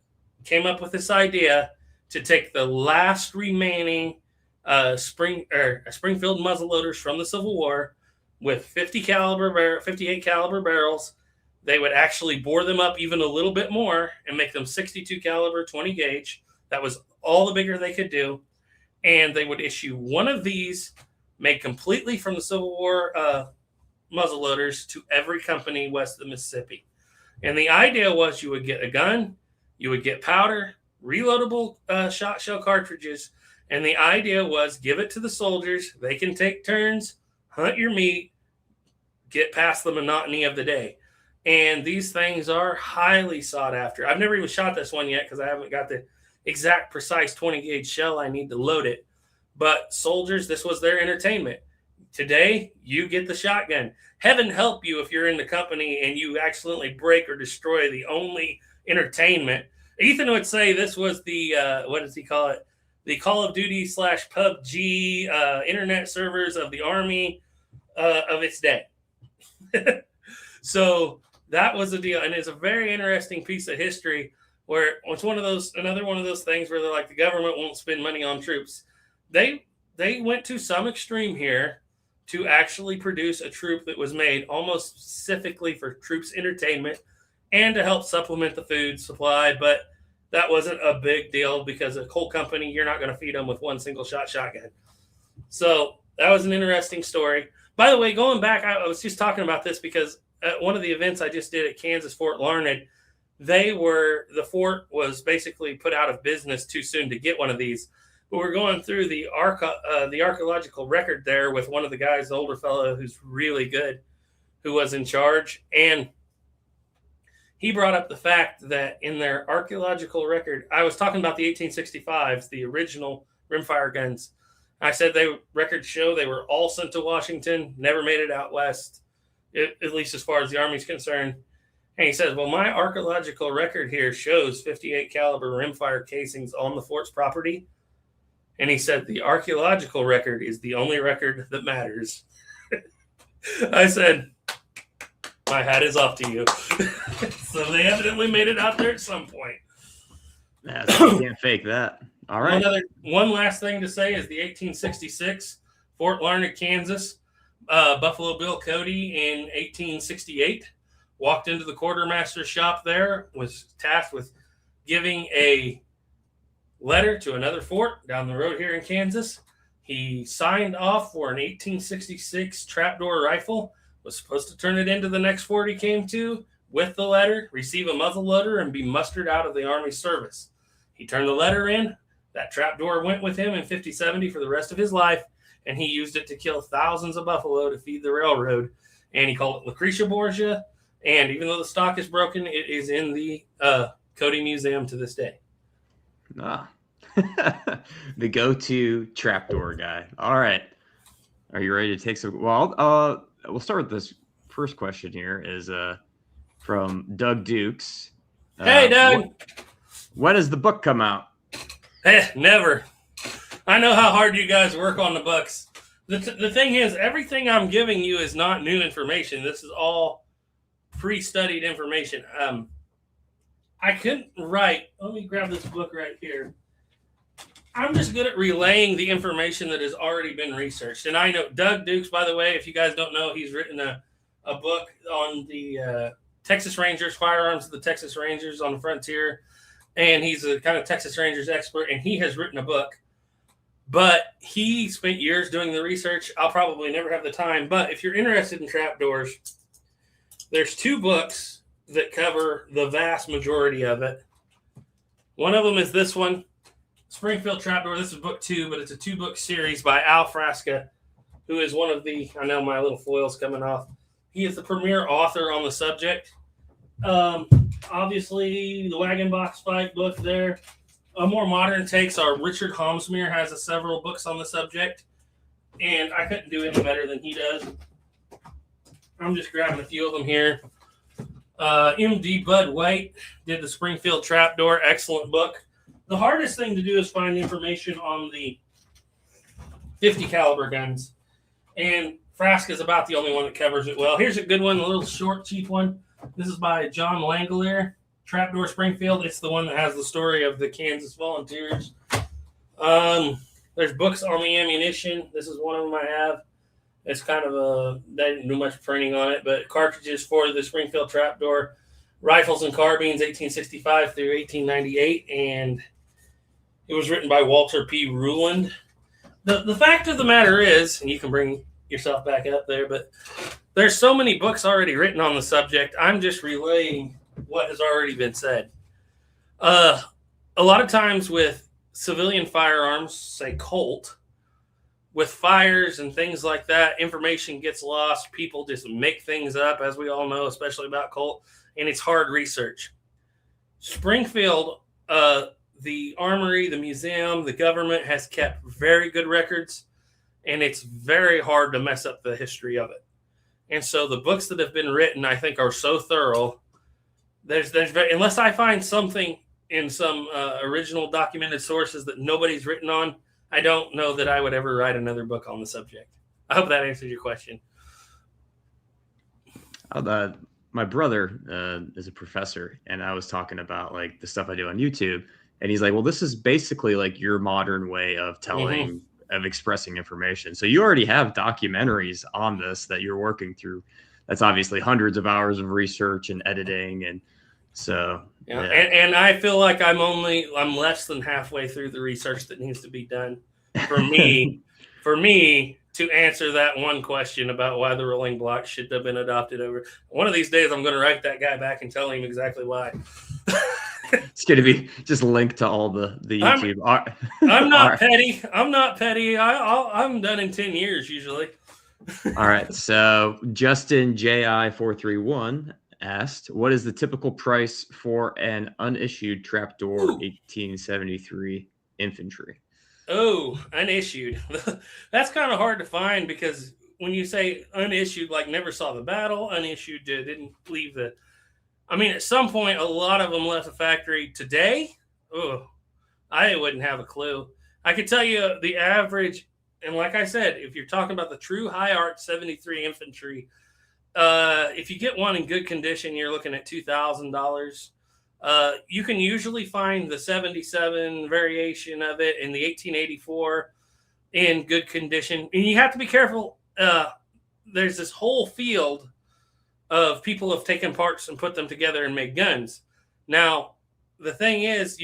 came up with this idea to take the last remaining Springfield muzzleloaders from the Civil War with 58 caliber barrels. They would actually bore them up even a little bit more and make them 62 caliber 20 gauge. That was all the bigger they could do. And they would issue one of these made completely from the Civil War muzzleloaders to every company west of the Mississippi. And the idea was you would get a gun, you would get powder, reloadable shot shell cartridges. And the idea was give it to the soldiers. They can take turns, hunt your meat, get past the monotony of the day. And these things are highly sought after. I've never even shot this one yet because I haven't got the exact precise 20 gauge shell I need to load it. But soldiers, this was their entertainment. Today, you get the shotgun. Heaven help you if you're in the company and you accidentally break or destroy the only entertainment. Ethan would say this was the, what does he call it? The Call of Duty / PUBG internet servers of the Army of its day. So that was the deal. And it's a very interesting piece of history where it's another one of those things where they're like, the government won't spend money on troops. They went to some extreme here to actually produce a troop that was made almost specifically for troops' entertainment and to help supplement the food supply. But that wasn't a big deal because a coal company, you're not going to feed them with one single shot shotgun. So that was an interesting story. By the way, going back, I was just talking about this because at one of the events I just did at Kansas Fort Larned, the fort was basically put out of business too soon to get one of these. But we're going through the archaeological record there with one of the guys, the older fellow who's really good, who was in charge. And he brought up the fact that in their archaeological record, I was talking about the 1865s, the original rimfire guns. I said records show they were all sent to Washington, never made it out west, at least as far as the Army's concerned. And he says, well, my archaeological record here shows 58 caliber rimfire casings on the fort's property. And he said, the archaeological record is the only record that matters. I said, my hat is off to you. So they evidently made it out there at some point. Yeah, so you can't fake that. All right. One last thing to say is the 1866 Fort Larned, Kansas. Buffalo Bill Cody in 1868 walked into the quartermaster's shop there, was tasked with giving a letter to another fort down the road here in Kansas. He signed off for an 1866 trapdoor rifle, was supposed to turn it into the next fort he came to with the letter, receive a muzzleloader, and be mustered out of the Army service. He turned the letter in. That trapdoor went with him in 50-70 for the rest of his life, and he used it to kill thousands of buffalo to feed the railroad. And he called it Lucretia Borgia. And even though the stock is broken, it is in the Cody Museum to this day. Ah, the go-to trapdoor guy. All right. Are you ready to take some? Well, we'll start with this first question here is from Doug Dukes. Hey, Doug. When does the book come out? Never. I know how hard you guys work on the books. The thing is, everything I'm giving you is not new information. This is all pre-studied information. I couldn't write. Let me grab this book right here. I'm just good at relaying the information that has already been researched. And I know Doug Dukes, by the way, if you guys don't know, he's written a book on the Texas Rangers, firearms of the Texas Rangers on the frontier. And he's a kind of Texas Rangers expert. And he has written a book But he spent years doing the research. I'll probably never have the time. But if you're interested in trapdoors, there's 2 books that cover the vast majority of it. One of them is this one, Springfield Trapdoor. This is book 2, but it's a 2-book series by Al Frasca, who is one of the, I know my little foil's coming off. He is the premier author on the subject. Obviously, the Wagon Box Fight book there. More modern takes are Richard Homsmere has several books on the subject, and I couldn't do any better than he does. I'm just grabbing a few of them here. M.D. Bud White did the Springfield Trapdoor, excellent book. The hardest thing to do is find information on the 50 caliber guns, and Frasca is about the only one that covers it well. Here's a good one, a little short, cheap one. This is by John Langelier, Trapdoor Springfield. It's the one that has the story of the Kansas Volunteers. There's books on the ammunition. This is one of them I have. It's kind of they didn't do much printing on it, but cartridges for the Springfield Trapdoor, rifles and carbines, 1865 through 1898, and it was written by Walter P. Ruland. The fact of the matter is, and you can bring yourself back up there, but there's so many books already written on the subject. I'm just relaying what has already been said. A lot of times with civilian firearms, say Colt, with fires and things like that, information gets lost. People just make things up, as we all know, especially about Colt, and it's hard research. Springfield, the armory, the museum, the government has kept very good records, and it's very hard to mess up the history of it. And so the books that have been written, I think, are so thorough. Unless I find something in some original documented sources that nobody's written on, I don't know that I would ever write another book on the subject. I hope that answers your question. My brother is a professor, and I was talking about like the stuff I do on YouTube, and he's like, well, this is basically like your modern way of telling, of expressing information. So you already have documentaries on this that you're working through. That's obviously hundreds of hours of research and editing. And so, yeah. And I feel like I'm less than halfway through the research that needs to be done for me, to answer that one question about why the rolling block should have been adopted over. One of these days, I'm going to write that guy back and tell him exactly why. It's going to be just linked to all the YouTube. I'm not petty. I'm not petty. I'm done in 10 years usually. All right. So Justin JI431 asked, what is the typical price for an unissued Trapdoor 1873 infantry? Oh, unissued. That's kind of hard to find, because when you say unissued, like never saw the battle, unissued, didn't leave the... I mean, at some point, a lot of them left the factory. Today, I wouldn't have a clue. I could tell you the average, and like I said, if you're talking about the true high art 73 infantry, if you get one in good condition, you're looking at $2,000. You can usually find the 77 variation of it in the 1884 in good condition. And you have to be careful. There's this whole field of people have taken parts and put them together and made guns. Now, the thing is,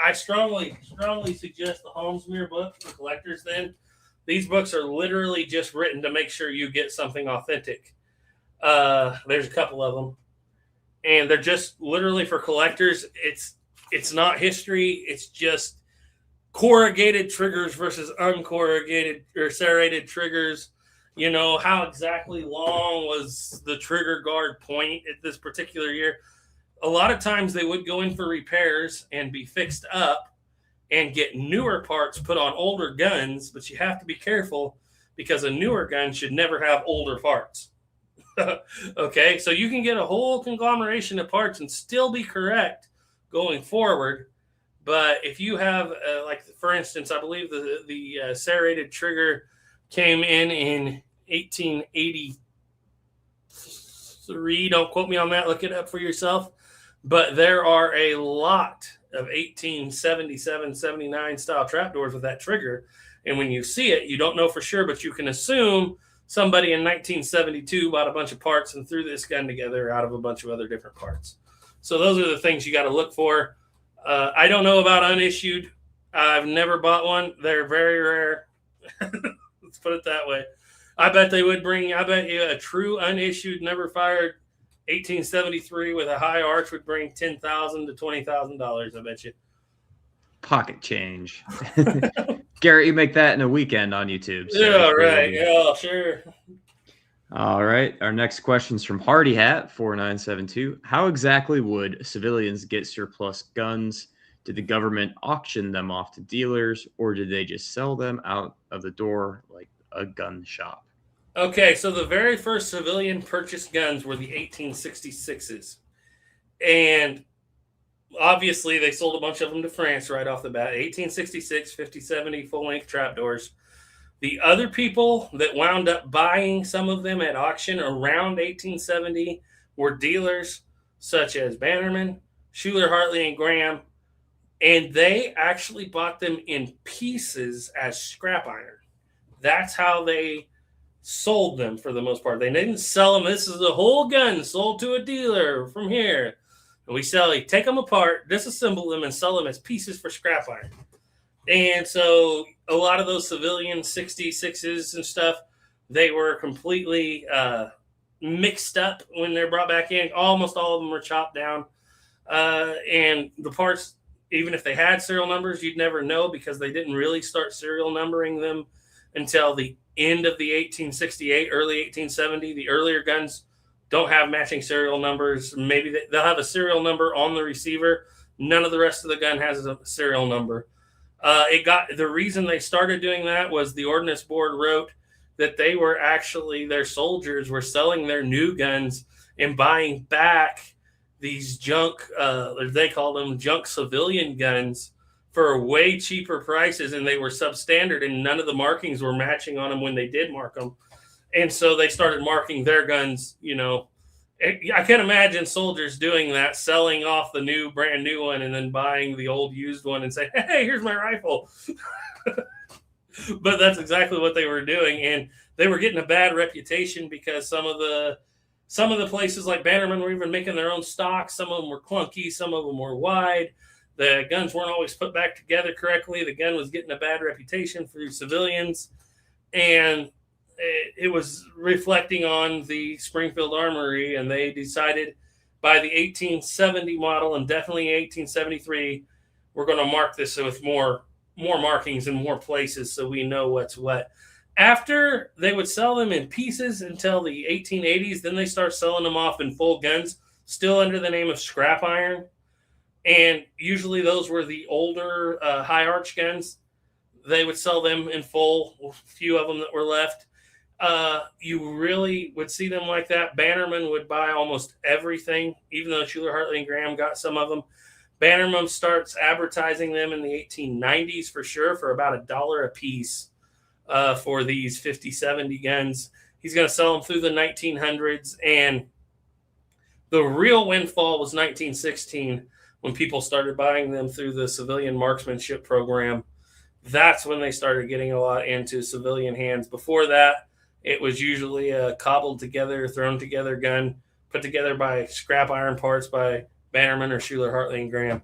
I strongly suggest the Homsmere book for collectors then. These books are literally just written to make sure you get something authentic. There's a couple of them, and they're just literally for collectors. It's not history. It's just corrugated triggers versus uncorrugated or serrated triggers. You know, how exactly long was the trigger guard point at this particular year? A lot of times they would go in for repairs and be fixed up and get newer parts put on older guns, but you have to be careful because a newer gun should never have older parts. Okay, so you can get a whole conglomeration of parts and still be correct going forward. But if you have, like, for instance, I believe the serrated trigger came in 1883. Don't quote me on that. Look it up for yourself. But there are a lot of 1877, 79 style trapdoors with that trigger. And when you see it, you don't know for sure, but you can assume somebody in 1972 bought a bunch of parts and threw this gun together out of a bunch of other different parts. So those are the things you got to look for. I don't know about unissued. I've never bought one. They're very rare. Let's put it that way. I bet they would bring, I bet you a true unissued, never fired 1873 with a high arch would bring $10,000 to $20,000. I bet you. Pocket change. Garrett, you make that in a weekend on YouTube. So yeah, right. Yeah, sure. All right. Our next question is from Hardy Hat 4972. How exactly would civilians get surplus guns? Did the government auction them off to dealers, or did they just sell them out of the door like a gun shop? Okay, so the very first civilian purchased guns were the 1866s. And obviously, they sold a bunch of them to France right off the bat. 1866, 50-70 full-length trapdoors. The other people that wound up buying some of them at auction around 1870 were dealers such as Bannerman, Schuler, Hartley, and Graham. And they actually bought them in pieces as scrap iron. That's how they sold them for the most part. They didn't sell them. This is the whole gun sold to a dealer from here. And we take them apart, disassemble them, and sell them as pieces for scrap iron. And so a lot of those civilian 66s and stuff, they were completely mixed up when they're brought back in. Almost all of them were chopped down. And the parts, even if they had serial numbers, you'd never know because they didn't really start serial numbering them until the end of the 1868, early 1870. The earlier guns don't have matching serial numbers. Maybe they'll have a serial number on the receiver. None of the rest of the gun has a serial number. The reason they started doing that was the Ordnance Board wrote that they were actually, their soldiers were selling their new guns and buying back these junk, they call them junk civilian guns, for way cheaper prices, and they were substandard, and none of the markings were matching on them when they did mark them. And so they started marking their guns, I can imagine soldiers doing that, selling off the brand new one and then buying the old used one and say, hey, here's my rifle. But that's exactly what they were doing. And they were getting a bad reputation because some of the places like Bannerman were even making their own stock. Some of them were clunky. Some of them were wide. The guns weren't always put back together correctly. The gun was getting a bad reputation for civilians. And it was reflecting on the Springfield Armory, and they decided by the 1870 model and definitely 1873, we're going to mark this with more markings in more places so we know what's what. After they would sell them in pieces until the 1880s, then they start selling them off in full guns, still under the name of scrap iron. And usually those were the older high arch guns. They would sell them in full, a few of them that were left. You really would see them like that. Bannerman would buy almost everything, even though Schuler, Hartley, and Graham got some of them. Bannerman starts advertising them in the 1890s for sure for about $1 a piece for these 50-70 guns. He's going to sell them through the 1900s. And the real windfall was 1916 when people started buying them through the civilian marksmanship program. That's when they started getting a lot into civilian hands. Before that, it was usually a cobbled together, thrown together gun put together by scrap iron parts by Bannerman or Schuler, Hartley, and Graham.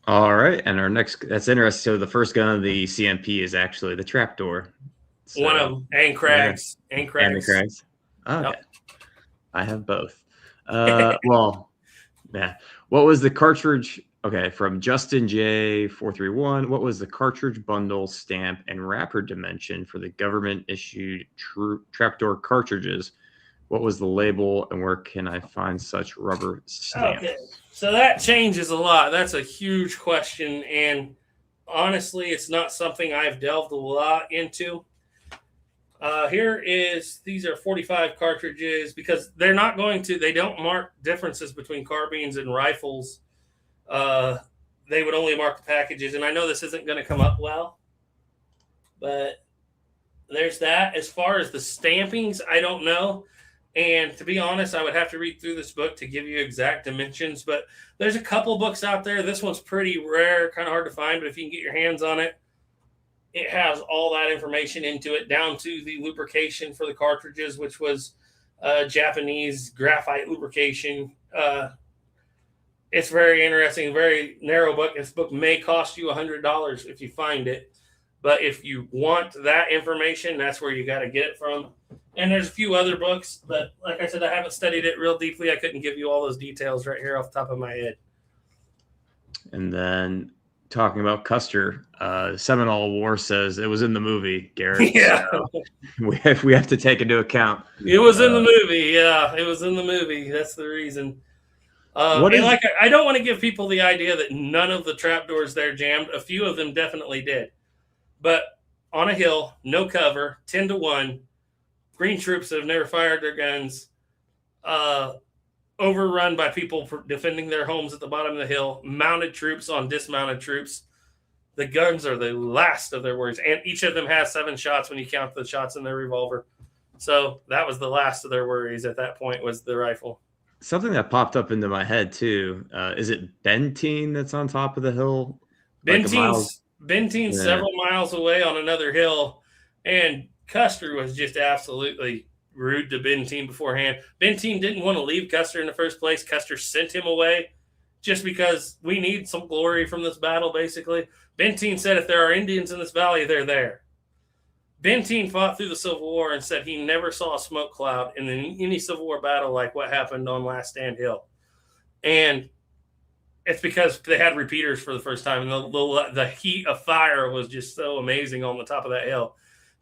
All right. And that's interesting. So the first gun of the CMP is actually the Trapdoor. So, one of them. And Craggs. Yeah. And the Craggs. Okay. Yep. I have both. Well, yeah. What was the cartridge? Okay, from Justin J 431. What was the cartridge bundle, stamp, and wrapper dimension for the government issued Trapdoor cartridges? What was the label, and where can I find such rubber stamps? Okay, so that changes a lot. That's a huge question, and honestly, it's not something I've delved a lot into. These are 45 cartridges because they don't mark differences between carbines and rifles. They would only mark the packages, and I know this isn't going to come up well, but there's that. As far as the stampings, I don't know. And to be honest, I would have to read through this book to give you exact dimensions, but there's a couple books out there. This one's pretty rare, kind of hard to find, but if you can get your hands on it, it has all that information into it, down to the lubrication for the cartridges, which was Japanese graphite lubrication. It's very interesting, very narrow book. This book may cost you $100 if you find it. But if you want that information, that's where you got to get it from. And there's a few other books, but like I said, I haven't studied it real deeply. I couldn't give you all those details right here off the top of my head. And then talking about Custer, Seminole War says it was in the movie, Garrett. Yeah. So we have to take into account. It was in the movie. Yeah, it was in the movie. That's the reason. I don't want to give people the idea that none of the trapdoors there jammed. A few of them definitely did. But on a hill, no cover, 10-1, green troops that have never fired their guns, overrun by people defending their homes at the bottom of the hill, mounted troops on dismounted troops. The guns are the last of their worries. And each of them has 7 shots when you count the shots in their revolver. So that was the last of their worries at that point, was the rifle. Something that popped up into my head, too. Is it Benteen that's on top of the hill? Benteen's several miles away on another hill, and Custer was just absolutely rude to Benteen beforehand. Benteen didn't want to leave Custer in the first place. Custer sent him away just because we need some glory from this battle, basically. Benteen said if there are Indians in this valley, they're there. Benteen fought through the Civil War and said he never saw a smoke cloud in any Civil War battle like what happened on Last Stand Hill. And it's because they had repeaters for the first time, and the heat of fire was just so amazing on the top of that hill.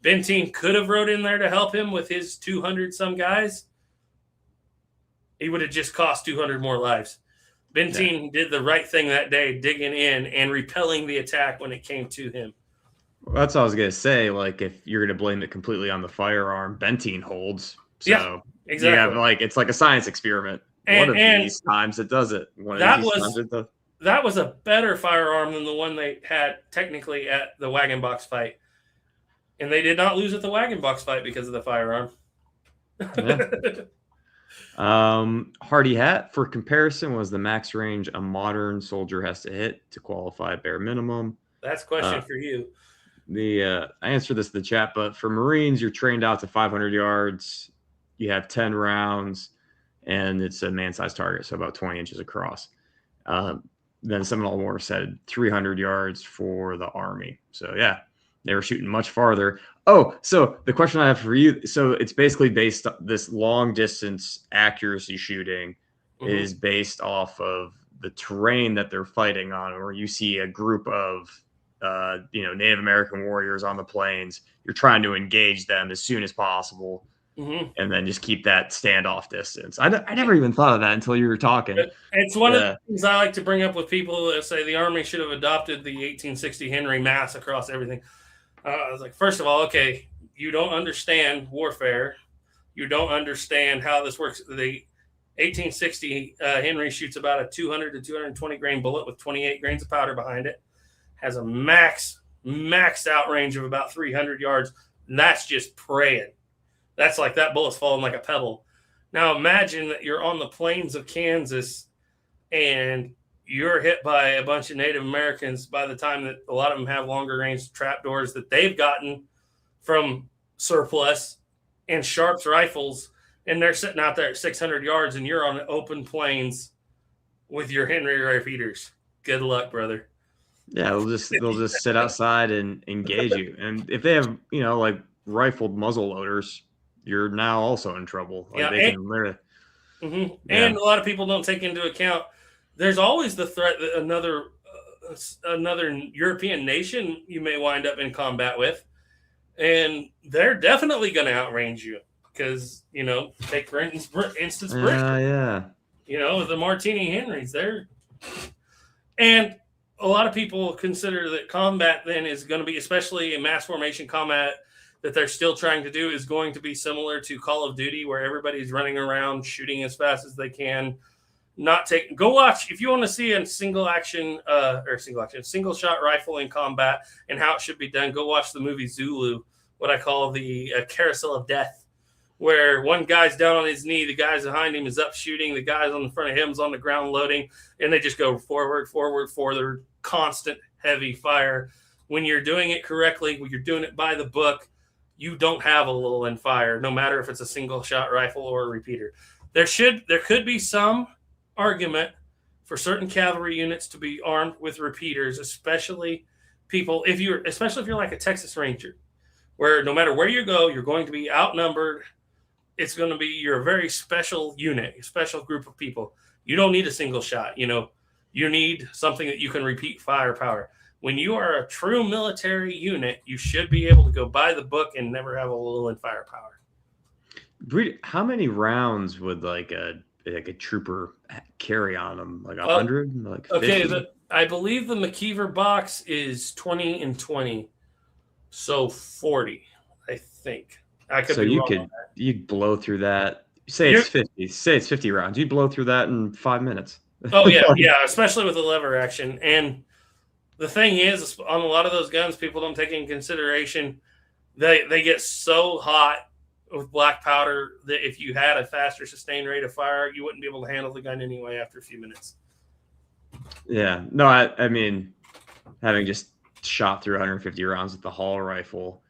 Benteen could have rode in there to help him with his 200-some guys. He would have just cost 200 more lives. Benteen did the right thing that day, digging in and repelling the attack when it came to him. Well, that's what I was going to say. Like, if you're going to blame it completely on the firearm, Benteen holds. So yeah, exactly. It's like a science experiment. One of these times it does it. That was a better firearm than the one they had technically at the wagon box fight. And they did not lose at the wagon box fight because of the firearm. Yeah. Hardy hat, for comparison, was the max range a modern soldier has to hit to qualify bare minimum. That's a question for you. I answered this in the chat, but for Marines, you're trained out to 500 yards. You have 10 rounds. And it's a man-sized target, so about 20 inches across. Then Seminole War said 300 yards for the Army. So, yeah, they were shooting much farther. Oh, so the question I have for you, so it's basically based on this long-distance accuracy shooting is based off of the terrain that they're fighting on, where you see a group of Native American warriors on the plains. You're trying to engage them as soon as possible. And then just keep that standoff distance. I never even thought of that until you were talking. It's one of the things I like to bring up with people that say the Army should have adopted the 1860 Henry mass across everything. I was like, first of all, okay, you don't understand warfare. You don't understand how this works. The 1860 Henry shoots about a 200 to 220 grain bullet with 28 grains of powder behind it. Has a maxed out range of about 300 yards. And that's just praying. That's like that bullet's falling like a pebble. Now imagine that you're on the plains of Kansas and you're hit by a bunch of Native Americans by the time that a lot of them have longer range trapdoors that they've gotten from surplus and Sharps rifles, and they're sitting out there at 600 yards and you're on the open plains with your Henry repeaters. Good luck, brother. Yeah, they'll just sit outside and engage you. And if they have, like rifled muzzle loaders, you're now also in trouble. Like And a lot of people don't take into account there's always the threat that another European nation you may wind up in combat with, and they're definitely going to outrange you because take for instance Britain. The Martini Henrys there, and a lot of people consider that combat then is going to be, especially in mass formation combat that they're still trying to do, is going to be similar to Call of Duty, where everybody's running around shooting as fast as they can. Go watch if you want to see a single shot rifle in combat and how it should be done. Go watch the movie Zulu, what I call the Carousel of Death, where one guy's down on his knee, the guys behind him is up shooting, the guys on the front of him is on the ground loading, and they just go forward, constant heavy fire. When you're doing it correctly, when you're doing it by the book, you don't have a lull in fire, no matter if it's a single shot rifle or a repeater. There could be some argument for certain cavalry units to be armed with repeaters, especially if you're like a Texas Ranger, where no matter where you go, you're going to be outnumbered. It's going to be you're a very special unit, a special group of people. You don't need a single shot. You need something that you can repeat firepower. When you are a true military unit, you should be able to go by the book and never have a lull in firepower. How many rounds would like a trooper carry on them? Like 100? Like 50? Okay, I believe the McKeever box is 20 and 20, so 40. I think I could. So you'd blow through that. Say it's 50. Say it's 50 rounds. You'd blow through that in 5 minutes. Oh yeah, yeah. Especially with the lever action. And the thing is, on a lot of those guns, people don't take into consideration they get so hot with black powder that if you had a faster sustained rate of fire, you wouldn't be able to handle the gun anyway after a few minutes. Yeah. No, I mean, having just shot through 150 rounds with the Hall rifle,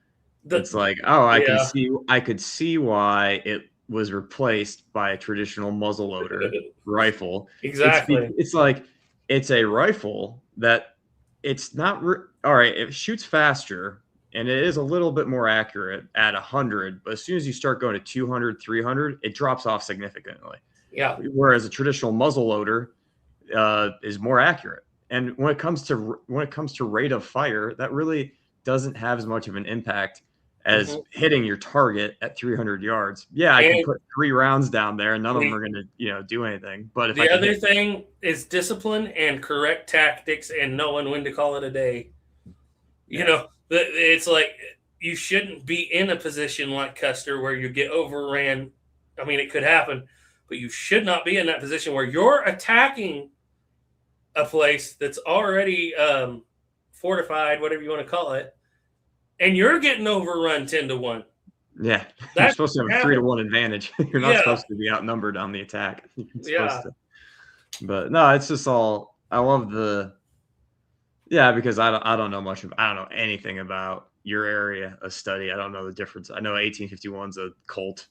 it's like, I could see why it was replaced by a traditional muzzleloader rifle. Exactly. It's like it's a rifle that it's not all right. It shoots faster and it is a little bit more accurate at 100, but as soon as you start going to 200, 300, it drops off significantly. Yeah. Whereas a traditional muzzleloader is more accurate. And when it comes to rate of fire, that really doesn't have as much of an impact as hitting your target at 300 yards. Yeah, I can put 3 rounds down there, and none of them are going to do anything. But if the other thing is discipline and correct tactics, and knowing when to call it a day. It's like you shouldn't be in a position like Custer where you get overran. I mean, it could happen, but you should not be in that position where you're attacking a place that's already fortified, whatever you want to call it, and you're getting overrun 10-1. Yeah, you're supposed to have a 3-1 advantage. You're not supposed to be outnumbered on the attack. But no, it's just all. I love because I don't know much I don't know anything about your area of study. I don't know the difference. I know 1851's a Colt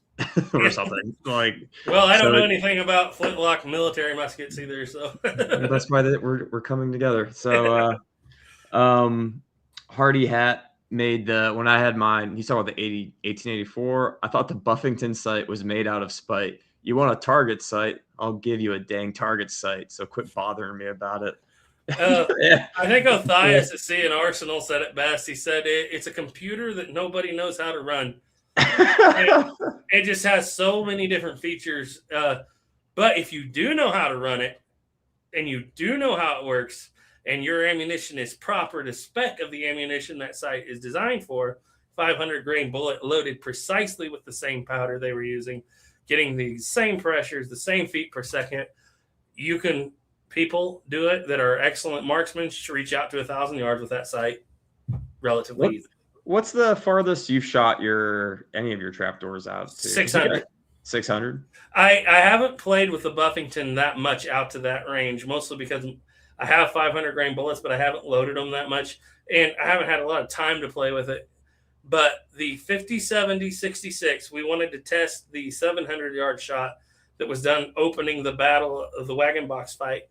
or something. I don't know anything about flintlock military muskets either. So that's why we're coming together. So Hardy Hat made when I had mine, he saw the 1884. I thought the Buffington sight was made out of spite. You want a target sight? I'll give you a dang target sight. So quit bothering me about it. I think Othias at Sea and Arsenal said it best. He said it's a computer that nobody knows how to run. It just has so many different features. But if you do know how to run it, and you do know how it works, and your ammunition is proper to spec of the ammunition that sight is designed for, 500 grain bullet loaded precisely with the same powder they were using, getting the same pressures, the same feet per second, people do it that are excellent marksmen to reach out to 1,000 yards with that sight relatively easy. What's the farthest you've shot any of your trapdoors out to? 600. 600? I haven't played with the Buffington that much out to that range, mostly because I have 500 grain bullets, but I haven't loaded them that much, and I haven't had a lot of time to play with it. But the 50-70-66, we wanted to test the 700-yard shot that was done opening the battle of the wagon box fight.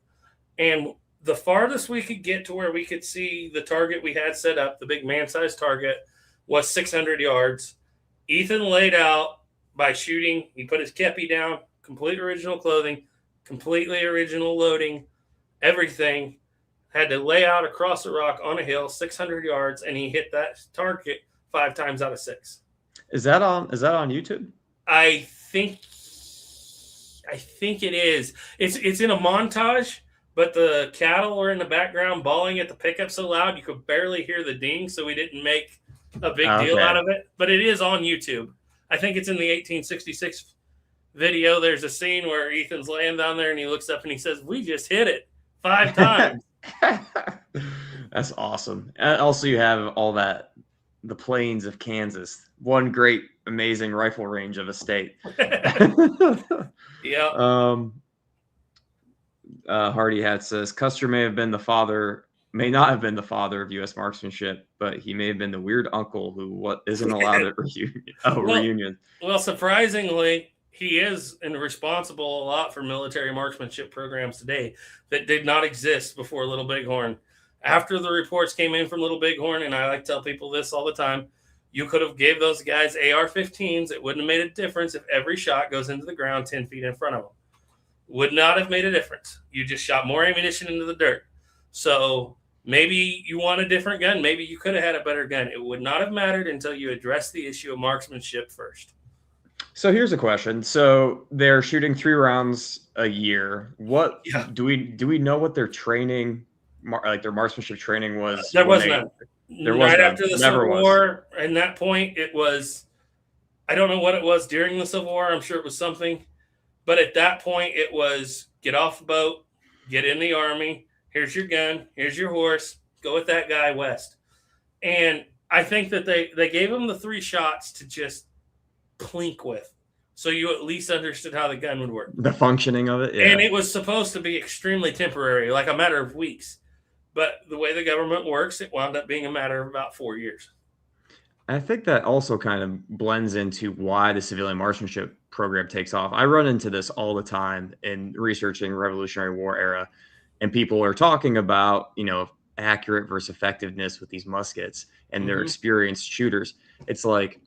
And the farthest we could get to where we could see the target we had set up, the big man-sized target, was 600 yards. Ethan laid out by shooting. He put his kepi down, complete original clothing, completely original loading, everything. Had to lay out across the rock on a hill, 600 yards, and he hit that target 5 times out of 6. Is that on YouTube? I think it is. It's in a montage, but the cattle were in the background bawling at the pickup so loud you could barely hear the ding, so we didn't make a big deal out of it. But it is on YouTube. I think it's in the 1866 video. There's a scene where Ethan's laying down there and he looks up and he says, "We just hit it 5 times." That's awesome. And also, you have all that, the plains of Kansas, one great, amazing rifle range of a state. Yeah. Hardy Hat says Custer may not have been the father of U.S. marksmanship, but he may have been the weird uncle who isn't allowed at reunion. Well, surprisingly, he is responsible a lot for military marksmanship programs today that did not exist before Little Bighorn. After the reports came in from Little Bighorn, and I like to tell people this all the time, you could have gave those guys AR-15s. It wouldn't have made a difference if every shot goes into the ground 10 feet in front of them. Would not have made a difference. You just shot more ammunition into the dirt. So maybe you want a different gun. Maybe you could have had a better gun. It would not have mattered until you addressed the issue of marksmanship first. So here's a question. So they're shooting 3 rounds a year. What do we know what their training, like their marksmanship training was? There was none. There was right none. after the Never Civil was. War, and that point, it was, I don't know what it was during the Civil War. I'm sure it was something. But at that point, it was get off the boat, get in the Army. Here's your gun. Here's your horse. Go with that guy west. And I think that they gave him the 3 shots to just plink with. So you at least understood how the gun would work. The functioning of it. Yeah. And it was supposed to be extremely temporary, like a matter of weeks. But the way the government works, it wound up being a matter of about 4 years. I think that also kind of blends into why the civilian marksmanship program takes off. I run into this all the time in researching Revolutionary War era, and people are talking about, accurate versus effectiveness with these muskets and their experienced shooters. It's like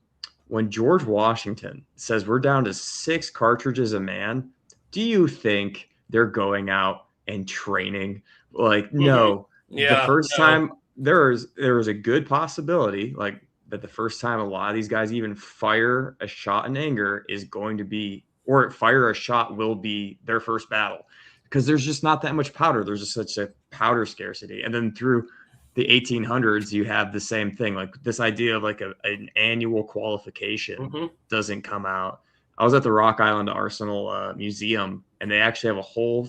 when George Washington says we're down to 6 cartridges a man, do you think they're going out and training? Like, no. Yeah, the first time there was a good possibility, like, that the first time a lot of these guys even fire a shot in anger is going to be, or fire a shot will be their first battle, because there's just not that much powder. There's just such a powder scarcity. And then through the 1800s, you have the same thing. Like this idea of like an annual qualification doesn't come out. I was at the Rock Island Arsenal Museum, and they actually have a whole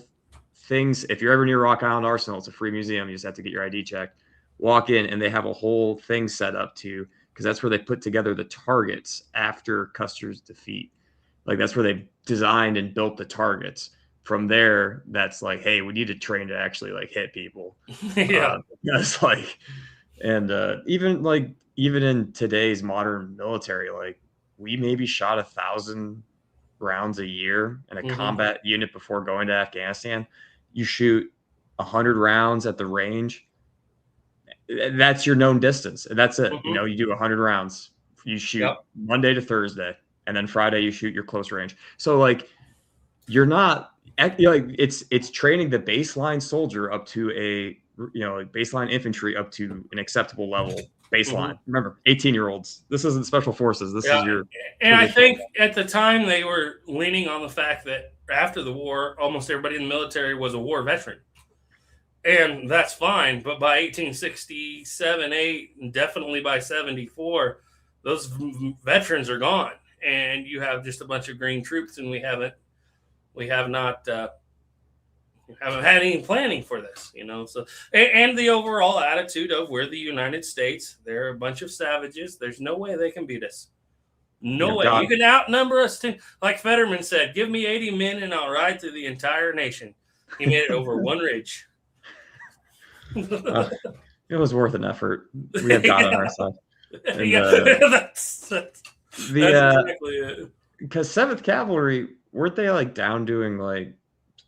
things. If you're ever near Rock Island Arsenal, it's a free museum. You just have to get your ID checked. Walk in, and they have a whole thing set up to, because that's where they put together the targets after Custer's defeat. Like that's where they designed and built the targets. From there, that's like, hey, we need to train to actually like hit people. Yeah. That's like, and even in today's modern military, like we maybe shot 1,000 rounds a year in a combat unit before going to Afghanistan. You shoot 100 rounds at the range. That's your known distance. That's it. You do 100 rounds. You shoot Monday to Thursday, and then Friday you shoot your close range. So like, you're not, it's training the baseline soldier up to a baseline infantry up to an acceptable level baseline. Remember, 18-year-olds. This isn't special forces. This is your. And I think at the time they were leaning on the fact that after the war, almost everybody in the military was a war veteran. And that's fine, but by 1867, 8, and definitely by 74, those veterans are gone, and you have just a bunch of green troops, and we haven't had any planning for this, So, and the overall attitude of we're the United States, they're a bunch of savages. There's no way they can beat us. No way. You can outnumber us. Like Fetterman said, give me 80 men, and I'll ride through the entire nation. He made it over one ridge. It was worth an effort. We have God on our side. And, that's exactly it. Because 7th Cavalry, weren't they like down doing like,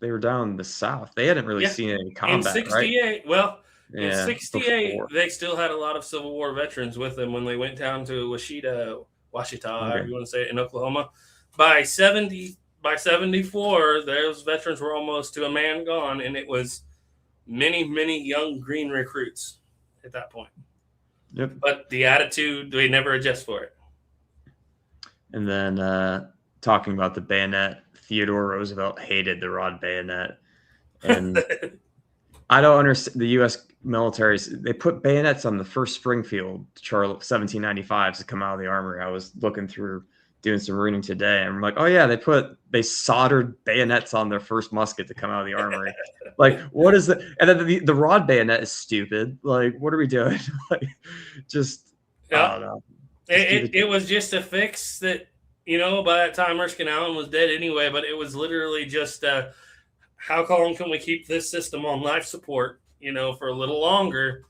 they were down in the South? They hadn't really seen any combat, in 68, right? Well, in 68, before. They still had a lot of Civil War veterans with them when they went down to Washita, however you want to say it, in Oklahoma. By 74, those veterans were almost to a man gone, and it was many, many young green recruits at that point. Yep. But the attitude, they never adjust for it. And then talking about the bayonet, Theodore Roosevelt hated the rod bayonet. And I don't understand the U.S. military. They put bayonets on the first Springfield, 1795s, to come out of the armory. I was looking through, doing some reading today, and I'm like, oh yeah, they soldered bayonets on their first musket to come out of the armory. Like, what is the? And then the rod bayonet is stupid. Like, what are we doing? Like, just I don't know. It was just a fix that, by that time Erskine Allen was dead anyway. But it was literally just how long can we keep this system on life support? For a little longer,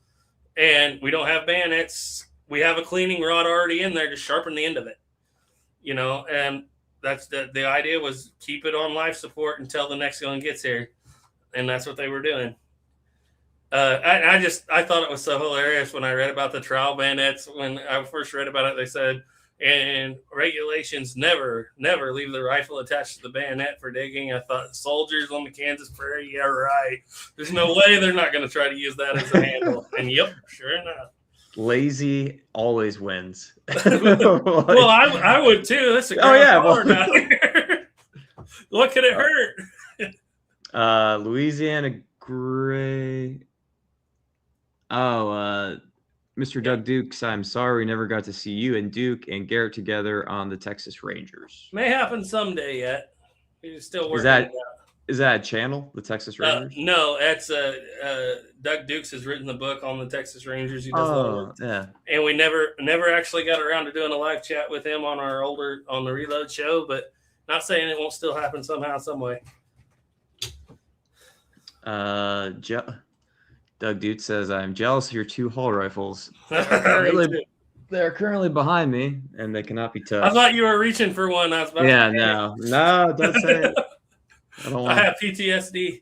and we don't have bayonets. We have a cleaning rod already in there to sharpen the end of it. And that's the idea was keep it on life support until the next gun gets here, and that's what they were doing. I thought it was so hilarious when I read about the trial bayonets. When I first read about it, they said, and regulations never leave the rifle attached to the bayonet for digging. I thought, soldiers on the Kansas prairie, yeah, right. There's no way they're not going to try to use that as a handle. And yep, sure enough. Lazy always wins. Well, I would too. That's a great down here. What could it hurt? Louisiana Gray. Oh, Mr. Doug Dukes, I'm sorry we never got to see you and Duke and Garrett together on the Texas Rangers. May happen someday yet. He's still working. Is that a channel, the Texas Rangers? No, that's Doug Dukes has written the book on the Texas Rangers. He does yeah. And we never actually got around to doing a live chat with him on the Reload show, but not saying it won't still happen somehow, some way. Doug Dude says, I'm jealous of your 2 Hall rifles. They're currently behind me, and they cannot be touched. I thought you were reaching for one. I was about to say no, don't say it. I have PTSD.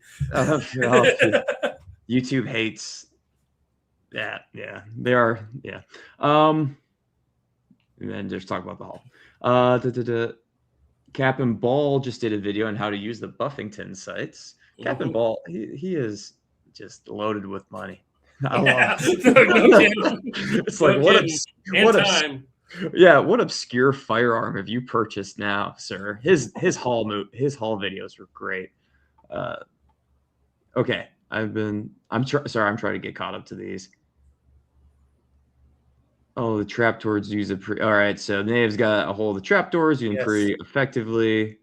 YouTube hates that. Yeah, they are. Yeah. And then just talk about the Hall. Captain Ball just did a video on how to use the Buffington sights. Captain Ball, he is just loaded with money. It's like what obscure firearm have you purchased now, sir? His haul videos were great. Okay, I'm trying to get caught up to these. Oh, the trapdoors use all right, so Nave's got a hold of the trapdoors using pretty effectively.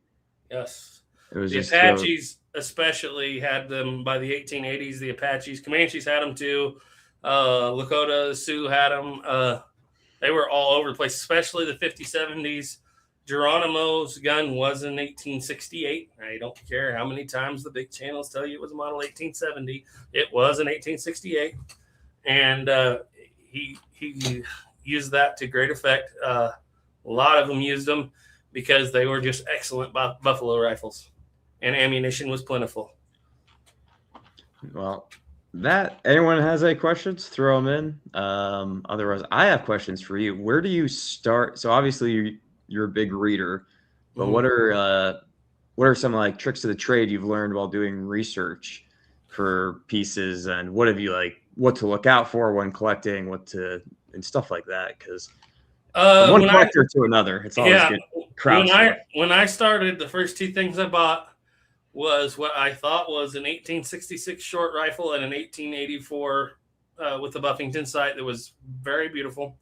Yes. It was the Apaches especially had them by the 1880s. The Apaches, Comanches had them too. Lakota, Sioux had them. They were all over the place, especially the 50s, 70s. Geronimo's gun was in 1868. I don't care how many times the big channels tell you it was a model 1870. It was in 1868. And he used that to great effect. A lot of them used them because they were just excellent buffalo rifles. And ammunition was plentiful. Well, anyone has any questions, throw them in. Otherwise, I have questions for you. Where do you start? So obviously you're a big reader, but what are some like tricks of the trade you've learned while doing research for pieces, and what to look out for when collecting, and stuff like that? Because one collector to another, it's always good. When I started, the first 2 things I bought was what I thought was an 1866 short rifle and an 1884 with the Buffington sight that was very beautiful.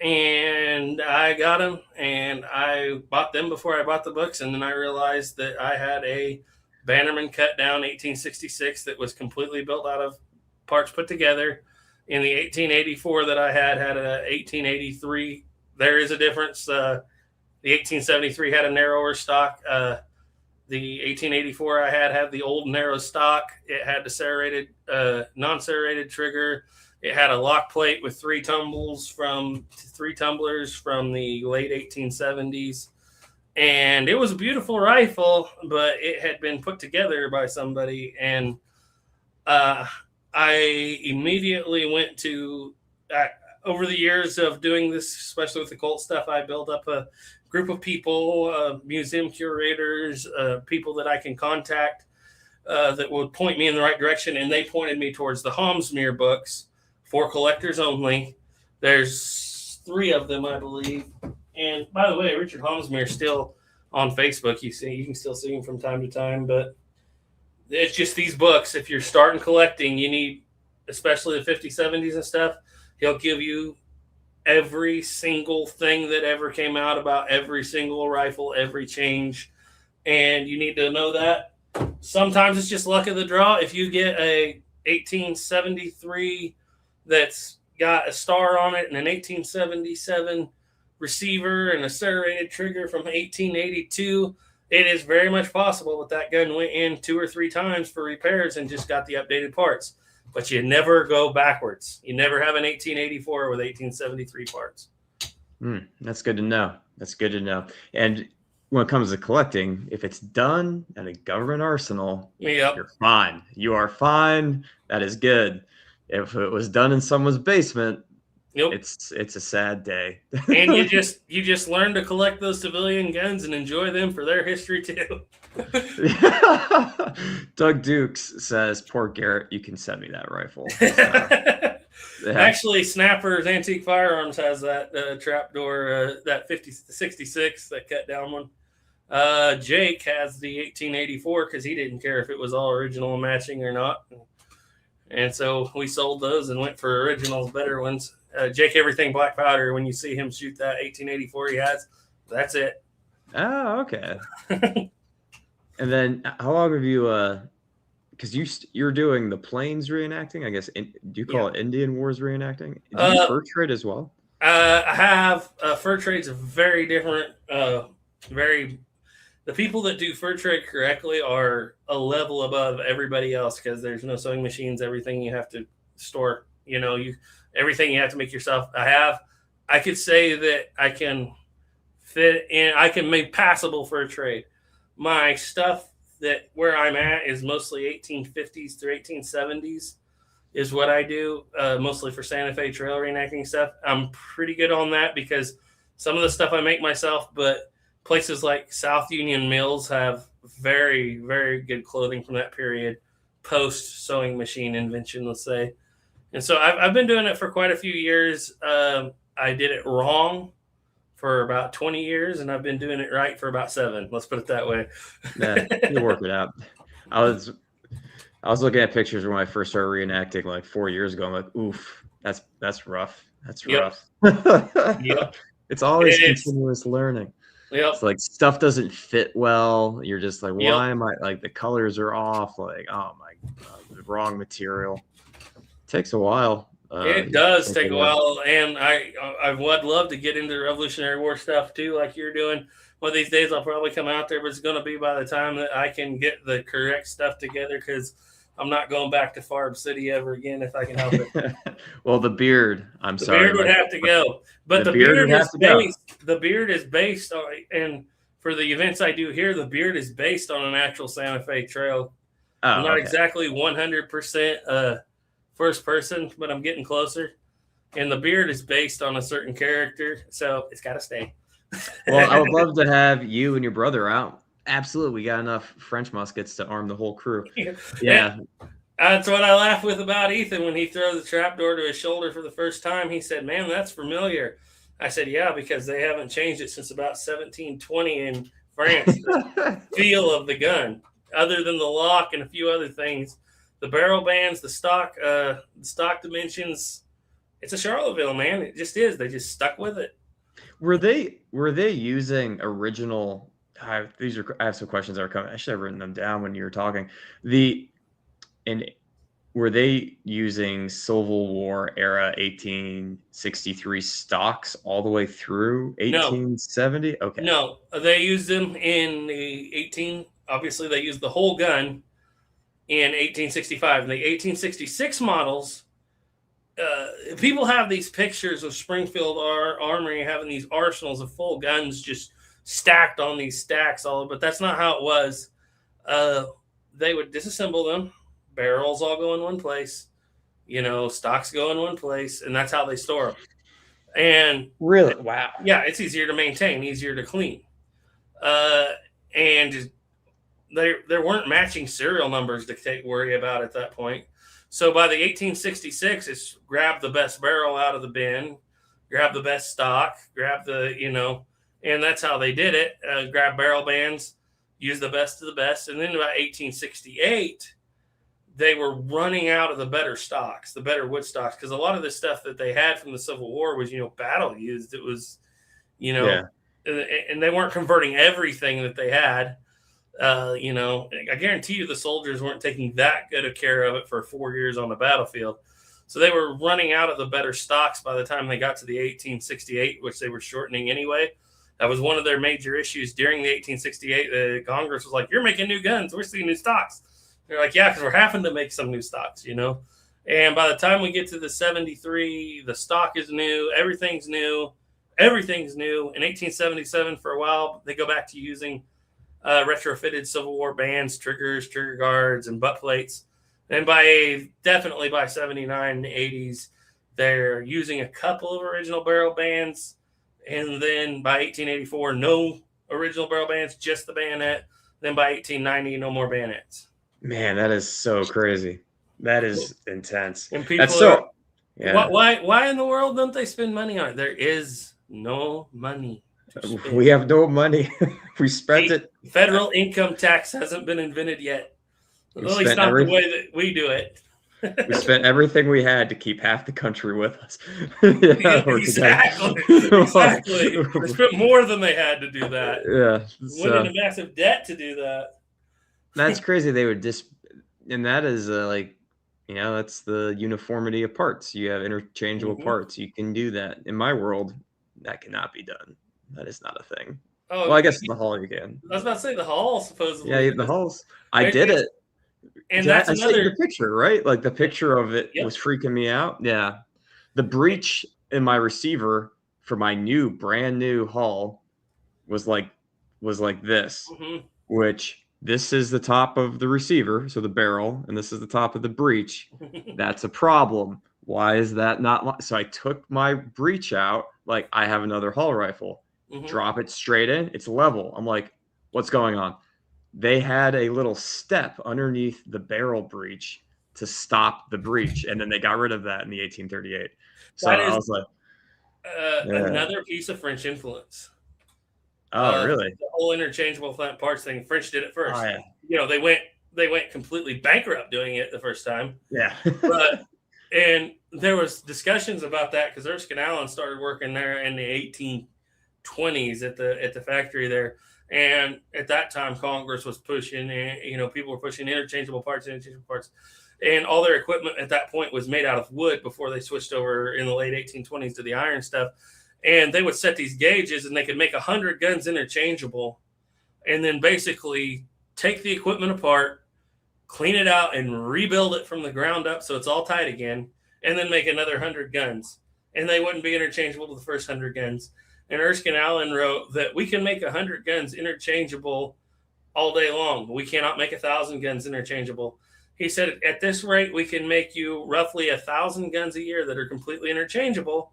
And I got them, and I bought them before I bought the books. And then I realized that I had a Bannerman cut down 1866 that was completely built out of parts put together. In the 1884 that I had a 1883. There is a difference. The 1873 had a narrower stock. The 1884 I had the old narrow stock. It had the non-serrated trigger. It had a lock plate with 3 tumblers from the late 1870s. And it was a beautiful rifle, but it had been put together by somebody. And I immediately went to, over the years of doing this, especially with the Colt stuff, I built up a group of people, museum curators, people that I can contact that would point me in the right direction. And they pointed me towards the Homsmere books for collectors only. There's 3 of them, I believe. And by the way, Richard Homsmere is still on Facebook. You can still see him from time to time, but it's just these books. If you're starting collecting, you need, especially the 50s, 70s and stuff, he'll give you every single thing that ever came out about every single rifle, every change. And you need to know that. Sometimes it's just luck of the draw. If you get a 1873 that's got a star on it and an 1877 receiver and a serrated trigger from 1882, it is very much possible that gun went in 2 or 3 times for repairs and just got the updated parts. But you never go backwards. You never have an 1884 with 1873 parts. That's good to know. And when it comes to collecting, if it's done at a government arsenal, Yep. you're fine. You are fine. That is good. If it was done in someone's basement, Yep. it's a sad day. And you just learn to collect those civilian guns and enjoy them for their history too. Doug Dukes says, "Poor Garrett, you can send me that rifle." So, yeah. Actually, Snapper's Antique Firearms has that trapdoor, that 66, that cut down one. Jake has the 1884 because he didn't care if it was all original and matching or not. And so we sold those and went for originals, better ones. Jake Everything Black Powder, when you see him shoot that 1884 he has, that's it. Oh, okay. And then how long have you because you're doing the Plains reenacting, I guess. Do you call it Indian Wars reenacting? Do you do fur trade as well? I have fur trades are very different. The people that do fur trade correctly are a level above everybody else because there's no sewing machines. Everything you have to store, everything you have to make yourself. I could say that I can fit in. I can make passable for a trade. My stuff that where I'm at is mostly 1850s through 1870s is what I do, mostly for Santa Fe trail reenacting stuff. I'm pretty good on that because some of the stuff I make myself, but places like South Union Mills have very, very good clothing from that period, post sewing machine invention, let's say. And so I've been doing it for quite a few years. I did it wrong for about 20 years, and I've been doing it right for about 7. Let's put it that way. Yeah, you work it out. I was looking at pictures when I first started reenacting like 4 years ago. I'm like, oof, that's rough. That's rough. Yep. It's always continuous learning. Yep. It's like stuff doesn't fit well. You're just like, why am I like the colors are off? Like, oh my God, the wrong material. It takes a while. It does take a while, and I would love to get into the Revolutionary War stuff too, like you're doing. One of these days, I'll probably come out there, but it's going to be by the time that I can get the correct stuff together because I'm not going back to Farb City ever again if I can help it. Well, the beard, the beard would have to go, but the beard is based on, and for the events I do here, the beard is based on an actual Santa Fe trail. I'm not exactly 100%. First person, but I'm getting closer. And the beard is based on a certain character, so it's got to stay. Well, I would love to have you and your brother out. Absolutely. We got enough French muskets to arm the whole crew. Yeah. That's what I laugh with about Ethan when he throws the trapdoor to his shoulder for the first time. He said, "Man, that's familiar." I said, "Yeah, because they haven't changed it since about 1720 in France. The feel of the gun, other than the lock and a few other things. The barrel bands, the stock dimensions, it's a Charlottesville, man. It just is. They just stuck with it." Were they using original? I have some questions that are coming. I should have written them down when you were talking. Were they using Civil War era 1863 stocks all the way through 1870? No. Okay. No, they used them in the obviously they used the whole gun in 1865. And the 1866 models, people have these pictures of Springfield Armory having these arsenals of full guns just stacked on these stacks, but that's not how it was. They would disassemble them, barrels all go in one place, stocks go in one place, and that's how they store them. And really, wow, yeah, it's easier to maintain, easier to clean, and there weren't matching serial numbers to worry about at that point. So by the 1866, it's grab the best barrel out of the bin, grab the best stock, grab and that's how they did it. Grab barrel bands, use the best of the best. And then about 1868, they were running out of the better stocks, the better wood stocks, because a lot of the stuff that they had from the Civil War was, battle used. It was, and they weren't converting everything that they had. I guarantee you the soldiers weren't taking that good a care of it for 4 years on the battlefield. So they were running out of the better stocks by the time they got to the 1868, which they were shortening anyway. That was one of their major issues during the 1868. The Congress was like, "You're making new guns. We're seeing new stocks." They're like, "Yeah, because we're having to make some new stocks, And by the time we get to the 73, the stock is new. Everything's new. everything's new. In 1877, for a while, they go back to using retrofitted Civil War bands, triggers, trigger guards, and butt plates. And definitely by 79 and 80s, they're using a couple of original barrel bands. And then by 1884, no original barrel bands, just the bayonet. Then by 1890, no more bayonets. Man, that is so crazy. That is intense. And people That's so. Yeah. Why in the world don't they spend money on it? There is no money. We have no money. We spent it. Federal income tax hasn't been invented yet. At least not the way that we do it. We spent everything we had to keep half the country with us. Yeah, exactly. They spent more than they had to do that. Yeah. Went into massive debt to do that. That's crazy. They would and that is that's the uniformity of parts. You have interchangeable parts. You can do that. In my world, that cannot be done. That is not a thing. Oh, well, I guess in the hall you can. I was about to say the hall, supposedly. Yeah, the halls. I did it. And that's another the picture, right? Like the picture of it was freaking me out. Yeah. The breech in my receiver for my brand new hull was like this, which this is the top of the receiver, so the barrel, and this is the top of the breech. That's a problem. Why is that not? So I took my breech out, like I have another hull rifle, drop it straight in, it's level. I'm like, what's going on? They had a little step underneath the barrel breech to stop the breech, and then they got rid of that in the 1838. So I was like, another piece of French influence. Oh, really? The whole interchangeable flat parts thing. French did it first. Oh, yeah. They went completely bankrupt doing it the first time. Yeah. And there was discussions about that because Erskine Allen started working there in the 1820s at the factory there. And at that time, Congress was pushing, people were pushing interchangeable parts. And all their equipment at that point was made out of wood before they switched over in the late 1820s to the iron stuff. And they would set these gauges and they could make 100 guns interchangeable and then basically take the equipment apart, clean it out, and rebuild it from the ground up so it's all tight again, and then make another 100 guns. And they wouldn't be interchangeable to the first 100 guns. And Erskine Allen wrote that we can make 100 guns interchangeable all day long, but we cannot make 1,000 guns interchangeable. He said, at this rate, we can make you roughly 1,000 guns a year that are completely interchangeable,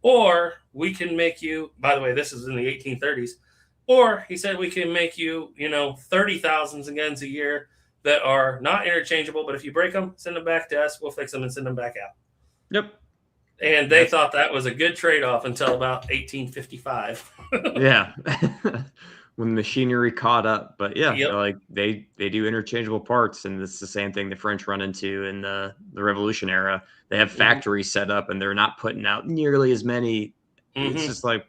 or we can make you, by the way, this is in the 1830s, or he said we can make you, 30,000 guns a year that are not interchangeable, but if you break them, send them back to us, we'll fix them and send them back out. Yep. And they thought that was a good trade-off until about 1855. Yeah. When machinery caught up. But yeah, they do interchangeable parts, and it's the same thing the French run into in the Revolution era. They have factories set up and they're not putting out nearly as many. It's just like,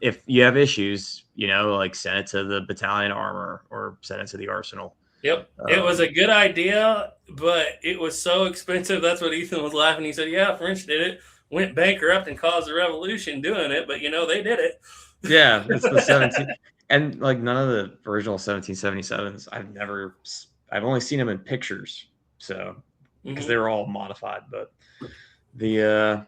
if you have issues, send it to the battalion armor or send it to the arsenal. Yep. It was a good idea, but it was so expensive. That's what Ethan was laughing. He said, yeah, French did it, went bankrupt and caused a revolution doing it, but they did it. Yeah, it's the 17. And none of the original 1777s, I've only seen them in pictures. So, because they were all modified, but it's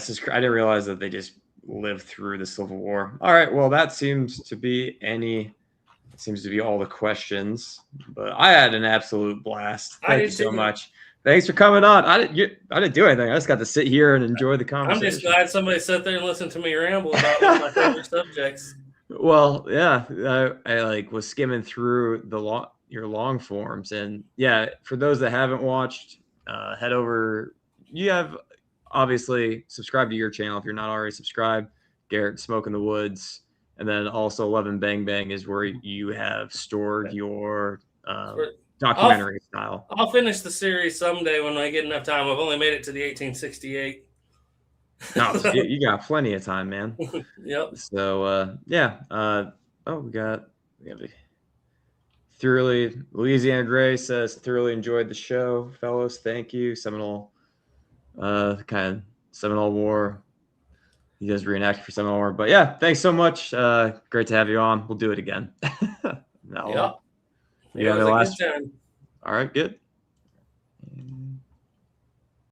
just, I didn't realize that they just lived through the Civil War. All right. Well, that seems to be all the questions, but I had an absolute blast. Thank you so much. Thanks for coming on. I didn't do anything. I just got to sit here and enjoy the conversation. I'm just glad somebody sat there and listened to me ramble about one of my favorite subjects. Well, yeah, I was skimming through your long forms, and yeah, for those that haven't watched, head over. You have obviously subscribed to your channel if you're not already subscribed. Garrett Smoke in the Woods. And then also 11 Bang Bang is where you have stored your documentary style. I'll finish the series someday when I get enough time. I've only made it to the 1868. No, you got plenty of time, man. Yep. So, we have thoroughly, Louisiana Gray says, thoroughly enjoyed the show, fellows. Thank you. Seminole War. You guys reenacted for Seminole War. But yeah, thanks so much. Great to have you on. We'll do it again. Yep. You have the last. All right, good.